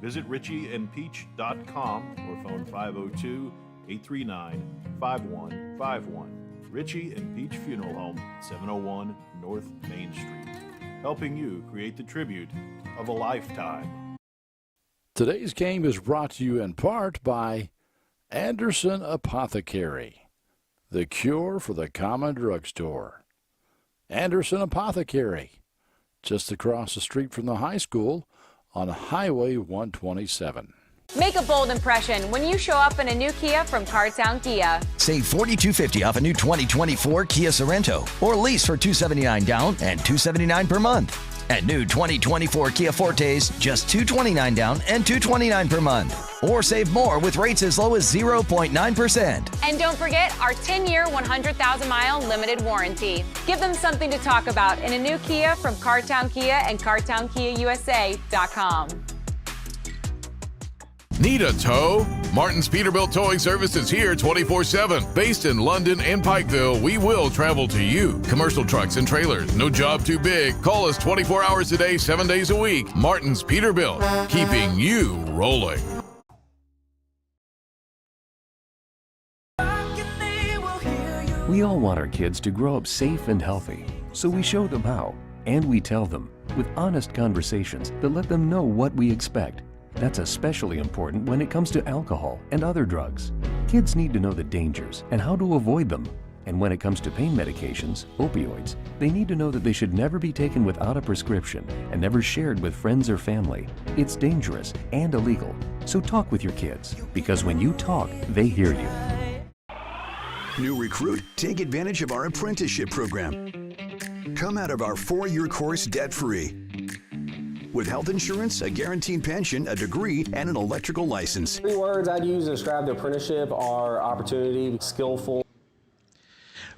Visit ritchieandpeach.com or phone 502-839-5151. Ritchie and Peach Funeral Home, 701 North Main Street, helping you create the tribute of a lifetime. Today's game is brought to you in part by Anderson Apothecary, the cure for the common drugstore. Anderson Apothecary, just across the street from the high school on Highway 127. Make a bold impression when you show up in a new Kia from Cartown Kia. Save $4,250 off a new 2024 Kia Sorento, or lease for $279 down and $279 per month. And new 2024 Kia Fortes, just $229 down and $229 per month. Or save more with rates as low as 0.9%. And don't forget our 10-year, 100,000-mile limited warranty. Give them something to talk about in a new Kia from Cartown Kia and CartownKiaUSA.com. Need a tow? Martin's Peterbilt Towing Service is here 24/7. Based in London and Pikeville, we will travel to you. Commercial trucks and trailers, no job too big. Call us 24 hours a day, 7 days a week. Martin's Peterbilt, keeping you rolling. We all want our kids to grow up safe and healthy, so we show them how, and we tell them with honest conversations that let them know what we expect. That's especially important when it comes to alcohol and other drugs. Kids need to know the dangers and how to avoid them. And when it comes to pain medications, opioids, they need to know that they should never be taken without a prescription and never shared with friends or family. It's dangerous and illegal. So talk with your kids, because when you talk, they hear you. New recruit, take advantage of our apprenticeship program. Come out of our 4-year course debt-free. With health insurance, a guaranteed pension, a degree, and an electrical license. 3 words I'd use to describe the apprenticeship are opportunity, skillful.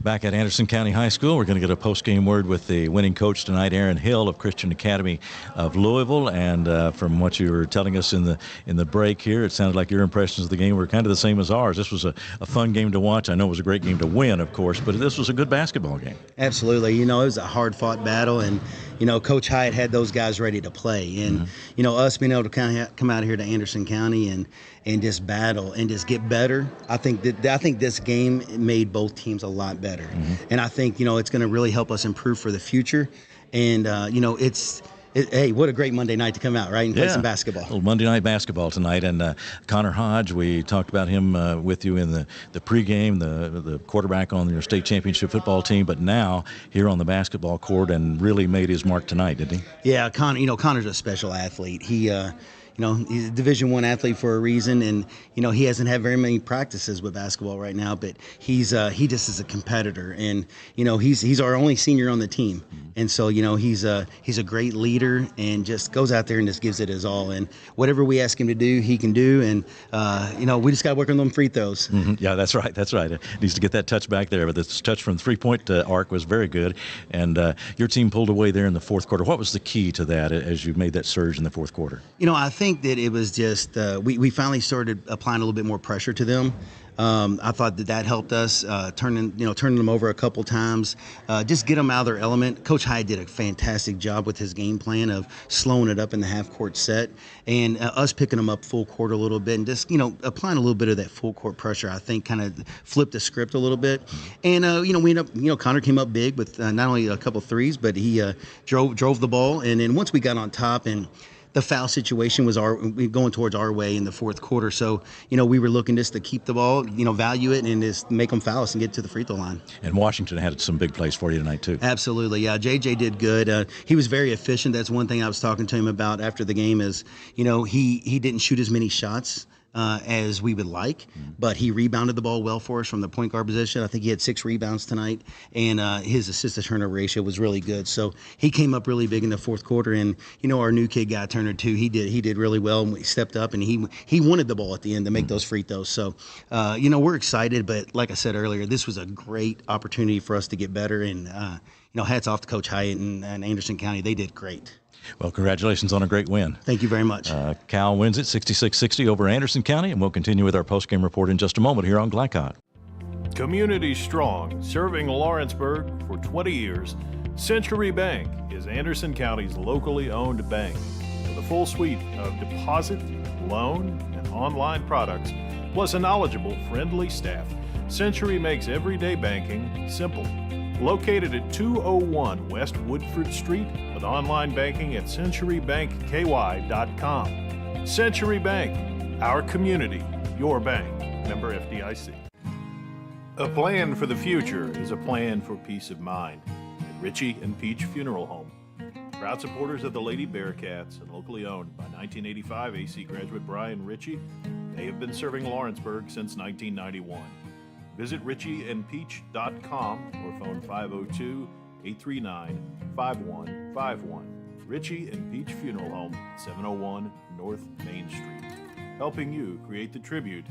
Back at Anderson County High School, we're going to get a post-game word with the winning coach tonight, Aaron Hill of Christian Academy of Louisville. And from what you were telling us in the break here, it sounded like your impressions of the game were kind of the same as ours. This was a fun game to watch. I know it was a great game to win, of course, but this was a good basketball game. Absolutely. You know, it was a hard-fought battle, and you know, Coach Hyatt had those guys ready to play. And, you know, us being able to come out here to Anderson County and just battle and just get better, I think this game made both teams a lot better. And I think, you know, it's going to really help us improve for the future. And, you know, hey, what a great Monday night to come out, right, and play some basketball. A little Monday night basketball tonight. And Connor Hodge, we talked about him with you in the pregame, the quarterback on your state championship football team, but now here on the basketball court and really made his mark tonight, didn't he? Yeah, Connor's a special athlete. He you know, he's a Division I athlete for a reason, and you know he hasn't had very many practices with basketball right now. But he just is a competitor, and you know he's our only senior on the team, and so you know he's a great leader and just goes out there and just gives it his all. And whatever we ask him to do, he can do. And you know we just got to work on them free throws. Yeah, that's right. That's right. It needs to get that touch back there, but this touch from 3-point arc was very good. And your team pulled away there in the fourth quarter. What was the key to that as you made that surge in the fourth quarter? You know, I think that it was just we finally started applying a little bit more pressure to them. I thought that helped us turning them over a couple times, just get them out of their element. Coach Hyatt did a fantastic job with his game plan of slowing it up in the half-court set and us picking them up full court a little bit and just, applying a little bit of that full court pressure, I think kind of flipped the script a little bit. And, we ended up, Connor came up big with not only a couple threes, but he drove the ball. And then once we got on top and the foul situation was going towards our way in the fourth quarter. So, we were looking just to keep the ball, value it and just make them foul us and get to the free throw line. And Washington had some big plays for you tonight, too. Absolutely. Yeah. JJ did good. He was very efficient. That's one thing I was talking to him about after the game is, he didn't shoot as many shots as we would like, but he rebounded the ball well for us from the point guard position. I think he had 6 rebounds tonight, and his assist-to-turnover ratio was really good. So he came up really big in the fourth quarter, and our new kid guy Turner too. He did really well, and he stepped up, and he wanted the ball at the end to make those free throws. So we're excited, but like I said earlier, this was a great opportunity for us to get better, and hats off to Coach Hyatt and Anderson County. They did great. Well, congratulations on a great win. Thank you very much. Cal wins it 66-60 over Anderson County, and we'll continue with our postgame report in just a moment here on Glycott. Community strong, serving Lawrenceburg for 20 years, Century Bank is Anderson County's locally owned bank. With a full suite of deposit, loan, and online products, plus a knowledgeable, friendly staff, Century makes everyday banking simple. Located at 201 West Woodford Street with online banking at centurybankky.com. Century Bank, our community, your bank. Member FDIC. A plan for the future is a plan for peace of mind at Ritchie and Peach Funeral Home. Proud supporters of the Lady Bearcats and locally owned by 1985 AC graduate Brian Ritchie, they have been serving Lawrenceburg since 1991. Visit richieandpeach.com or phone 502-839-5151. Ritchie and Peach Funeral Home, 701 North Main Street. Helping you create the tribute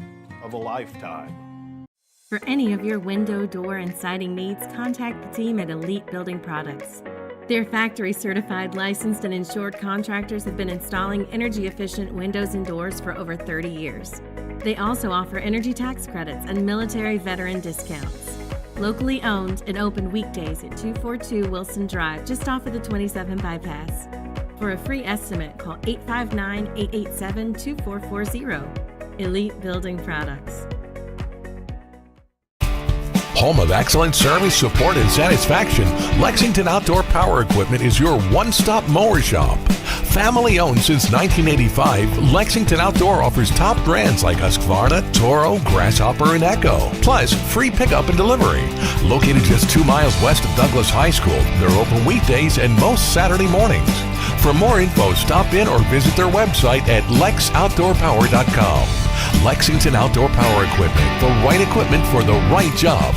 of a lifetime. For any of your window, door, and siding needs, contact the team at Elite Building Products. Their factory-certified, licensed, and insured contractors have been installing energy-efficient windows and doors for over 30 years. They also offer energy tax credits and military veteran discounts. Locally owned and open weekdays at 242 Wilson Drive, just off of the 27 bypass. For a free estimate, call 859-887-2440. Elite Building Products. Home of excellent service, support, and satisfaction, Lexington Outdoor Power Equipment is your one-stop mower shop. Family owned since 1985, Lexington Outdoor offers top brands like Husqvarna, Toro, Grasshopper, and Echo. Plus, free pickup and delivery. Located just 2 miles west of Douglas High School, they're open weekdays and most Saturday mornings. For more info, stop in or visit their website at lexoutdoorpower.com. Lexington Outdoor Power Equipment, the right equipment for the right job.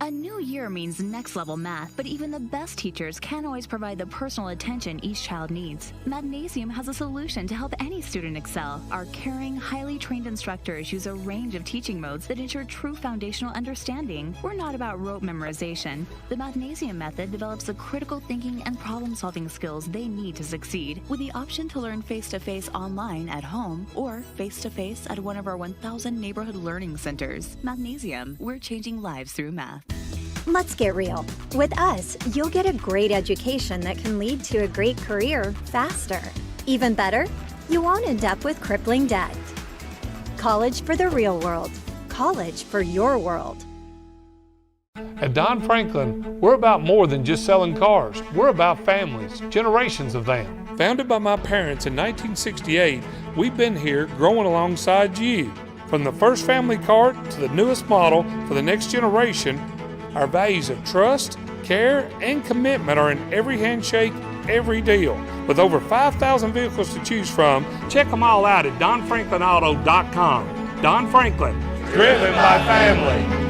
A new year means next level math, but even the best teachers can't always provide the personal attention each child needs. Magnesium has a solution to help any student excel. Our caring, highly trained instructors use a range of teaching modes that ensure true foundational understanding. We're not about rote memorization. The Magnesium method develops the critical thinking and problem-solving skills they need to succeed, with the option to learn face-to-face online at home or face-to-face at one of our 1,000 neighborhood learning centers. Magnesium, we're changing lives through math. Let's get real. With us, you'll get a great education that can lead to a great career faster. Even better, you won't end up with crippling debt. College for the real world. College for your world. At Don Franklin, we're about more than just selling cars. We're about families, generations of them. Founded by my parents in 1968, we've been here growing alongside you. From the first family car to the newest model for the next generation, our values of trust, care, and commitment are in every handshake, every deal. With over 5,000 vehicles to choose from, check them all out at DonFranklinAuto.com. Don Franklin, driven by family.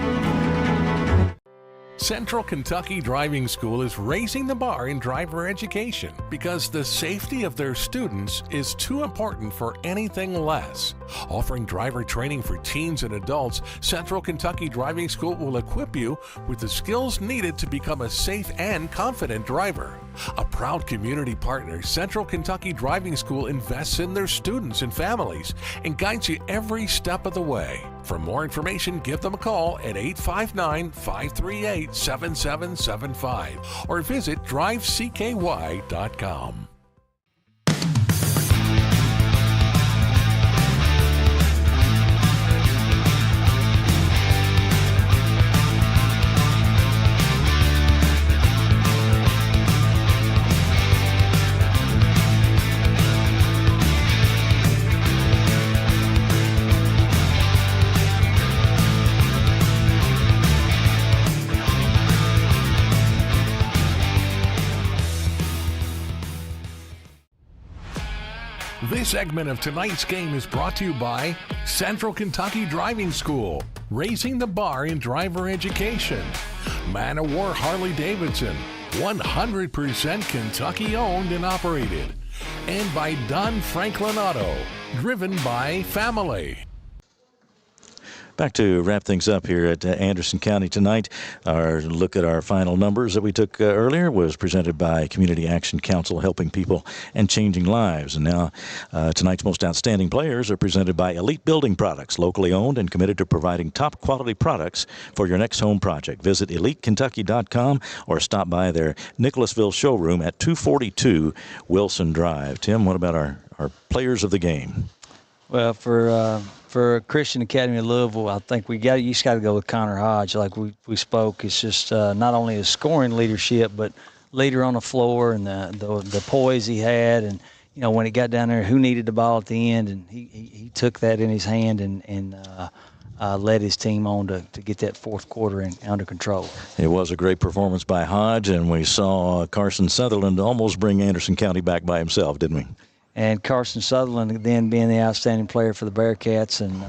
Central Kentucky Driving School is raising the bar in driver education because the safety of their students is too important for anything less. Offering driver training for teens and adults, Central Kentucky Driving School will equip you with the skills needed to become a safe and confident driver. A proud community partner, Central Kentucky Driving School invests in their students and families and guides you every step of the way. For more information, give them a call at 859-538-7775 or visit drivecky.com. This segment of tonight's game is brought to you by Central Kentucky Driving School, raising the bar in driver education. Man of War Harley-Davidson, 100% Kentucky owned and operated. And by Don Franklin Auto, driven by family. Back to wrap things up here at Anderson County tonight. Our look at our final numbers that we took earlier was presented by Community Action Council, helping people and changing lives. And now tonight's most outstanding players are presented by Elite Building Products, locally owned and committed to providing top quality products for your next home project. Visit EliteKentucky.com or stop by their Nicholasville showroom at 242 Wilson Drive. Tim, what about our players of the game? Well, for Christian Academy of Louisville, I think you just got to go with Connor Hodge. Like we spoke, it's just not only his scoring leadership, but leader on the floor and the poise he had, and when he got down there, who needed the ball at the end, and he took that in his hand and led his team on to get that fourth quarter under control. It was a great performance by Hodge, and we saw Carson Sutherland almost bring Anderson County back by himself, didn't we? And Carson Sutherland then being the outstanding player for the Bearcats, and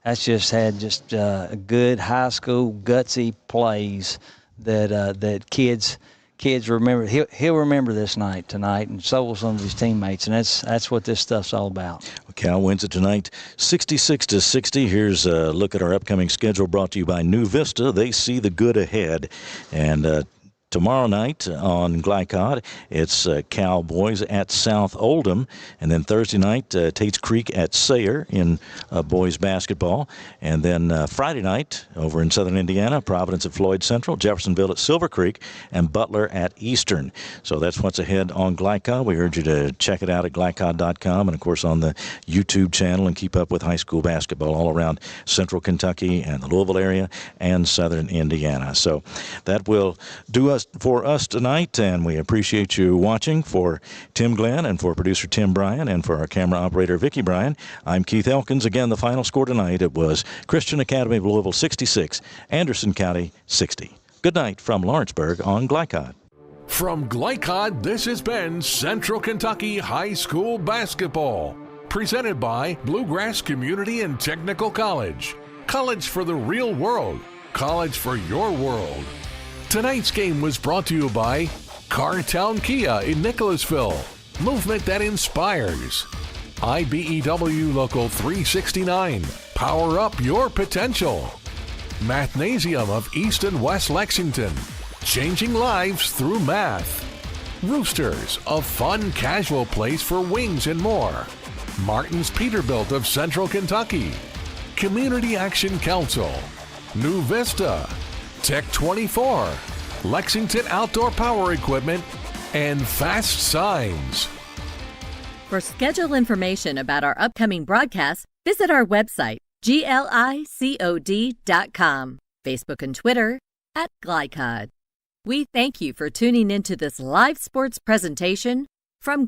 that's just good high school gutsy plays that kids remember. He'll remember this night tonight, and so will some of his teammates, and that's what this stuff's all about. Cal wins it tonight, 66-60. Here's a look at our upcoming schedule, brought to you by New Vista. They see the good ahead, and tomorrow night on Glycod, it's Cowboys at South Oldham. And then Thursday night, Tates Creek at Sayre in boys basketball. And then Friday night over in southern Indiana, Providence at Floyd Central, Jeffersonville at Silver Creek, and Butler at Eastern. So that's what's ahead on Glycod. We urge you to check it out at glycod.com and, of course, on the YouTube channel, and keep up with high school basketball all around central Kentucky and the Louisville area and southern Indiana. So that will do us for us tonight, and we appreciate you watching. For Tim Glenn and for producer Tim Bryan and for our camera operator Vicki Bryan, I'm Keith Elkins. Again, the final score tonight, it was Christian Academy of Louisville 66, Anderson County 60. Good night from Lawrenceburg on Glycod. From Glycod, this has been Central Kentucky High School Basketball, presented by Bluegrass Community and Technical College. College for the real world. College for your world. Tonight's game was brought to you by Cartown Kia in Nicholasville. Movement that inspires. IBEW Local 369. Power up your potential. Mathnasium of East and West Lexington. Changing lives through math. Roosters, a fun, casual place for wings and more. Martin's Peterbilt of Central Kentucky. Community Action Council. New Vista. Tech 24, Lexington Outdoor Power Equipment, and Fast Signs. For schedule information about our upcoming broadcasts, visit our website, glicod.com, Facebook and Twitter @Glycod. We thank you for tuning into this live sports presentation from